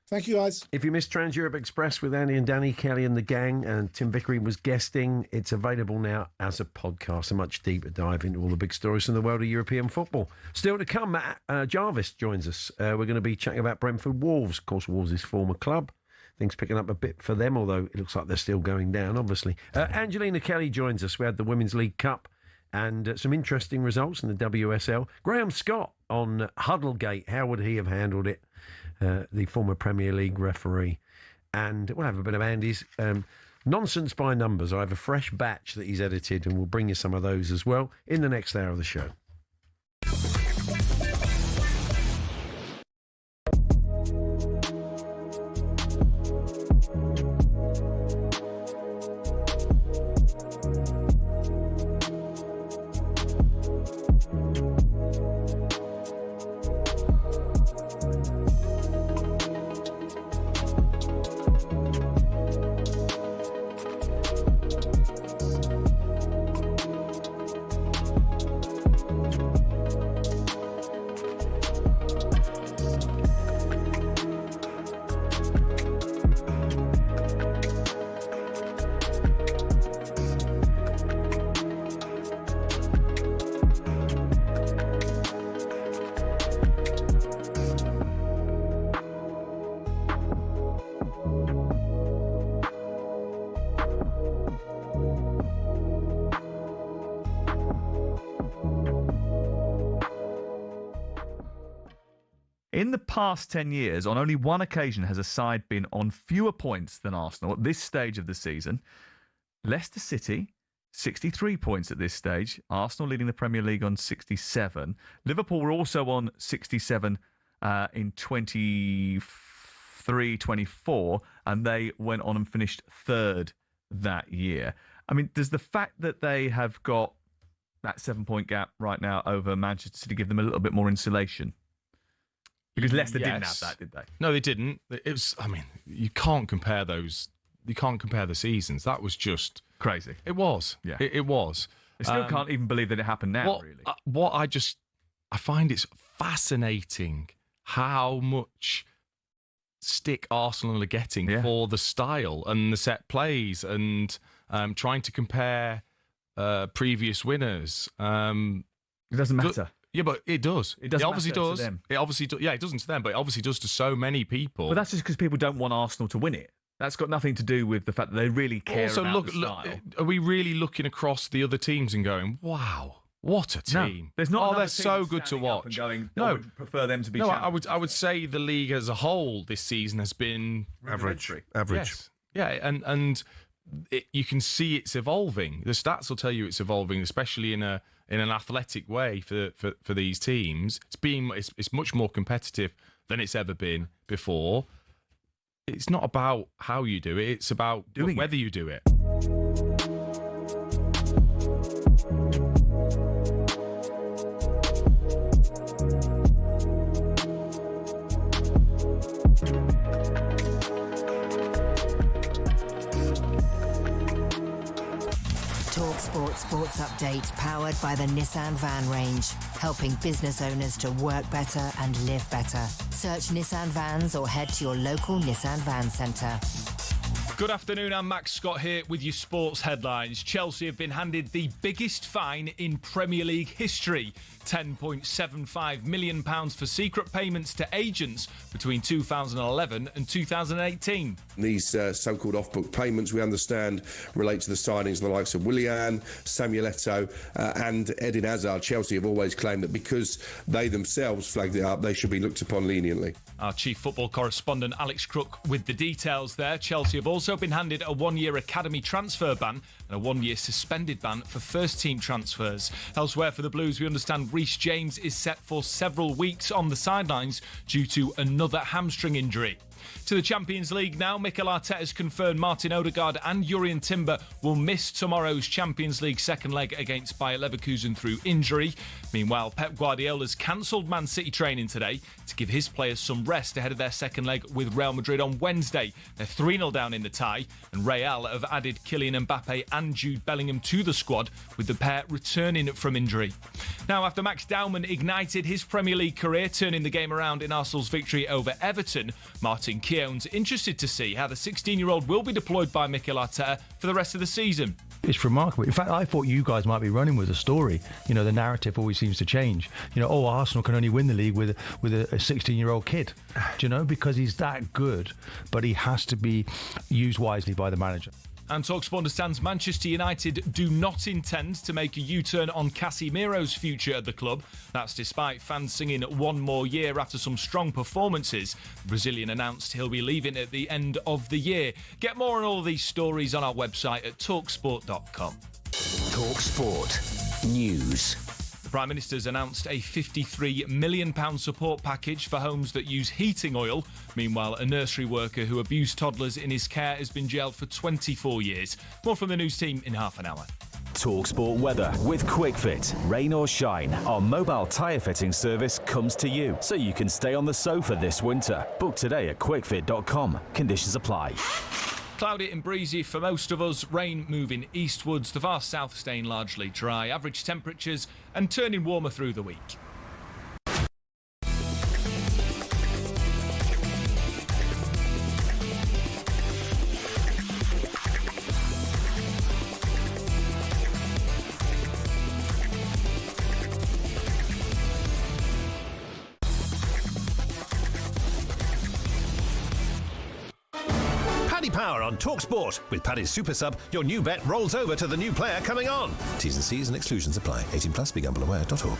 Thank you, guys. If you missed Trans-Europe Express with Andy and Danny, Kelly and the gang, and Tim Vickery was guesting, it's available now as a podcast, a much deeper dive into all the big stories from the world of European football. Still to come, Matt Jarvis joins us. We're going to be chatting about Brentford Wolves. Of course, Wolves' former club. Things picking up a bit for them, although it looks like they're still going down, obviously. Angelina Kelly joins us. We had the Women's League Cup and some interesting results in the WSL. Graham Scott on Huddlegate. How would he have handled it? The former Premier League referee. And we'll have a bit of Andy's nonsense by numbers. I have a fresh batch that he's edited, and we'll bring you some of those as well in the next hour of the show. In the past 10 years, on only one occasion has a side been on fewer points than Arsenal at this stage of the season. Leicester City, 63 points at this stage. Arsenal leading the Premier League on 67. Liverpool were also on 67 in 23-24, and they went on and finished third that year. I mean, does the fact that they have got that 7-point gap right now over Manchester City give them a little bit more insulation? Because Leicester didn't have that, did they? No, they didn't. It was. I mean, you can't compare those. You can't compare the seasons. That was just crazy. It was. Yeah, it was. I still can't even believe that it happened now. Really, I find it's fascinating how much stick Arsenal are getting for the style and the set plays and trying to compare previous winners. It doesn't matter. Yeah, but it does. It doesn't obviously matter does. to them. It obviously does. Yeah, it doesn't to them, but it obviously does to so many people. But that's just because people don't want Arsenal to win it. That's got nothing to do with the fact that they really care about the style. Are we really looking across the other teams and going, wow, what a team? No, there's not. They're so good to watch. And going, no, I would prefer them to be. No, champions. I would say the league as a whole this season has been average. Yes. Yeah, and you can see it's evolving. The stats will tell you it's evolving, especially in an athletic way for these teams. It's much more competitive than it's ever been before. It's not about how you do it, it's about whether you do it. talkSPORT Sports Update, powered by the Nissan Van range, helping business owners to work better and live better. Search Nissan Vans or head to your local Nissan Van Centre. Good afternoon, I'm Max Scott here with your sports headlines. Chelsea have been handed the biggest fine in Premier League history. £10.75 million for secret payments to agents between 2011 and 2018. These so-called off-book payments, we understand, relate to the signings of the likes of Willian, Samuel Eto'o and Eden Hazard. Chelsea have always claimed that because they themselves flagged it up, they should be looked upon leniently. Our chief football correspondent Alex Crook with the details there. Chelsea have also been handed a one-year academy transfer ban and a one-year suspended ban for first-team transfers. Elsewhere for the Blues, we understand Reece James is set for several weeks on the sidelines due to another hamstring injury. To the Champions League now, Mikel Arteta has confirmed Martin Odegaard and Jurrien Timber will miss tomorrow's Champions League second leg against Bayer Leverkusen through injury. Meanwhile, Pep Guardiola's cancelled Man City training today to give his players some rest ahead of their second leg with Real Madrid on Wednesday. They're 3-0 down in the tie, and Real have added Kylian Mbappe and Jude Bellingham to the squad, with the pair returning from injury. Now, after Max Dowman ignited his Premier League career, turning the game around in Arsenal's victory over Everton, Martin Keown's interested to see how the 16-year-old will be deployed by Mikel Arteta for the rest of the season. It's remarkable. In fact, I thought you guys might be running with a story. You know, the narrative always seems to change. You know, Arsenal can only win the league with a 16-year-old kid. Do you know? Because he's that good, but he has to be used wisely by the manager. And talkSPORT understands Manchester United do not intend to make a U-turn on Casemiro's future at the club. That's despite fans singing one more year after some strong performances. The Brazilian announced he'll be leaving at the end of the year. Get more on all of these stories on our website at talksport.com. talkSPORT News. The Prime Minister's announced a £53 million support package for homes that use heating oil. Meanwhile, a nursery worker who abused toddlers in his care has been jailed for 24 years. More from the news team in half an hour. talkSPORT weather with QuickFit. Rain or shine, our mobile tyre fitting service comes to you, so you can stay on the sofa this winter. Book today at quickfit.com. Conditions apply. Cloudy and breezy for most of us, rain moving eastwards, the far south staying largely dry, average temperatures and turning warmer through the week. Power on talkSPORT. With Paddy's Super Sub, your new bet rolls over to the new player coming on. T's and C's and exclusions apply. 18+, begambleaware.org.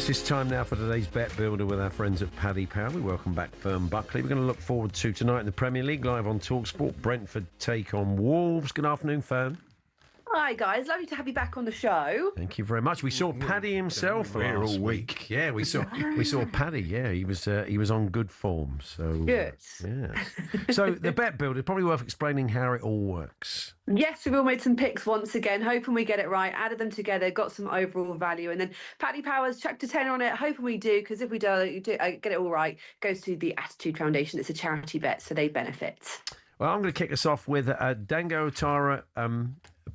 Yes, it's time now for today's Bet Builder with our friends at Paddy Power. We welcome back Fern Buckley. We're going to look forward to tonight in the Premier League, live on talkSPORT. Brentford take on Wolves. Good afternoon, Fern. Hi guys, lovely to have you back on the show. Thank you very much. We saw Paddy himself last week. Yeah, we saw Paddy. Yeah, he was on good form. So good. Yeah. So the Bet Builder, probably worth explaining how it all works. Yes, we've all made some picks once again, hoping we get it right, added them together, got some overall value, and then Paddy Powers chucked a tenner on it, hoping we do, because if we don't get it all right, goes to the Attitude Foundation. It's a charity bet, so they benefit. Well, I'm going to kick us off with Dango Otara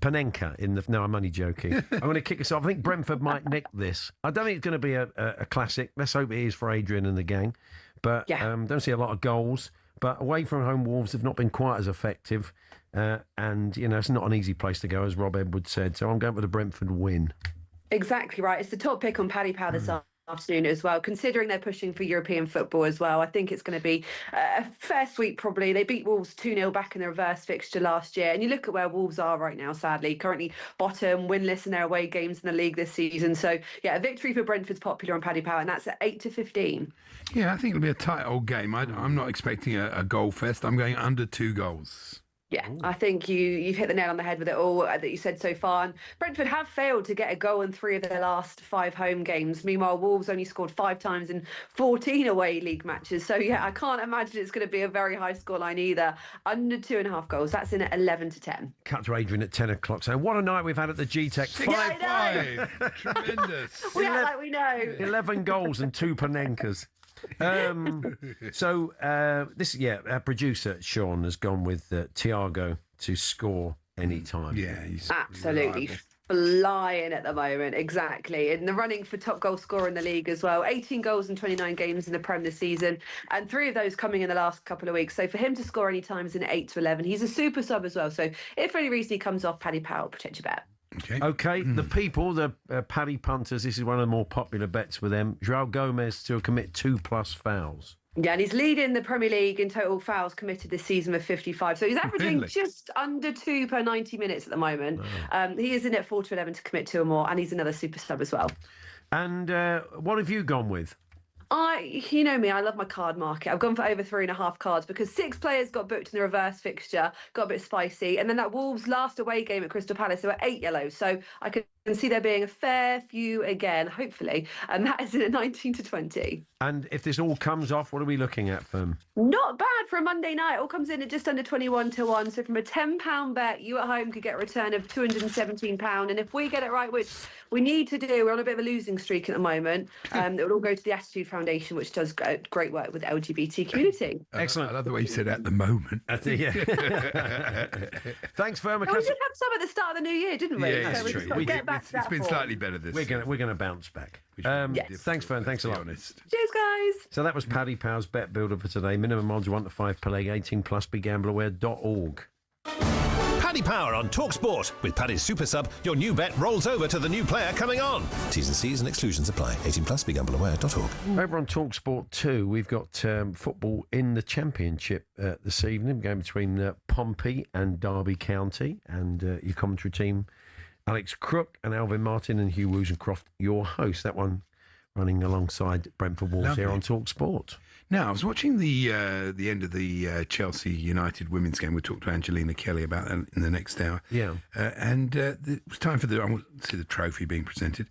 Panenka in the... No, I'm only joking. I'm going to kick us off. I think Brentford might nick this. I don't think it's going to be a classic. Let's hope it is for Adrian and the gang. But don't see a lot of goals. But away from home, Wolves have not been quite as effective. And, it's not an easy place to go, as Rob Edwards said. So I'm going for the Brentford win. Exactly right. It's the top pick on Paddy Power this afternoon as well, considering they're pushing for European football as well. I think it's going to be a fair sweep probably. They beat Wolves 2-0 back in the reverse fixture last year, and you look at where Wolves are right now, sadly, currently bottom, winless in their away games in the league this season. So yeah, a victory for Brentford's popular on Paddy Power, and that's at 8-15. Yeah, I think it'll be a tight old game. I'm not expecting a goal fest. I'm going under 2 goals. Yeah, I think you've hit the nail on the head with it all that you said so far. And Brentford have failed to get a goal in 3 of their last 5 home games. Meanwhile, Wolves only scored 5 times in 14 away league matches. So yeah, I can't imagine it's going to be a very high scoreline either. Under 2.5 goals. That's in at 11-10. Cut to Adrian at 10 o'clock. So what a night we've had at the G-Tech. 5-5. Tremendous. We act like we know. 11 goals and 2 Panenkas. Our producer Sean has gone with Thiago to score any time. Yeah, he's absolutely flying at the moment. Exactly, in the running for top goal scorer in the league as well. 18 goals in 29 games in the Prem this season, and 3 of those coming in the last couple of weeks. So for him to score any time is in 8-11. He's a super sub as well. So if for any reason he comes off, Paddy Power, protect your bet. Okay. The people, the Paddy punters, this is one of the more popular bets with them. João Gomez to commit 2+ fouls. Yeah, and he's leading the Premier League in total fouls committed this season with 55. So he's averaging just under 2 per 90 minutes at the moment. Wow. He is in at 4-11 to commit 2 or more, and he's another super sub as well. And what have you gone with? You know me, I love my card market. I've gone for over 3.5 cards because 6 players got booked in the reverse fixture, got a bit spicy. And then that Wolves last away game at Crystal Palace, there were 8 yellows. So I can see there being a fair few again, hopefully. And that is in at 19-20. And if this all comes off, what are we looking at, Fern? Not bad for a Monday night. It all comes in at just under 21-1. So from a £10 bet, you at home could get a return of £217. And if we get it right, which we need to do, we're on a bit of a losing streak at the moment. It will all go to the Attitude Foundation, which does great work with the LGBT community. Excellent. I love the way you said at the moment. Yeah. Thanks, Fern. We did have some at the start of the new year, didn't we? Yeah, so it's true. It's been slightly better this year. We're going to bounce back. Yes. Thanks, Fern. Thanks a lot. Honest. Cheers, guys. So that was Paddy Power's Bet Builder for today. Minimum odds 1 to 5 per leg. 18+. BeGambleAware.org. Paddy Power on talkSPORT. With Paddy's Super Sub, your new bet rolls over to the new player coming on. T's and C's and exclusions apply. 18+. BeGambleAware.org. Over on talkSPORT 2, we've got football in the Championship this evening, going between Pompey and Derby County, and your commentary team, Alex Crook and Alvin Martin and Hugh Woosencroft, your host. That one running alongside Brentford Wolves here on talkSPORT. Now, I was watching the end of the Chelsea United women's game. We'll talk to Angelina Kelly about that in the next hour. Yeah. And it was time for I want to see the trophy being presented.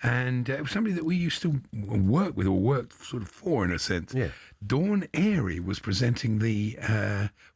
And it was somebody that we used to work with, or worked sort of for, in a sense. Yeah. Dawn Airy was presenting the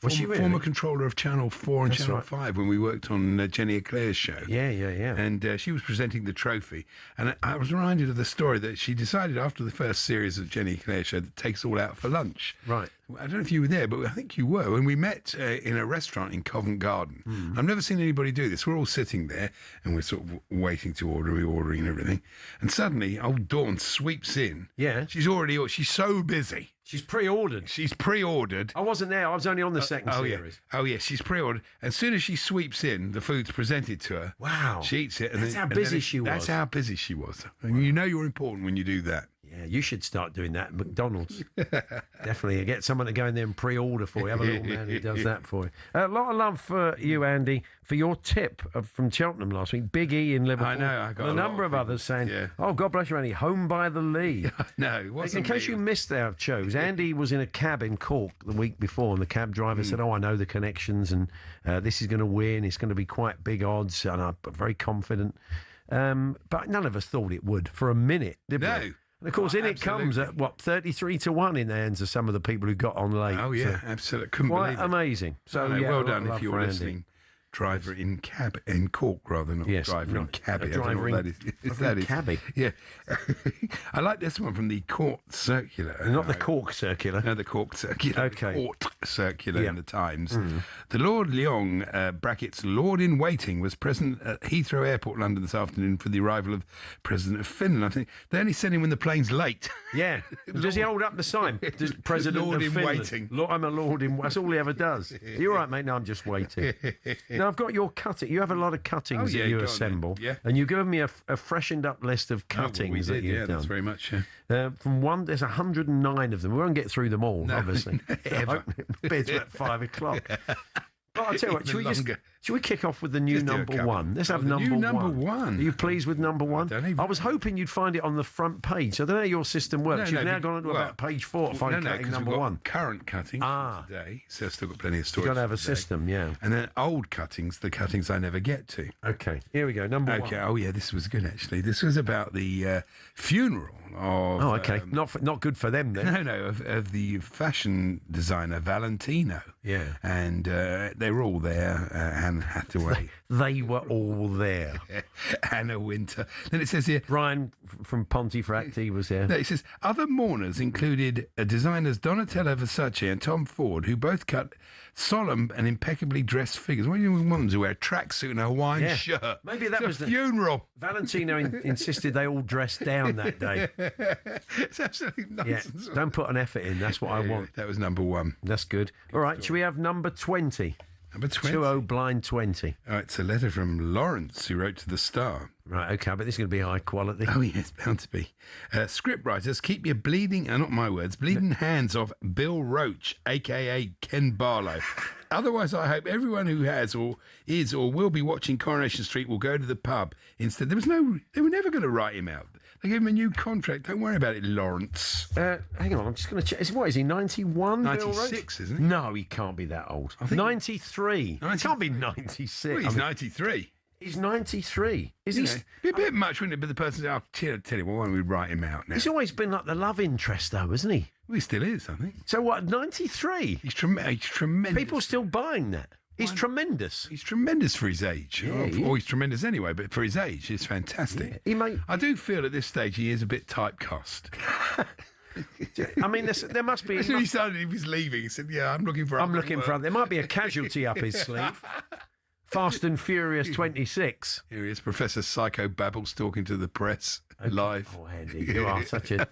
former controller of Channel 4 and Channel 5 when we worked on Jenny Eclair's show. Yeah. And she was presenting the trophy. And I was reminded of the story that she decided after the first series of Jenny Eclair's show that takes all out for lunch. Right. I don't know if you were there, but I think you were, when we met in a restaurant in Covent Garden. I've never seen anybody do this. We're all sitting there and we're sort of waiting to ordering and everything. And suddenly old Dawn sweeps in. Yeah. She's so busy. She's pre-ordered. I wasn't there. I was only on the second series. Oh, yeah. She's pre-ordered. As soon as she sweeps in, the food's presented to her. Wow. She eats it. And That's how busy she was. That's how busy she was. And you know you're important when you do that. Yeah, you should start doing that at McDonald's. Definitely. Get someone to go in there and pre-order for you. Have a little man who does that for you. A lot of love for you, Andy, for your tip from Cheltenham last week. Big E in Liverpool. I know. I got a number of others saying, "Oh, God bless you, Andy. Home by the Lee." No, it wasn't. In case you missed our shows, Andy was in a cab in Cork the week before, and the cab driver said, "Oh, I know the connections, and this is going to win. It's going to be quite big odds, and I'm very confident." But none of us thought it would for a minute, did we? No. And of course, in it comes at 33-1 in the hands of some of the people who got on late. Oh yeah, absolutely. Couldn't quite believe it. Amazing. So well done if you're Andy. listening. Driver in cab in Cork rather than driver in cabbie. Driver in cabbie. Yeah, I like this one from the Court Circular. Not the Cork Circular. No, the Cork Circular. Okay. The Court Circular in the Times. The Lord Leong (brackets Lord in Waiting) was present at Heathrow Airport, London, this afternoon for the arrival of President of Finland. I think they only send him when the plane's late. Yeah. Does he hold up the sign? Does President Lord of in Finland. Waiting. I'm a Lord in. That's all he ever does. Are you all right, mate? No, I'm just waiting. Now I've got your cutting. You have a lot of cuttings that you assemble, and you've given me a freshened up list of cuttings that you've done. That's very much. From one, there's 109 of them. We won't get through them all, obviously. Ever. Bed's at 5 o'clock. But I'll tell you what, should we kick off with the new number one? Let's have number one. Are you pleased with number one? I was hoping you'd find it on the front page. I don't know how your system works. You've now gone on to about page 4 to find cutting number one. Current cuttings today, so I've still got plenty of storage. You've got to have a system, yeah. And then old cuttings, the cuttings I never get to. Okay, here we go, number one. Okay, oh yeah, this was good actually. This was about the funeral of... Oh, okay, not good for them then. No, of the fashion designer Valentino. Yeah. And they were all there, Anne Hathaway. They were all there. Anna Winter. Then it says here... Ryan from Pontefract was there. No, it says, other mourners included designers Donatella Versace and Tom Ford, who both cut solemn and impeccably dressed figures. What do you want them to wear? A tracksuit and a Hawaiian shirt? Maybe that was the funeral. Valentino insisted they all dressed down that day. It's absolutely nonsense. Yeah, don't put an effort in. That's what I want. That was number one. That's good. All right, should we have number 20? Number 20. 20 blind 20. Oh, it's a letter from Lawrence, who wrote to the Star. Right, okay, but this is going to be high quality. Oh, yes, bound to be. Script writers, keep your bleeding, not my words, bleeding hands off Bill Roach, a.k.a. Ken Barlow. Otherwise, I hope everyone who has or is or will be watching Coronation Street will go to the pub instead. They were never going to write him out. They gave him a new contract. Don't worry about it, Lawrence. Hang on, I'm just going to check. What is he, 91? 96, isn't he? No, he can't be that old. 93. He can't be 96. Well, he's 93. He's 93. Is he? Be a bit much, wouldn't it? But the person said, tell you what, why don't we write him out now? He's always been like the love interest, though, isn't he? Well, he still is, I think. So what, 93? He's tremendous. People still buying that. He's tremendous. He's tremendous for his age. Yeah, Or he's tremendous anyway, but for his age, it's fantastic. Yeah. I do feel at this stage he is a bit typecast. I mean, there must be... He decided he was leaving. He said, I'm looking for... There might be a casualty up his sleeve. Fast and Furious 26. Here he is, Professor Psycho Babbles talking to the press live. Oh, Andy, you are such a...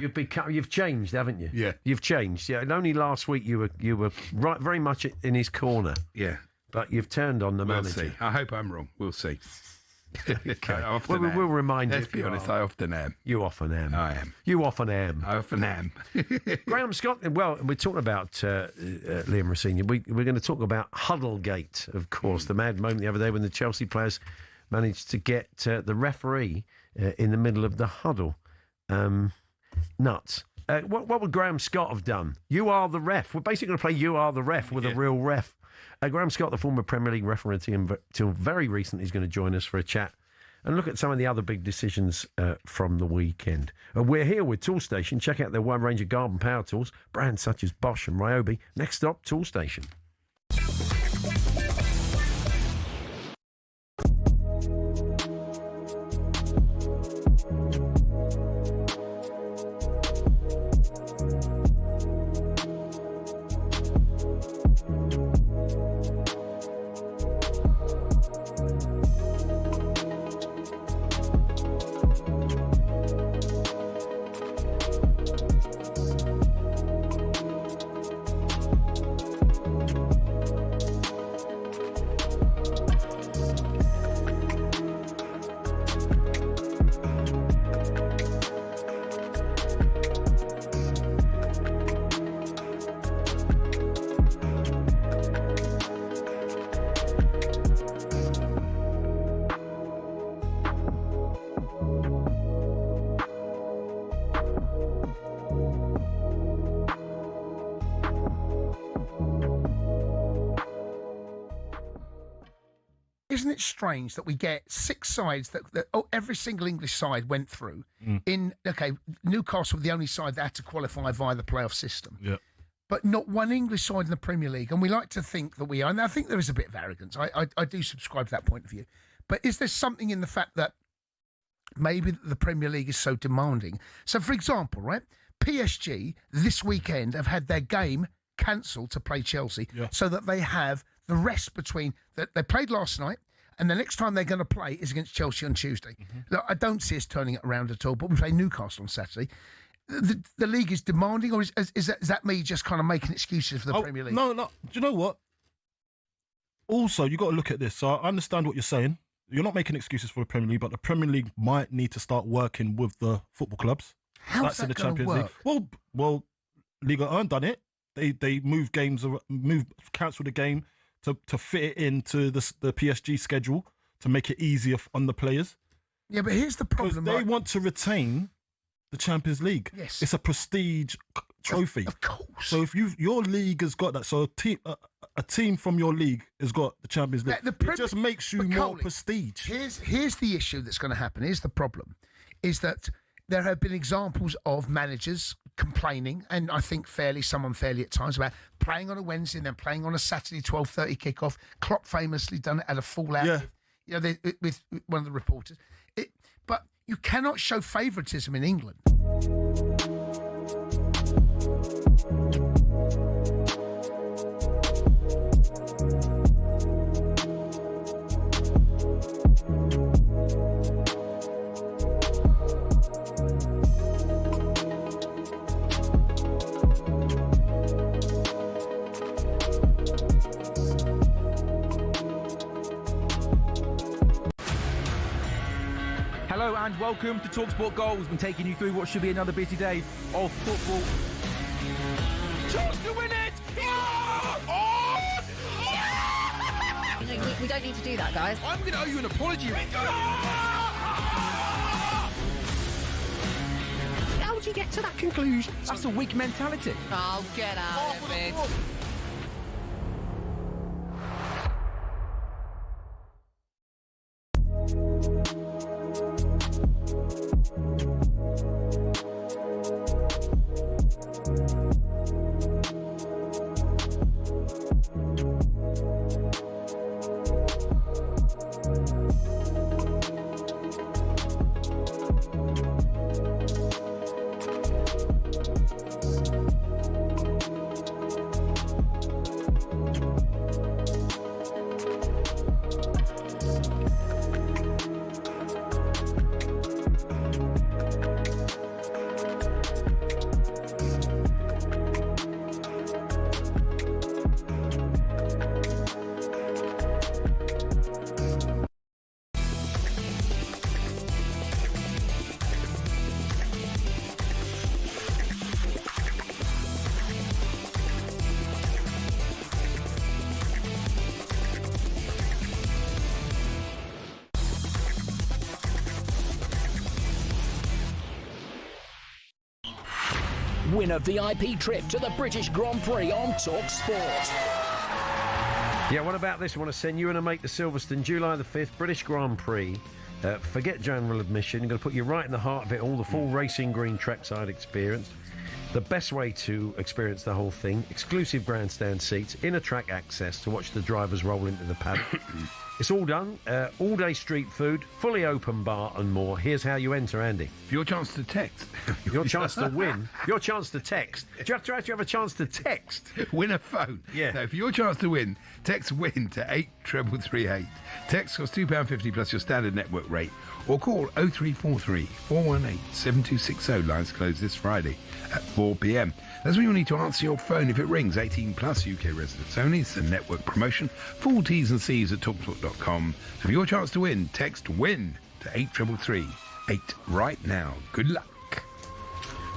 You've changed, haven't you? Yeah. You've changed. Yeah, and only last week you were right very much in his corner. Yeah. But you've turned on the We'll manager. see. I hope I'm wrong. We'll see. Okay. We'll remind you. Let's be honest, I often am. You often am. I am. You often am. I often am. Graham Scott, well, we're talking about Liam Rosenior. We're going to talk about Huddlegate, of course, the mad moment the other day when the Chelsea players managed to get the referee in the middle of the huddle. Nuts. What would Graham Scott have done? You are the ref. We're basically going to play You Are the Ref with a real ref. Graham Scott, the former Premier League referee until very recently, is going to join us for a chat and look at some of the other big decisions from the weekend. We're here with Toolstation. Check out their wide range of garden power tools, brands such as Bosch and Ryobi. Next stop, Toolstation. isn't it strange that we get 6 sides that every single English side went through Newcastle were the only side that had to qualify via the playoff system. Yeah. But not one English side in the Premier League. And we like to think that we are. And I think there is a bit of arrogance. I do subscribe to that point of view. But is there something in the fact that maybe the Premier League is so demanding? So, for example, right, PSG this weekend have had their game cancelled to play Chelsea so that they have the rest between... They played last night, and the next time they're going to play is against Chelsea on Tuesday. Look, I don't see us turning it around at all, but we play Newcastle on Saturday. The league is demanding, or is that me just kind of making excuses for the Premier League? No. Do you know what? Also, you got to look at this. So I understand what you're saying. You're not making excuses for the Premier League, but the Premier League might need to start working with the football clubs. How's that in the gonna Champions work? League. Well, Liga 1 done it. They moved games, cancelled the game to fit it into the PSG schedule to make it easier on the players. Yeah, but here's the problem. They want to retain the Champions League. Yes. It's a prestige trophy. Of course. So if your league has got that, so a team from your league has got the Champions League, it just makes you more prestige. Here's the issue that's going to happen. Here's the problem, is that there have been examples of managers complaining, and I think some unfairly at times, about playing on a Wednesday and then playing on a Saturday 12:30 kickoff. Klopp famously done it at a fallout with one of the reporters. But you cannot show favouritism in England. Hello and welcome to talkSPORT Goals. We're taking you through what should be another busy day of football. Chance to win it! We don't need to do that, guys. I'm going to owe you an apology. How would you get to that conclusion? That's a weak mentality. Oh, get out of it. Win a VIP trip to the British Grand Prix on talkSPORT. Yeah, what about this? I want to send you and a mate to Silverstone, July the 5th, British Grand Prix. Forget general admission. I'm going to put you right in the heart of it all, the full racing green trackside experience. The best way to experience the whole thing, exclusive grandstand seats, inner track access to watch the drivers roll into the paddock. It's all done. All-day street food, fully open bar and more. Here's how you enter, Andy. For your chance to text. Your chance to win. Your chance to text. Do you have to actually have a chance to text? Win a phone. Yeah. No, for your chance to win, text WIN to 83338. Text costs £2.50 plus your standard network rate. Or call 0343 418 7260. Lines close this Friday at 4 p.m. That's when you'll need to answer your phone if it rings. 18 plus UK residents only. It's a network promotion. Full T's and C's at talksport.com. So for your chance to win, text WIN to 8338 right now. Good luck.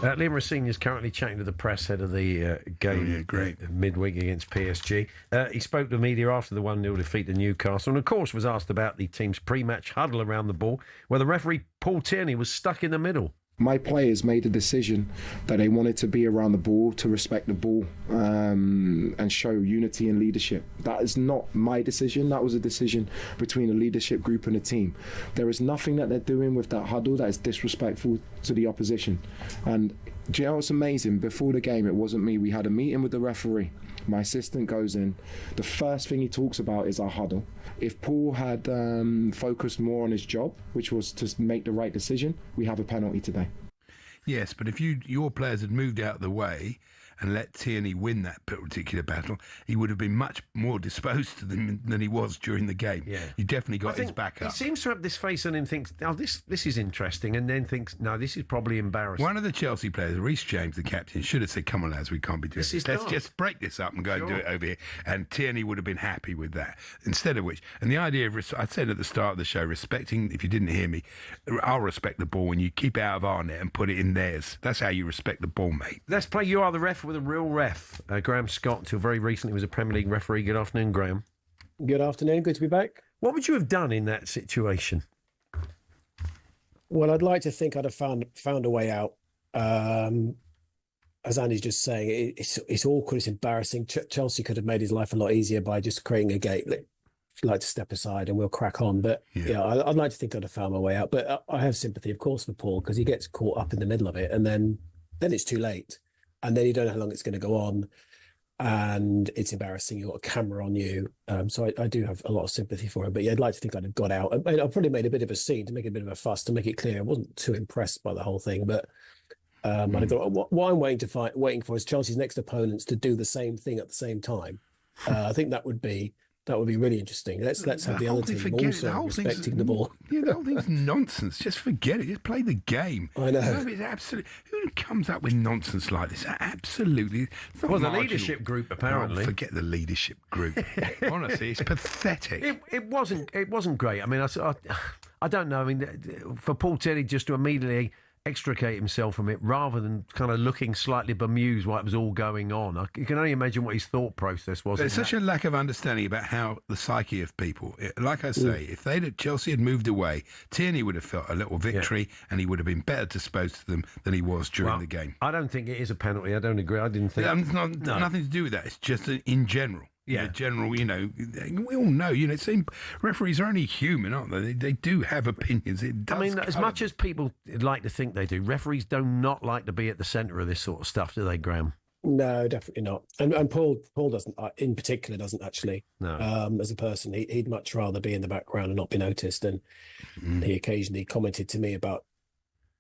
Liam Rossigny is currently chatting to the press ahead of the game midweek against PSG. He spoke to the media after the 1-0 defeat to Newcastle and, of course, was asked about the team's pre-match huddle around the ball where the referee, Paul Tierney, was stuck in the middle. My players made a decision that they wanted to be around the ball, to respect the ball, and show unity and leadership. That is not my decision. That was a decision between the leadership group and the team. There is nothing that they're doing with that huddle that is disrespectful to the opposition. And do you know what's amazing? Before the game, it wasn't me. We had a meeting with the referee. My assistant goes in. The first thing he talks about is our huddle. If Paul had focused more on his job, which was to make the right decision, we have a penalty today. Yes, but if your players had moved out of the way and let Tierney win that particular battle, he would have been much more disposed to them than he was during the game. Yeah. He definitely got his back up. He seems to have this face on him, thinks, oh, this is interesting, and then thinks, no, this is probably embarrassing. One of the Chelsea players, Reece James, the captain, should have said, come on, lads, we can't be doing this. Let's just break this up and go and do it over here. And Tierney would have been happy with that. Instead of which, and the idea of, I said at the start of the show, respecting, if you didn't hear me, I'll respect the ball when you keep it out of our net and put it in theirs. That's how you respect the ball, mate. Let's play You Are the Ref with a real ref. Graham Scott, until very recently, was a Premier League referee. Good afternoon, Graham. Good afternoon. Good to be back. What would you have done in that situation? Well, I'd like to think I'd have found a way out. As Andy's just saying, it's awkward, it's embarrassing. Chelsea could have made his life a lot easier by just creating a gate. If you'd like to step aside and we'll crack on. But yeah, I'd like to think I'd have found my way out. But I have sympathy, of course, for Paul, because he gets caught up in the middle of it, and then it's too late. And then you don't know how long it's going to go on, and it's embarrassing. You've got a camera on you. So I do have a lot of sympathy for him. But yeah, I'd like to think I'd have got out. I probably made a bit of a scene to make a bit of a fuss, to make it clear I wasn't too impressed by the whole thing. But I'd have thought, what I'm waiting for is Chelsea's next opponents to do the same thing at the same time. I think that would be really interesting. Let's have the other team also respecting the ball. Yeah, the whole thing's nonsense. Just forget it. Just play the game. I know. It's absolutely. Who comes up with nonsense like this? Absolutely. Well, the leadership group, apparently. Oh, forget the leadership group. Honestly, it's pathetic. It wasn't great. I mean, I don't know. I mean, for Paul Tierney just to immediately extricate himself from it rather than kind of looking slightly bemused while it was all going on. You can only imagine what his thought process was. There's such a lack of understanding about how the psyche of people. Like I say, if Chelsea had moved away, Tierney would have felt a little victory and he would have been better disposed to them than he was during the game. I don't think it is a penalty. I don't agree. I didn't think... It's nothing to do with that. It's just in general. Yeah, general, we all know, referees are only human, aren't they? They do have opinions. As much as people like to think they do, referees do not like to be at the centre of this sort of stuff, do they, Graham? No, definitely not. And Paul doesn't, in particular, doesn't actually. No. As a person, he'd much rather be in the background and not be noticed. And he occasionally commented to me about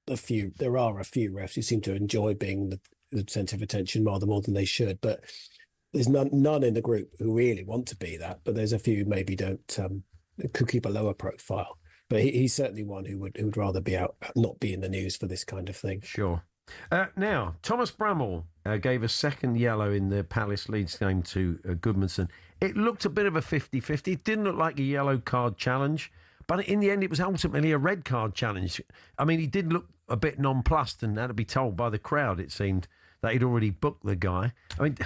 there are a few refs who seem to enjoy being the centre of attention rather more than they should, but there's none in the group who really want to be that, but there's a few who maybe could keep a lower profile. But he's certainly one who would rather be out, not be in the news for this kind of thing. Sure. Now, Thomas Bramall gave a second yellow in the Palace Leeds game to Goodmanson. It looked a bit of a 50-50. It didn't look like a yellow card challenge, but in the end it was ultimately a red card challenge. I mean, he did look a bit nonplussed and had to be told by the crowd, it seemed, that he'd already booked the guy. I mean...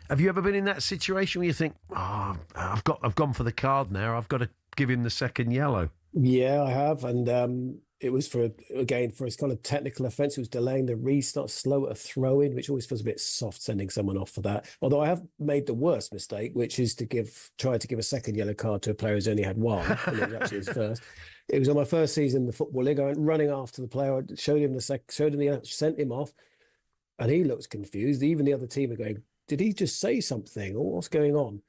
Have you ever been in that situation where you think, I've gone for the card now, I've got to give him the second yellow? Yeah, I have. And it was for his kind of technical offence. It was delaying the restart, slow at a throw-in, which always feels a bit soft sending someone off for that. Although I have made the worst mistake, which is try to give a second yellow card to a player who's only had one, and it was actually his first. It was on my first season in the Football League. I went running after the player, I sent him off, and he looks confused. Even the other team are going, did he just say something or what's going on?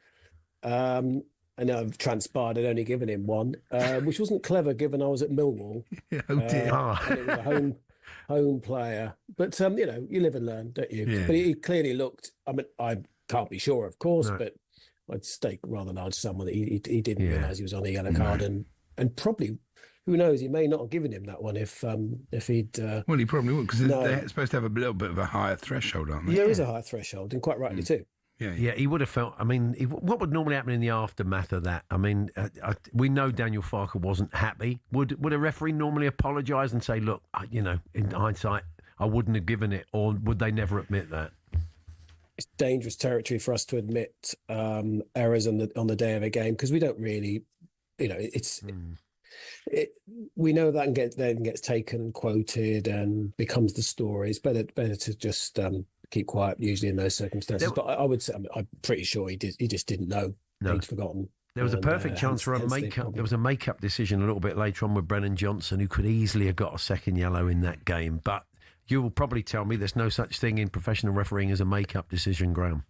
And I've transpired I'd only given him one, which wasn't clever given I was at Millwall. Oh dear. And it was a home player. But, you live and learn, don't you? Yeah. But he clearly looked, I mean, I can't be sure, of course, but I'd stake rather large someone that he didn't realise he was on a yellow card and probably... Who knows? He may not have given him that one if he'd. Well, he probably would, because they're supposed to have a little bit of a higher threshold, aren't they? There is a higher threshold, and quite rightly too. Yeah, he would have felt. I mean, what would normally happen in the aftermath of that? I mean, we know Daniel Farke wasn't happy. Would a referee normally apologise and say, "Look, in hindsight, I wouldn't have given it," or would they never admit that? It's dangerous territory for us to admit errors on the day of a game because we don't really, it's. we know that then gets taken, quoted, and becomes the story. It's better to just keep quiet usually in those circumstances. But I would say, I'm pretty sure he just didn't know. No. He'd forgotten. There was a perfect chance for a make-up. There was a make-up decision a little bit later on with Brennan Johnson, who could easily have got a second yellow in that game. But you will probably tell me there's no such thing in professional refereeing as a make-up decision, Graham.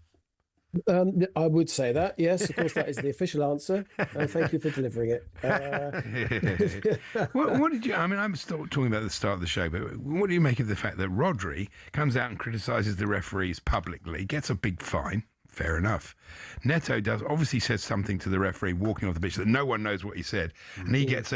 I would say that, yes. Of course, that is the official answer. Thank you for delivering it. What did you... I mean, I'm still talking about the start of the show, but what do you make of the fact that Rodri comes out and criticises the referees publicly, gets a big fine? Fair enough. Neto obviously says something to the referee walking off the pitch that no one knows what he said, and he gets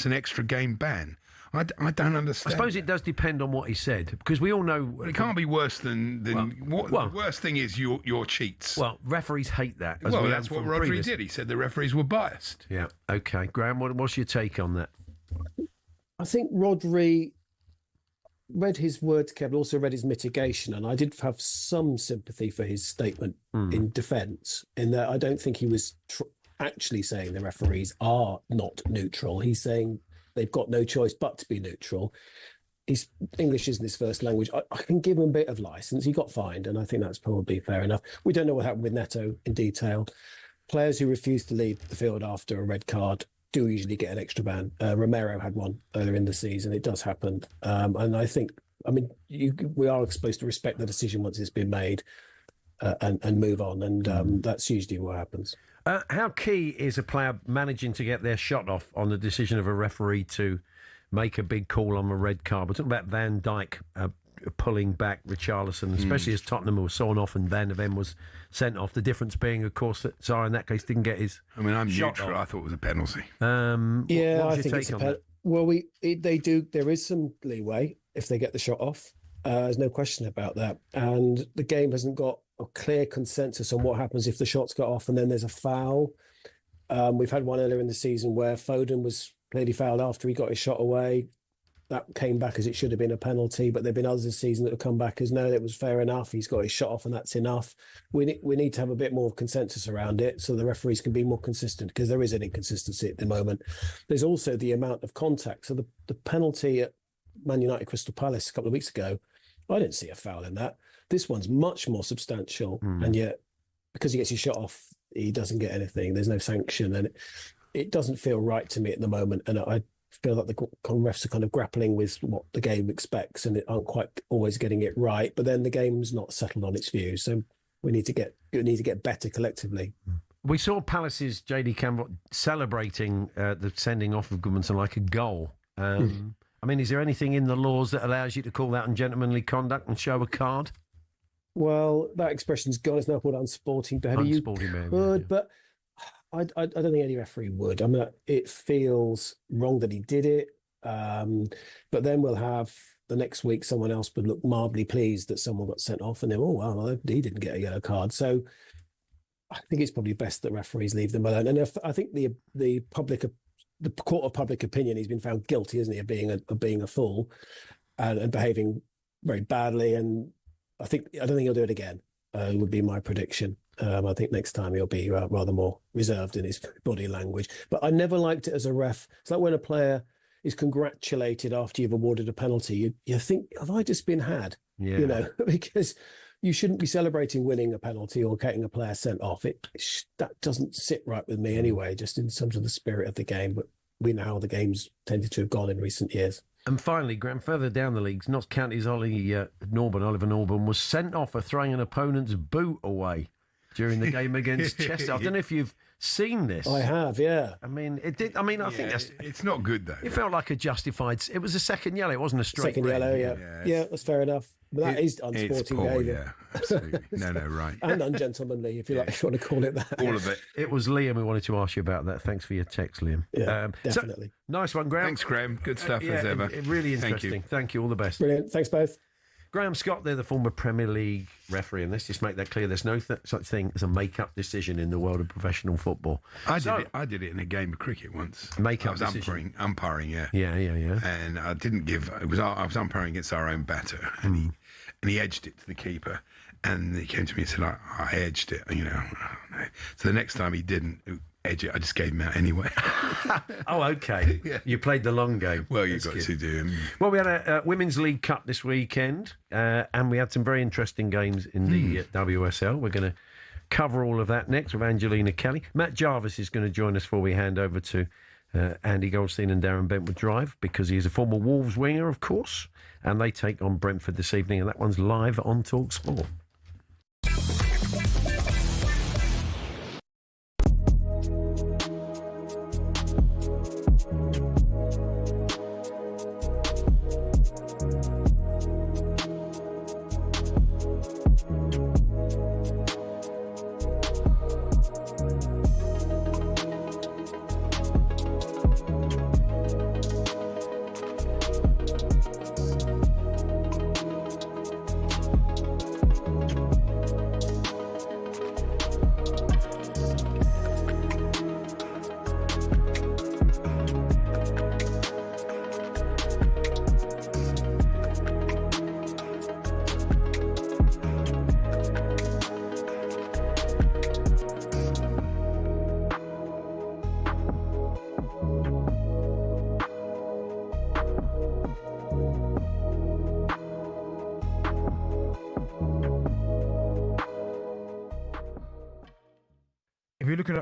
an extra game ban. I don't understand. I suppose it does depend on what he said, because we all know... Well, it can't be worse than the worst thing is your cheats. Well, referees hate that. Well, that's what Rodri did. He said the referees were biased. Yeah, OK. Graham, what's your take on that? I think Rodri read his words, Kevin, also read his mitigation, and I did have some sympathy for his statement in defence, in that I don't think he was actually saying the referees are not neutral. He's saying they've got no choice but to be neutral. English isn't his first language. I can give him a bit of licence. He got fined, and I think that's probably fair enough. We don't know what happened with Neto in detail. Players who refuse to leave the field after a red card do usually get an extra ban. Romero had one earlier in the season. It does happen. And I think, we are supposed to respect the decision once it's been made and move on. And that's usually what happens. How key is a player managing to get their shot off on the decision of a referee to make a big call on a red card? We're talking about Van Dijk pulling back Richarlison, especially as Tottenham was sawn off and Van de Ven was sent off. The difference being, of course, that Zara in that case didn't get his I'm shot neutral. off. I thought it was a penalty. I think it's a penalty. Well, they do. There is some leeway if they get the shot off. There's no question about that. And the game hasn't got a clear consensus on what happens if the shots got off and then there's a foul. We've had one earlier in the season where Foden was clearly fouled after he got his shot away. That came back as it should have been a penalty, but there have been others this season that have come back as no, it was fair enough. He's got his shot off and that's enough. We need to have a bit more consensus around it so the referees can be more consistent, because there is an inconsistency at the moment. There's also the amount of contact. So the penalty at Man United Crystal Palace a couple of weeks ago, I didn't see a foul in that. This one's much more substantial, and yet because he gets his shot off, he doesn't get anything. There's no sanction, and it doesn't feel right to me at the moment. And I feel like the refs are kind of grappling with what the game expects and aren't quite always getting it right. But then the game's not settled on its views, so we need to get better collectively. We saw Palace's JD Campbell celebrating the sending off of Goodmanson like a goal. Is there anything in the laws that allows you to call that ungentlemanly conduct and show a card? Well, that expression's gone. It's now called unsporting behaviour. Unsporting behaviour, but I don't think any referee would. It feels wrong that he did it. But then we'll have the next week someone else would look mildly pleased that someone got sent off, and then, he didn't get a yellow card. So I think it's probably best that referees leave them alone. And I think the court of public opinion, he's been found guilty, isn't he, of being a fool and behaving very badly. And I don't think he'll do it again. Would be my prediction. I think next time he'll be rather more reserved in his body language. But I never liked it as a ref. It's like when a player is congratulated after you've awarded a penalty. You think, have I just been had? Yeah. Because you shouldn't be celebrating winning a penalty or getting a player sent off. That doesn't sit right with me anyway, just in terms of the spirit of the game. But we know how the game's tended to have gone in recent years. And finally, Graham, further down the leagues, Notts County's Oliver Norburn was sent off for throwing an opponent's boot away during the game against Chester. I don't know if you've seen this. I have, yeah. It did. I think it's not good though. It felt like a justified. It was a second yellow. It wasn't a straight. Second red. Yellow, yeah, that's fair enough. But that is unsporting behaviour. Yeah, absolutely. No, right. And ungentlemanly, if you want to call it that. All of it. It was Liam who wanted to ask you about that. Thanks for your text, Liam. Yeah, definitely. Nice one, Graham. Thanks, Graham. Good stuff as ever. Really interesting. Thank you. All the best. Brilliant. Thanks both. Graham Scott, they're the former Premier League referee, and let's just make that clear. There's no such thing as a make-up decision in the world of professional football. I did it in a game of cricket once. Make-up decision. Umpiring, yeah. Yeah. And I didn't give. I was umpiring against our own batter, and he edged it to the keeper, and he came to me and said, "I edged it," So the next time he didn't. edge it. I just gave him out anyway. Oh, okay. Yeah. You played the long game. Well, you've got to do. Well, we had a Women's League Cup this weekend, and we had some very interesting games in the WSL. We're going to cover all of that next with Angelina Kelly. Matt Jarvis is going to join us before we hand over to Andy Goldstein and Darren Bentwood Drive, because he's a former Wolves winger, of course, and they take on Brentford this evening, and that one's live on talkSPORT.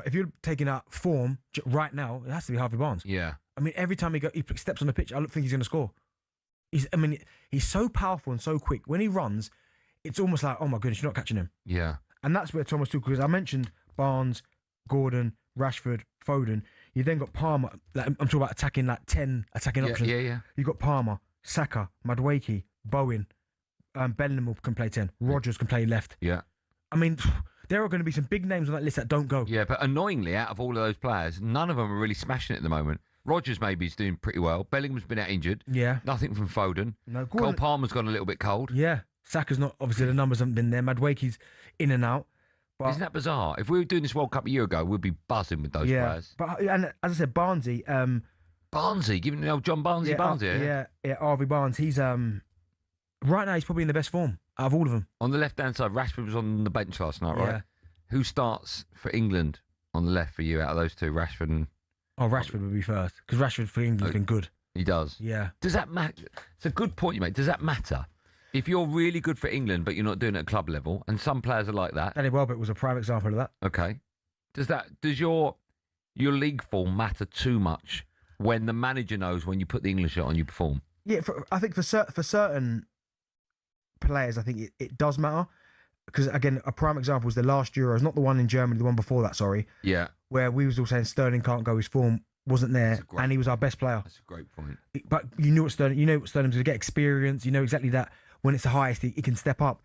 If you're taking out form right now, it has to be Harvey Barnes. Yeah. I mean, every time he steps on the pitch, I don't think he's going to score. He's so powerful and so quick. When he runs, it's almost like, oh my goodness, you're not catching him. Yeah. And that's where Thomas Tuchel, because I mentioned Barnes, Gordon, Rashford, Foden. You then got Palmer. I'm talking about attacking 10 attacking options. Yeah. You got Palmer, Saka, Madueke, Bowen, Bellingham can play 10. Rodgers can play left. Yeah. I mean, there are going to be some big names on that list that don't go. Yeah, but annoyingly, out of all of those players, none of them are really smashing it at the moment. Rodgers maybe is doing pretty well. Bellingham's been out injured. Yeah. Nothing from Foden. No, Cole Palmer's gone a little bit cold. Yeah. Saka's not, obviously the numbers haven't been there. Madueke's in and out. But isn't that bizarre? If we were doing this World Cup a year ago, we'd be buzzing with those players. But and as I said, Barnesy. Barnesy, giving the old John Barnesy Barnesy. Yeah, Harvey Barnes. He's right now he's probably in the best form out of all of them. On the left-hand side, Rashford was on the bench last night, right? Yeah. Who starts for England on the left for you out of those two, Rashford and... Oh, Rashford would be first, because Rashford for England's been good. He does? Yeah. Does that matter? It's a good point you make. Does that matter? If you're really good for England, but you're not doing it at club level, and some players are like that... Danny Welbeck was a prime example of that. Okay. Does your league form matter too much when the manager knows when you put the English shirt on, you perform? Yeah, I think for certain players, I think it does matter. Because, again, a prime example was the last Euros, not the one in Germany, the one before that, sorry. Yeah. Where we was all saying Sterling can't go, his form wasn't there, and he was our best player. That's a great point. But you know what Sterling's going to get experience. You know exactly that when it's the highest, he can step up.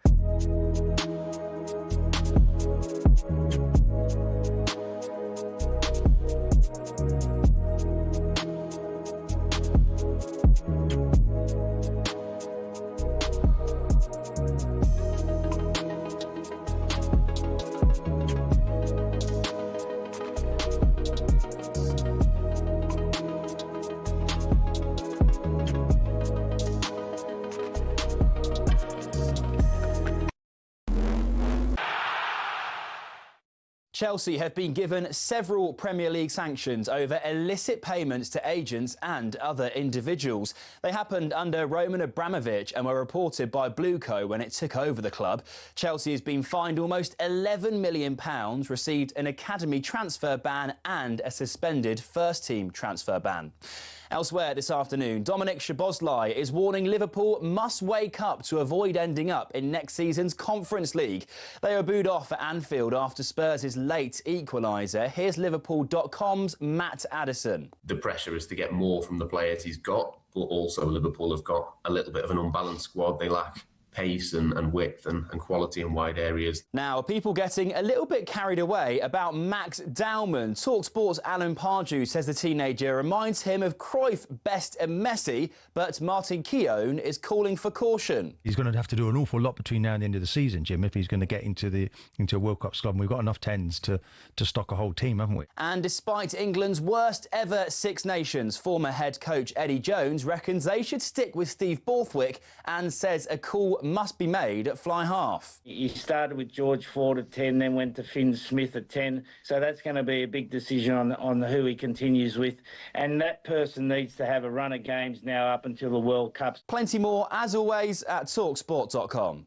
Chelsea have been given several Premier League sanctions over illicit payments to agents and other individuals. They happened under Roman Abramovich and were reported by Blueco when it took over the club. Chelsea has been fined almost £11 million, received an academy transfer ban and a suspended first-team transfer ban. Elsewhere this afternoon, Dominic Szoboszlai is warning Liverpool must wake up to avoid ending up in next season's Conference League. They were booed off at Anfield after Spurs' late equaliser. Here's Liverpool.com's Matt Addison. The pressure is to get more from the players he's got, but also Liverpool have got a little bit of an unbalanced squad. They lack pace and width and quality in wide areas. Now, people getting a little bit carried away about Max Dowman. talkSPORT's Alan Pardew says the teenager reminds him of Cruyff, Best and Messi, but Martin Keown is calling for caution. He's going to have to do an awful lot between now and the end of the season, Jim, if he's going to get into a World Cup squad. And we've got enough 10s to stock a whole team, haven't we? And despite England's worst ever Six Nations, former head coach Eddie Jones reckons they should stick with Steve Borthwick and says a call Liverpool must be made at fly half. He started with George Ford at 10, then went to Finn Smith at 10. So that's going to be a big decision on who he continues with. And that person needs to have a run of games now up until the World Cups. Plenty more, as always, at talksport.com.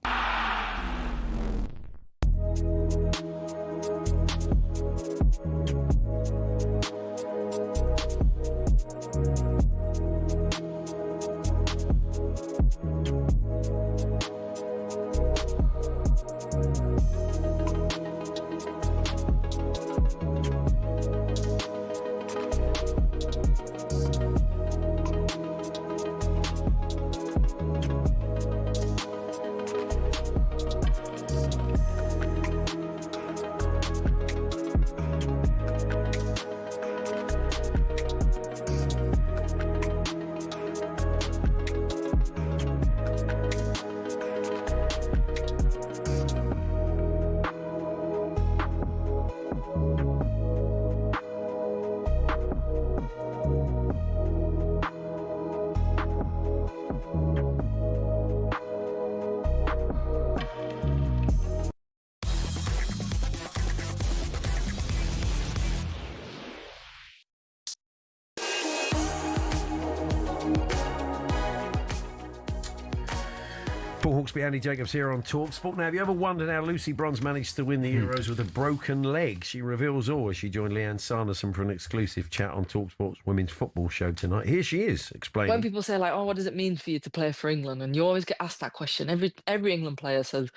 Paul Hawksbee, Andy Jacobs here on talkSPORT. Now, have you ever wondered how Lucy Bronze managed to win the Euros with a broken leg? She reveals all as she joined Leanne Sanderson for an exclusive chat on talkSPORT's women's football show tonight. Here she is, explaining. When people say, like, oh, what does it mean for you to play for England? And you always get asked that question. Every England player says,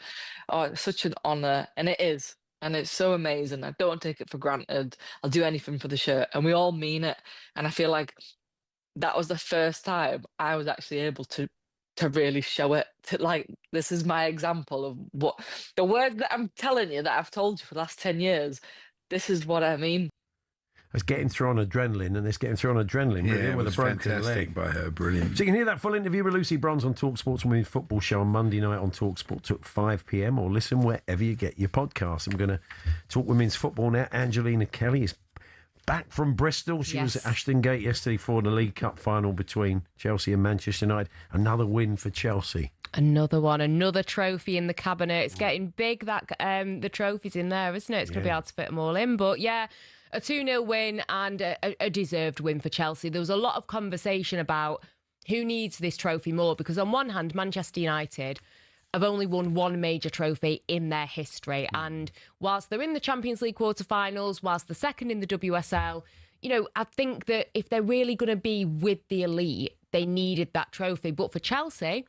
oh, it's such an honour. And it is. And it's so amazing. I don't take it for granted. I'll do anything for the shirt. And we all mean it. And I feel like that was the first time I was actually able to really show it, to, like, this is my example of what the word that I'm telling you that I've told you for the last 10 years. This is what I mean. It's getting through on adrenaline, and it's getting through on adrenaline. Yeah, it with was a broken fantastic leg. by her. Brilliant. So you can hear that full interview with Lucy Bronze on talkSPORT's women's football show on Monday night on talkSPORT at 5 p.m. or listen wherever you get your podcasts. And we're going to talk women's football now. Angelina Kelly is back from Bristol. She was at Ashton Gate yesterday for the League Cup final between Chelsea and Manchester United. Another win for Chelsea. Another one, another trophy in the cabinet. It's getting big, that the trophies in there, isn't it? It's going to be hard to fit them all in. But yeah, a 2-0 win and a deserved win for Chelsea. There was a lot of conversation about who needs this trophy more, because on one hand, Manchester United have only won one major trophy in their history. And whilst they're in the Champions League quarterfinals, whilst they're second in the WSL, you know, I think that if they're really going to be with the elite, they needed that trophy. But for Chelsea,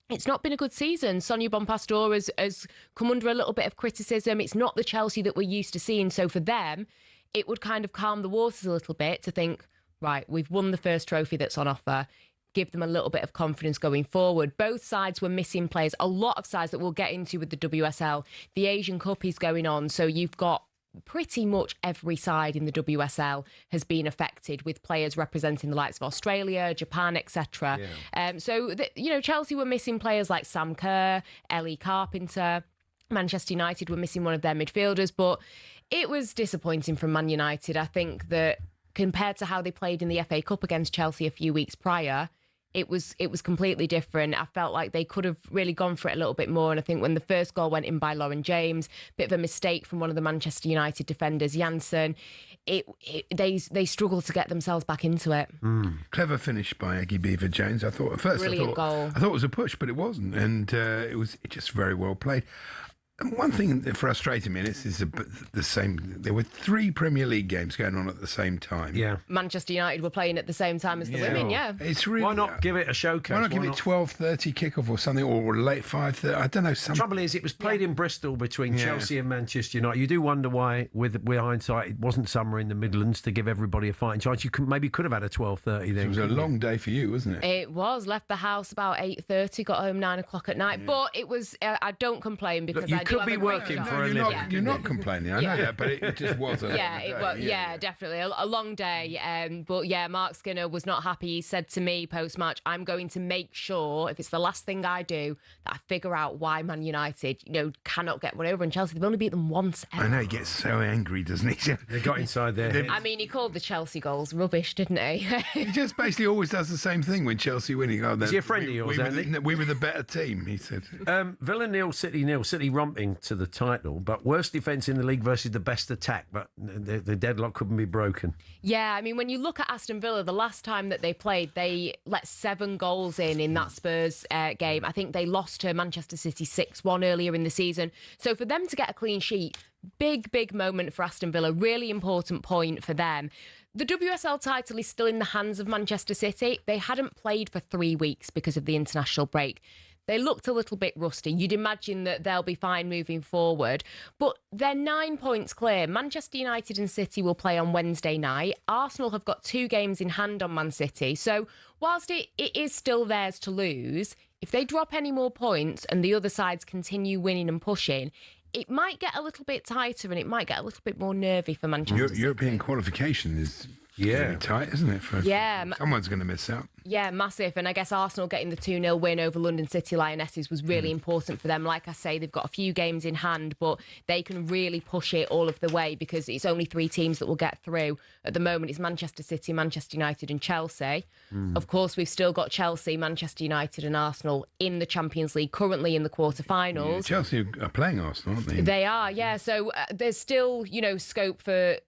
it's not been a good season. Sonia Bonpastor has come under a little bit of criticism. It's not the Chelsea that we're used to seeing. So for them, it would kind of calm the waters a little bit to think, right, we've won the first trophy that's on offer. Give them a little bit of confidence going forward. Both sides were missing players. A lot of sides that we'll get into with the WSL. The Asian Cup is going on, so you've got pretty much every side in the WSL has been affected, with players representing the likes of Australia, Japan, etc. Chelsea were missing players like Sam Kerr, Ellie Carpenter. Manchester United were missing one of their midfielders, but it was disappointing from Man United. I think that compared to how they played in the FA Cup against Chelsea a few weeks prior, it was completely different. I felt like they could have really gone for it a little bit more. And I think when the first goal went in by Lauren James, bit of a mistake from one of the Manchester United defenders, Janssen, they struggled to get themselves back into it. Clever finish by Eggy Beaver-Jones. I thought at first, Brilliant I thought it was a push, but it wasn't, and it was just very well played. And one thing that frustrated me, and this is the same, there were 3 Premier League games going on at the same time. Yeah. Manchester United were playing at the same time as the women, It's really, why not give it a showcase? Why not give it 12:30 kickoff or something, or late 5:30? I don't know. The trouble is, it was played in Bristol between Chelsea and Manchester United. You do wonder why, with hindsight, it wasn't summer in the Midlands to give everybody a fighting chance. You could have had a 12:30 then. It was a long day for you, wasn't it? It was. Left the house about 8:30, got home 9 o'clock at night. But it was. I don't complain because you could be working for a living. You're not complaining, I know that, but it just wasn't. Yeah, it was. Yeah, definitely a long day. But yeah, Mark Skinner was not happy. He said to me post-match, "I'm going to make sure, if it's the last thing I do, that I figure out why Man United, cannot get one over on Chelsea. They've only beat them once ever." I know, he gets so angry, doesn't he? They got inside there. I mean, he called the Chelsea goals rubbish, didn't he? He just basically always does the same thing when Chelsea winning. Oh, is he a friend of yours, Andy? We were the better team, he said. Villa 0, City 0. City romping to the title, but worst defence in the league versus the best attack. But the deadlock couldn't be broken. Yeah, I mean, when you look at Aston Villa, the last time that they played, they let 7 goals in that Spurs game. I think they lost to Manchester City 6-1 earlier in the season. So for them to get a clean sheet, big moment for Aston Villa. Really important point for them. The WSL title is still in the hands of Manchester City. They hadn't played for 3 weeks because of the international break. They looked a little bit rusty. You'd imagine that they'll be fine moving forward. But they're 9 points clear. Manchester United and City will play on Wednesday night. Arsenal have got 2 games in hand on Man City. So whilst it is still theirs to lose, if they drop any more points and the other sides continue winning and pushing, it might get a little bit tighter and it might get a little bit more nervy for Manchester City. European qualification is very tight, isn't it? Someone's going to miss out. Yeah, massive. And I guess Arsenal getting the 2-0 win over London City Lionesses was really important for them. Like I say, they've got a few games in hand, but they can really push it all of the way because it's only 3 teams that will get through. At the moment, it's Manchester City, Manchester United and Chelsea. Of course, we've still got Chelsea, Manchester United and Arsenal in the Champions League, currently in the quarterfinals. Yeah, Chelsea are playing Arsenal, aren't they? They are, yeah. So there's still, scope for,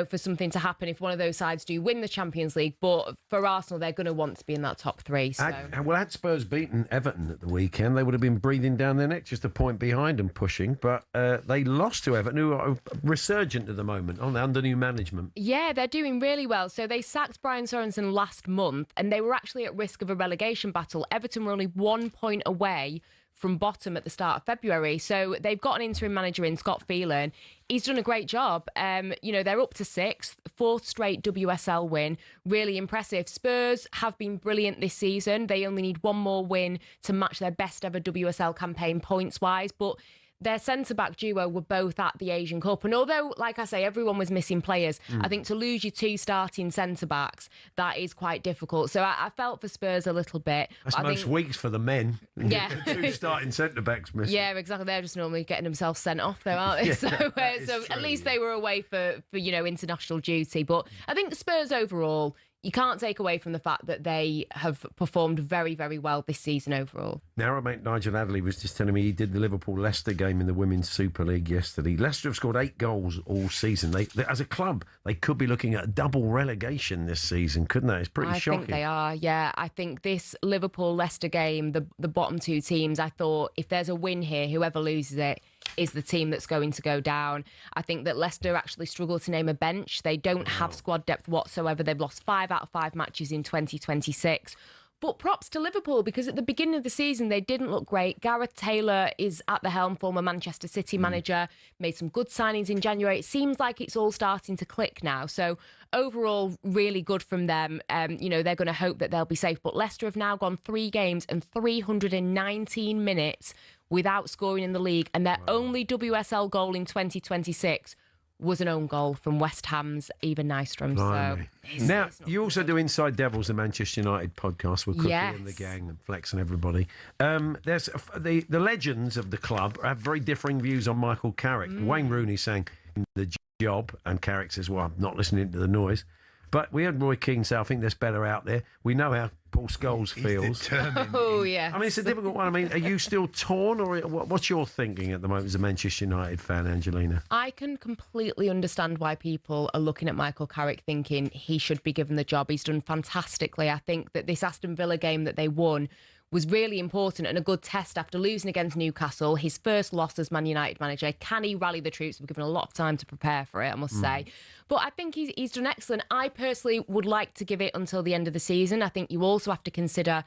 for something to happen if one of those sides do win the Champions League. But for Arsenal, they're going to want to be in that top 3. So. Had Spurs beaten Everton at the weekend, they would have been breathing down their neck, just a point behind and pushing. But they lost to Everton, who are resurgent at the moment, under new management. Yeah, they're doing really well. So they sacked Brian Sorensen last month, and they were actually at risk of a relegation battle. Everton were only 1 point away from bottom at the start of February. So they've got an interim manager in, Scott Phelan. He's done a great job. They're up to 6th, 4th straight WSL win. Really impressive. Spurs have been brilliant this season. They only need 1 more win to match their best ever WSL campaign points-wise. But their centre-back duo were both at the Asian Cup. And although, like I say, everyone was missing players, I think to lose your 2 starting centre-backs, that is quite difficult. So I felt for Spurs a little bit. That's most weeks for the men. Yeah. 2 starting centre-backs missing. Yeah, exactly. They're just normally getting themselves sent off, though, aren't they? Yeah, so at least they were away for international duty. But I think the Spurs overall, you can't take away from the fact that they have performed very, very well this season overall. Now, our mate Nigel Adderley was just telling me he did the Liverpool-Leicester game in the Women's Super League yesterday. Leicester have scored 8 goals all season. They as a club, they could be looking at a double relegation this season, couldn't they? It's pretty shocking. I think they are, yeah. I think this Liverpool-Leicester game, the bottom 2 teams, I thought if there's a win here, whoever loses it is the team that's going to go down. I think that Leicester actually struggle to name a bench. They don't have squad depth whatsoever. They've lost 5 out of 5 matches in 2026. But props to Liverpool, because at the beginning of the season, they didn't look great. Gareth Taylor is at the helm, former Manchester City manager, made some good signings in January. It seems like it's all starting to click now. So overall, really good from them. They're going to hope that they'll be safe. But Leicester have now gone 3 games and 319 minutes without scoring in the league. And their only WSL goal in 2026 was an own goal from West Ham's Eva Nystrom. So now, you also do Inside Devils, the Manchester United podcast with Cookie and the gang and Flex and everybody. There's the legends of the club have very differing views on Michael Carrick. Wayne Rooney saying the job, and Carrick says, well, I'm not listening to the noise. But we had Roy Keane say, I think there's better out there. We know how Paul Scholes feels. Oh, yeah. I mean, it's a difficult one. I mean, are you still torn, or what's your thinking at the moment as a Manchester United fan, Angelina? I can completely understand why people are looking at Michael Carrick thinking he should be given the job. He's done fantastically. I think that this Aston Villa game that they won was really important and a good test after losing against Newcastle. His first loss as Man United manager. Can he rally the troops? We've given a lot of time to prepare for it, I must say. But I think he's done excellent. I personally would like to give it until the end of the season. I think you also have to consider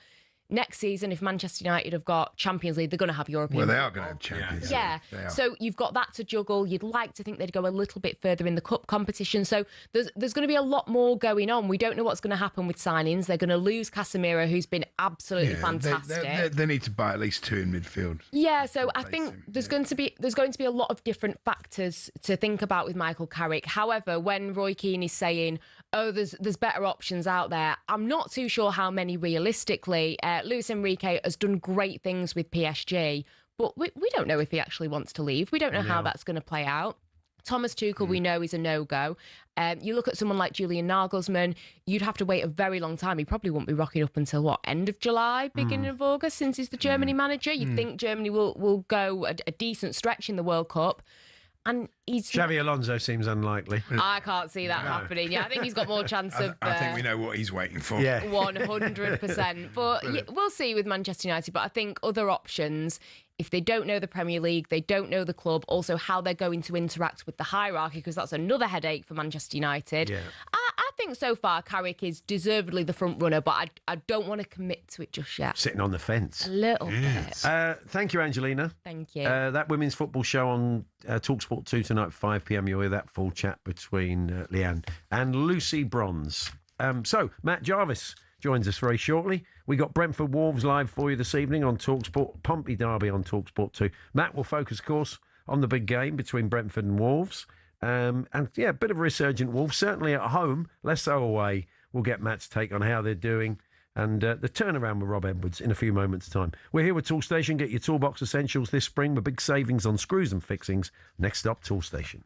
next season, if Manchester United have got Champions League, they're going to have European. Well, they are going to have Champions League. Yeah. So you've got that to juggle. You'd like to think they'd go a little bit further in the cup competition. So there's going to be a lot more going on. We don't know what's going to happen with signings. They're going to lose Casemiro, who's been absolutely fantastic. They need to buy at least 2 in midfield. Yeah, so I think there's going to be a lot of different factors to think about with Michael Carrick. However, when Roy Keane is saying, "Oh, there's better options out there," I'm not too sure how many realistically. Luis Enrique has done great things with PSG, but we don't know if he actually wants to leave. We don't know how that's going to play out. Thomas Tuchel, we know, is a no-go. You look at someone like Julian Nagelsmann, you'd have to wait a very long time. He probably won't be rocking up until, end of July, beginning of August, since he's the Germany manager. You'd think Germany will go a decent stretch in the World Cup. And Xavi Alonso seems unlikely. I can't see that happening. Yeah, I think he's got more chance of. I think we know what he's waiting for. Yeah, 100%. But we'll see with Manchester United. But I think other options, if they don't know the Premier League, they don't know the club, also how they're going to interact with the hierarchy, because that's another headache for Manchester United. Yeah. I think so far Carrick is deservedly the front runner, but I don't want to commit to it just yet. Sitting on the fence. A little bit. Thank you, Angelina. Thank you. That women's football show on talkSPORT 2 tonight, 5 p.m. You'll hear that full chat between Leanne and Lucy Bronze. So, Matt Jarvis joins us very shortly. We got Brentford Wolves live for you this evening on talkSPORT. Pompey Derby on talkSPORT 2. Matt will focus, of course, on the big game between Brentford and Wolves. And yeah, a bit of a resurgent Wolves, certainly at home, less so away. We'll get Matt's take on how they're doing and the turnaround with Rob Edwards in a few moments' time. We're here with Toolstation. Get your toolbox essentials this spring with big savings on screws and fixings. Next up, Toolstation.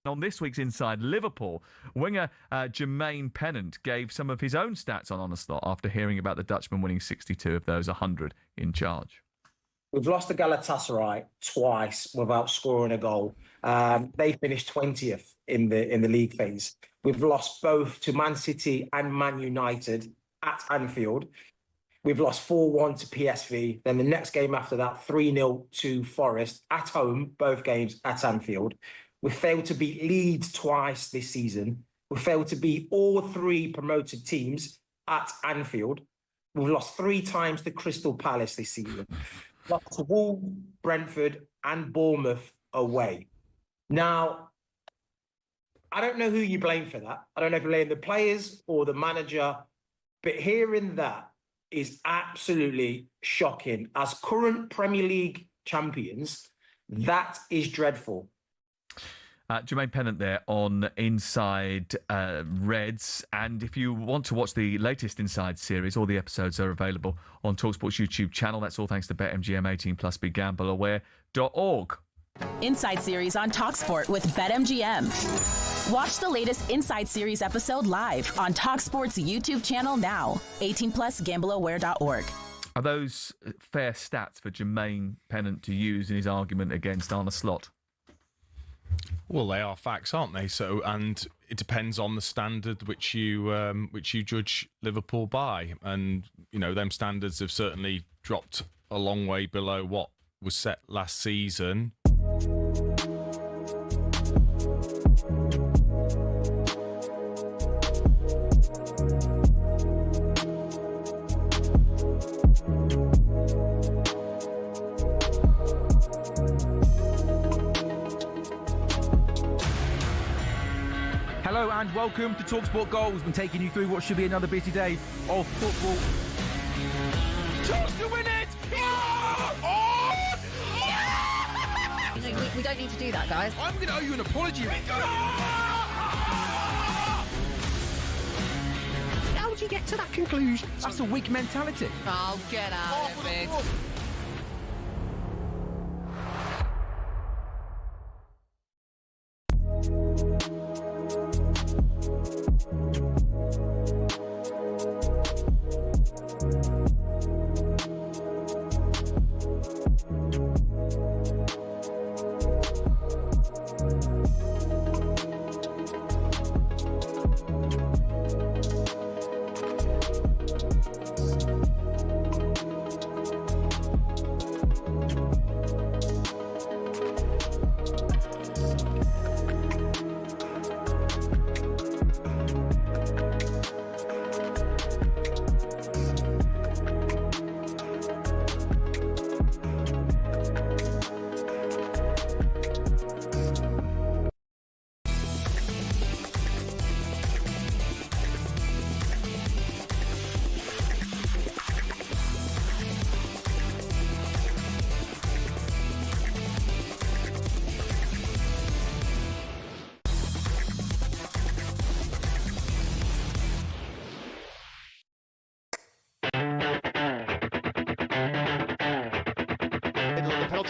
On this week's Inside Liverpool, winger Jermaine Pennant gave some of his own stats on Onslaught after hearing about the Dutchman winning 62 of those 100 in charge. We've lost to Galatasaray twice without scoring a goal. They finished 20th in the league phase. We've lost both to Man City and Man United at Anfield. We've lost 4-1 to PSV. Then the next game after that, 3-0 to Forest at home, both games at Anfield. We failed to beat Leeds twice this season. We failed to beat all 3 promoted teams at Anfield. We've lost 3 times to Crystal Palace this season. Lost to Wolves, Brentford and Bournemouth away. Now, I don't know who you blame for that. I don't know if you blame the players or the manager, but hearing that is absolutely shocking. As current Premier League champions, that is dreadful. Jermaine Pennant there on Inside Reds. And if you want to watch the latest Inside series, all the episodes are available on talkSPORT's YouTube channel. That's all thanks to BetMGM 18+, begambleaware.org. Inside series on talkSPORT with BetMGM. Watch the latest Inside series episode live on talkSPORT's YouTube channel now. 18+, gambleaware.org. Are those fair stats for Jermaine Pennant to use in his argument against Arne Slot? Well, they are facts, aren't they? So, and it depends on the standard which you judge Liverpool by, and you know them standards have certainly dropped a long way below what was set last season. Hello and welcome to talkSPORT Goals. We've been taking you through what should be another busy day of football. Chance to win it! We don't need to do that, guys. I'm going to owe you an apology. How would you get to that conclusion? That's a weak mentality. Oh, get out of it.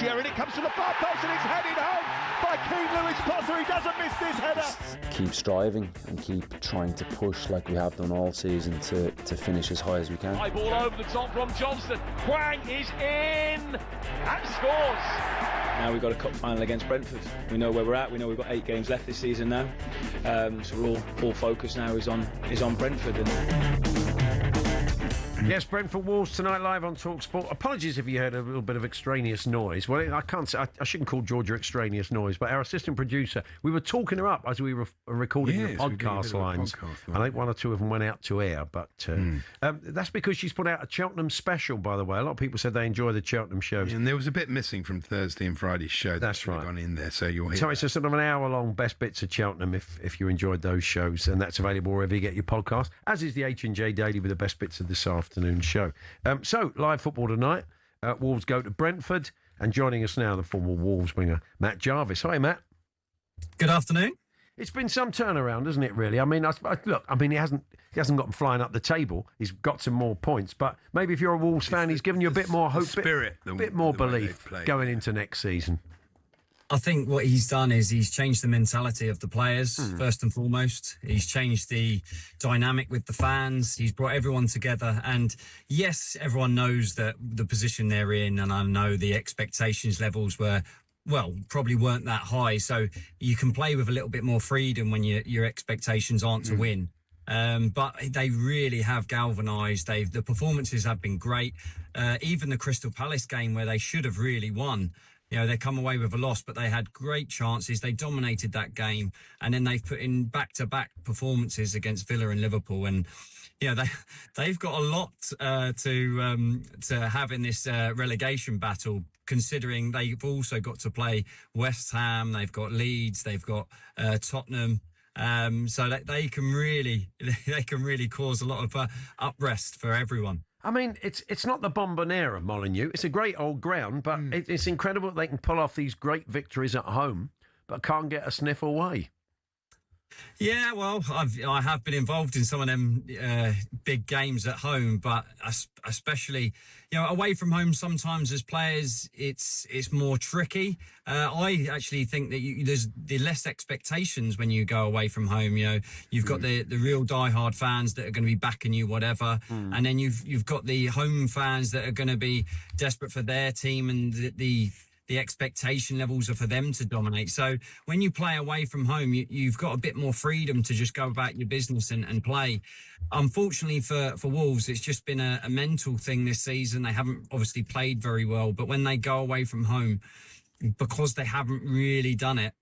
And it comes to the far post and it's headed home by Keane Lewis-Potter. He doesn't miss this header. Keep striving and keep trying to push like we have done all season to finish as high as we can. High ball over the top from Johnston. Hwang is in and scores. Now we've got a cup final against Brentford. We know where we're at. We know we've got 8 games left this season now. So we're all focus now is on Brentford. Yes, Brentford Wolves tonight live on talkSPORT. Apologies if you heard a little bit of extraneous noise. Well, I can't say, I shouldn't call Georgia extraneous noise, but our assistant producer, we were talking her up as we were recording the podcast lines. I think one or two of them went out to air, but that's because she's put out a Cheltenham special, by the way. A lot of people said they enjoy the Cheltenham shows. And there was a bit missing from Thursday and Friday's show. That's right. Gone in there, so you'll hear. So it's a sort of an hour-long best bits of Cheltenham if you enjoyed those shows, and that's available wherever you get your podcast, as is the H&J Daily with the best bits of this afternoon's show. So, live football tonight. Wolves go to Brentford, and joining us now, the former Wolves winger, Matt Jarvis. Hi, Matt. Good afternoon. It's been some turnaround, hasn't it, really? I mean, look, he hasn't got them flying up the table. He's got some more points, but maybe if you're a Wolves fan, he's given you a bit more hope, a bit more belief going into next season. I think what he's done is he's changed the mentality of the players, first and foremost. He's changed the dynamic with the fans. He's brought everyone together. And yes, everyone knows that the position they're in, and I know the expectations levels probably weren't that high. So you can play with a little bit more freedom when your expectations aren't to win. But they really have galvanised. The performances have been great. Even the Crystal Palace game where they should have really won. You know, they come away with a loss, but they had great chances. They dominated that game, and then they've put in back-to-back performances against Villa and Liverpool. And they've got a lot to have in this relegation battle, considering they've also got to play West Ham, they've got Leeds, they've got Tottenham. So that they can really cause a lot of unrest for everyone. I mean, it's not the Bombonera, Molineux. It's a great old ground, but it's incredible that they can pull off these great victories at home, but can't get a sniff away. Yeah, well, I have been involved in some of them big games at home, but especially, away from home, sometimes as players, it's more tricky. I actually think that there's the less expectations when you go away from home. You've got the real diehard fans that are going to be backing you, whatever, and then you've got the home fans that are going to be desperate for their team, and the expectation levels are for them to dominate. So when you play away from home, you've got a bit more freedom to just go about your business and play. Unfortunately for Wolves, it's just been a mental thing this season. They haven't obviously played very well, but when they go away from home, because they haven't really done it,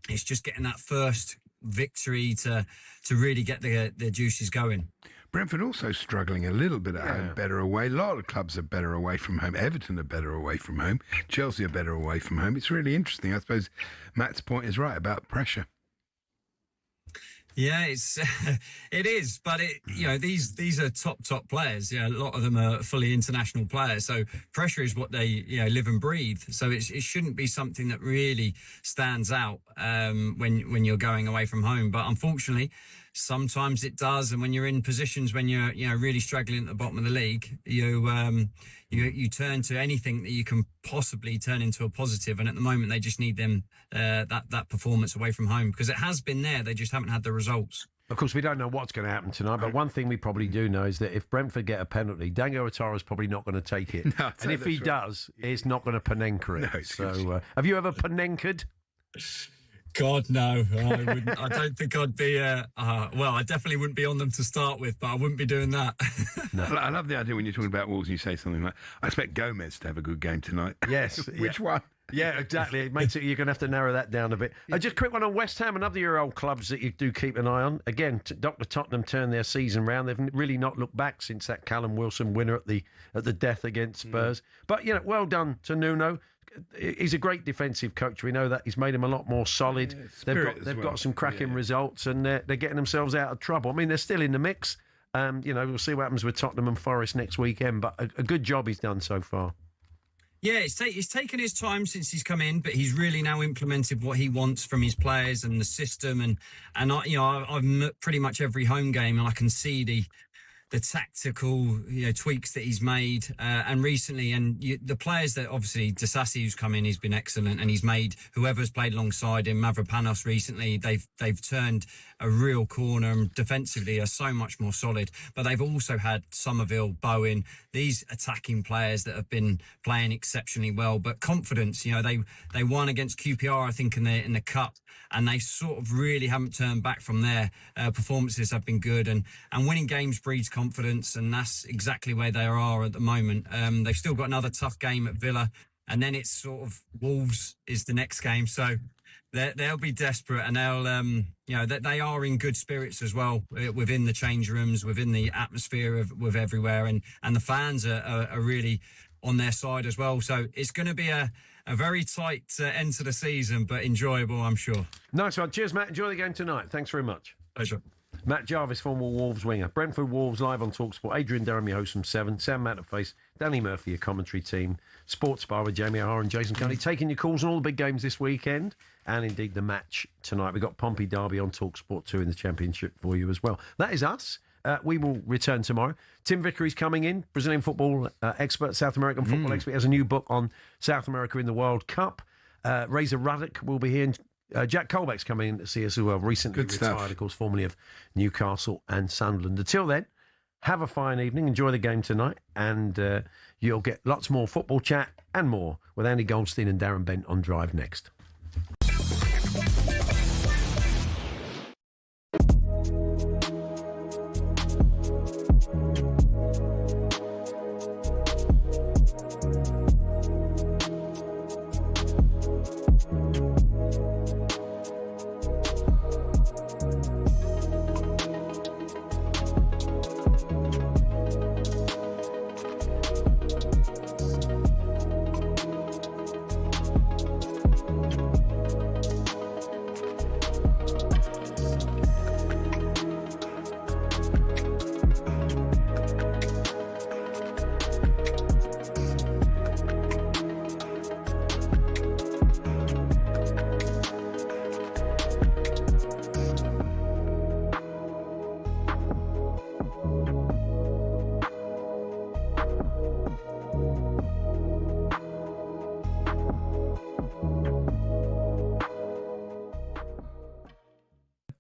it's just getting that first victory to really get the juices going. Brentford also struggling a little bit at home, better away. A lot of clubs are better away from home. Everton are better away from home. Chelsea are better away from home. It's really interesting. I suppose Matt's point is right about pressure. Yeah, it is, but these are top players. Yeah, a lot of them are fully international players. So pressure is what they live and breathe. So it shouldn't be something that really stands out when you're going away from home. But unfortunately, sometimes it does. And when you're in positions when you're really struggling at the bottom of the league, you turn to anything that you can possibly turn into a positive. And at the moment, they just need that performance away from home, because it has been there. They just haven't had the results. Of course, we don't know what's going to happen tonight, but one thing we probably do know is that if Brentford get a penalty, Dango Otara's probably not going to take it. No, and if he does, he's not going to Panenka it. No, so, have you ever Panenka'd? God, no. I wouldn't. I don't think I'd be. Well, I definitely wouldn't be on them to start with, but I wouldn't be doing that. No. I love the idea when you're talking about Wolves and you say something like, I expect Gomez to have a good game tonight. Yes. Which one? Yeah, exactly. It makes it, you're going to have to narrow that down a bit. Just a quick one on West Ham, another of your old clubs that you do keep an eye on. Again, Dr. Tottenham turned their season round. They've really not looked back since that Callum Wilson winner at the death against Spurs. But, well done to Nuno. He's a great defensive coach. We know that. He's made him a lot more solid. They've got some cracking results, and they're getting themselves out of trouble. I mean, they're still in the mix. We'll see what happens with Tottenham and Forest next weekend, but a good job he's done so far. Yeah, he's taken his time since he's come in, but he's really now implemented what he wants from his players and the system. And I've met pretty much every home game, and I can see the tactical tweaks that he's made and recently, and the players that obviously Disasi, who's come in, he's been excellent, and he's made whoever's played alongside him, Mavropanos recently, they've turned a real corner, and defensively are so much more solid. But they've also had Somerville, Bowen, these attacking players that have been playing exceptionally well. But confidence, they won against QPR, I think, in the cup, and they sort of really haven't turned back from there. Performances have been good, and winning games breeds confidence, and that's exactly where they are at the moment. They've still got another tough game at Villa, and then it's sort of Wolves is the next game. So they'll be desperate, and they are in good spirits as well within the change rooms, within the atmosphere with everywhere, and the fans are really on their side as well. So it's going to be a very tight end to the season, but enjoyable, I'm sure. Nice one. Cheers, Matt. Enjoy the game tonight. Thanks very much. Pleasure. Matt Jarvis, former Wolves winger. Brentford Wolves live on talkSPORT. Adrian Durham, your host from 7. Sam Matterface, Danny Murphy, your commentary team. Sports Bar with Jamie O'Hara and Jason Cundy. Taking your calls on all the big games this weekend, and indeed the match tonight. We've got Pompey Derby on talkSPORT 2 in the Championship for you as well. That is us. We will return tomorrow. Tim Vickery's coming in, Brazilian football expert, South American football expert. He has a new book on South America in the World Cup. Razor Ruddock will be here. Jack Colbeck's coming in to see us as well. Recently retired, of course, formerly of Newcastle and Sunderland. Until then, have a fine evening. Enjoy the game tonight. And you'll get lots more football chat and more with Andy Goldstein and Darren Bent on Drive next.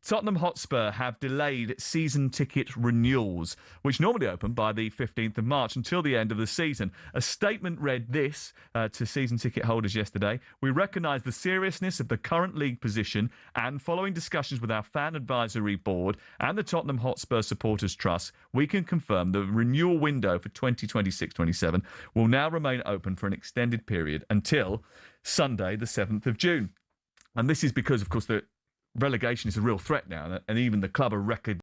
Tottenham Hotspur have delayed season ticket renewals, which normally open by the 15th of March until the end of the season. A statement read this to season ticket holders yesterday: "We recognise the seriousness of the current league position, and following discussions with our fan advisory board and the Tottenham Hotspur Supporters Trust, we can confirm the renewal window for 2026-27 will now remain open for an extended period until Sunday, the 7th of June. And this is because, of course, the relegation is a real threat now, and even the club are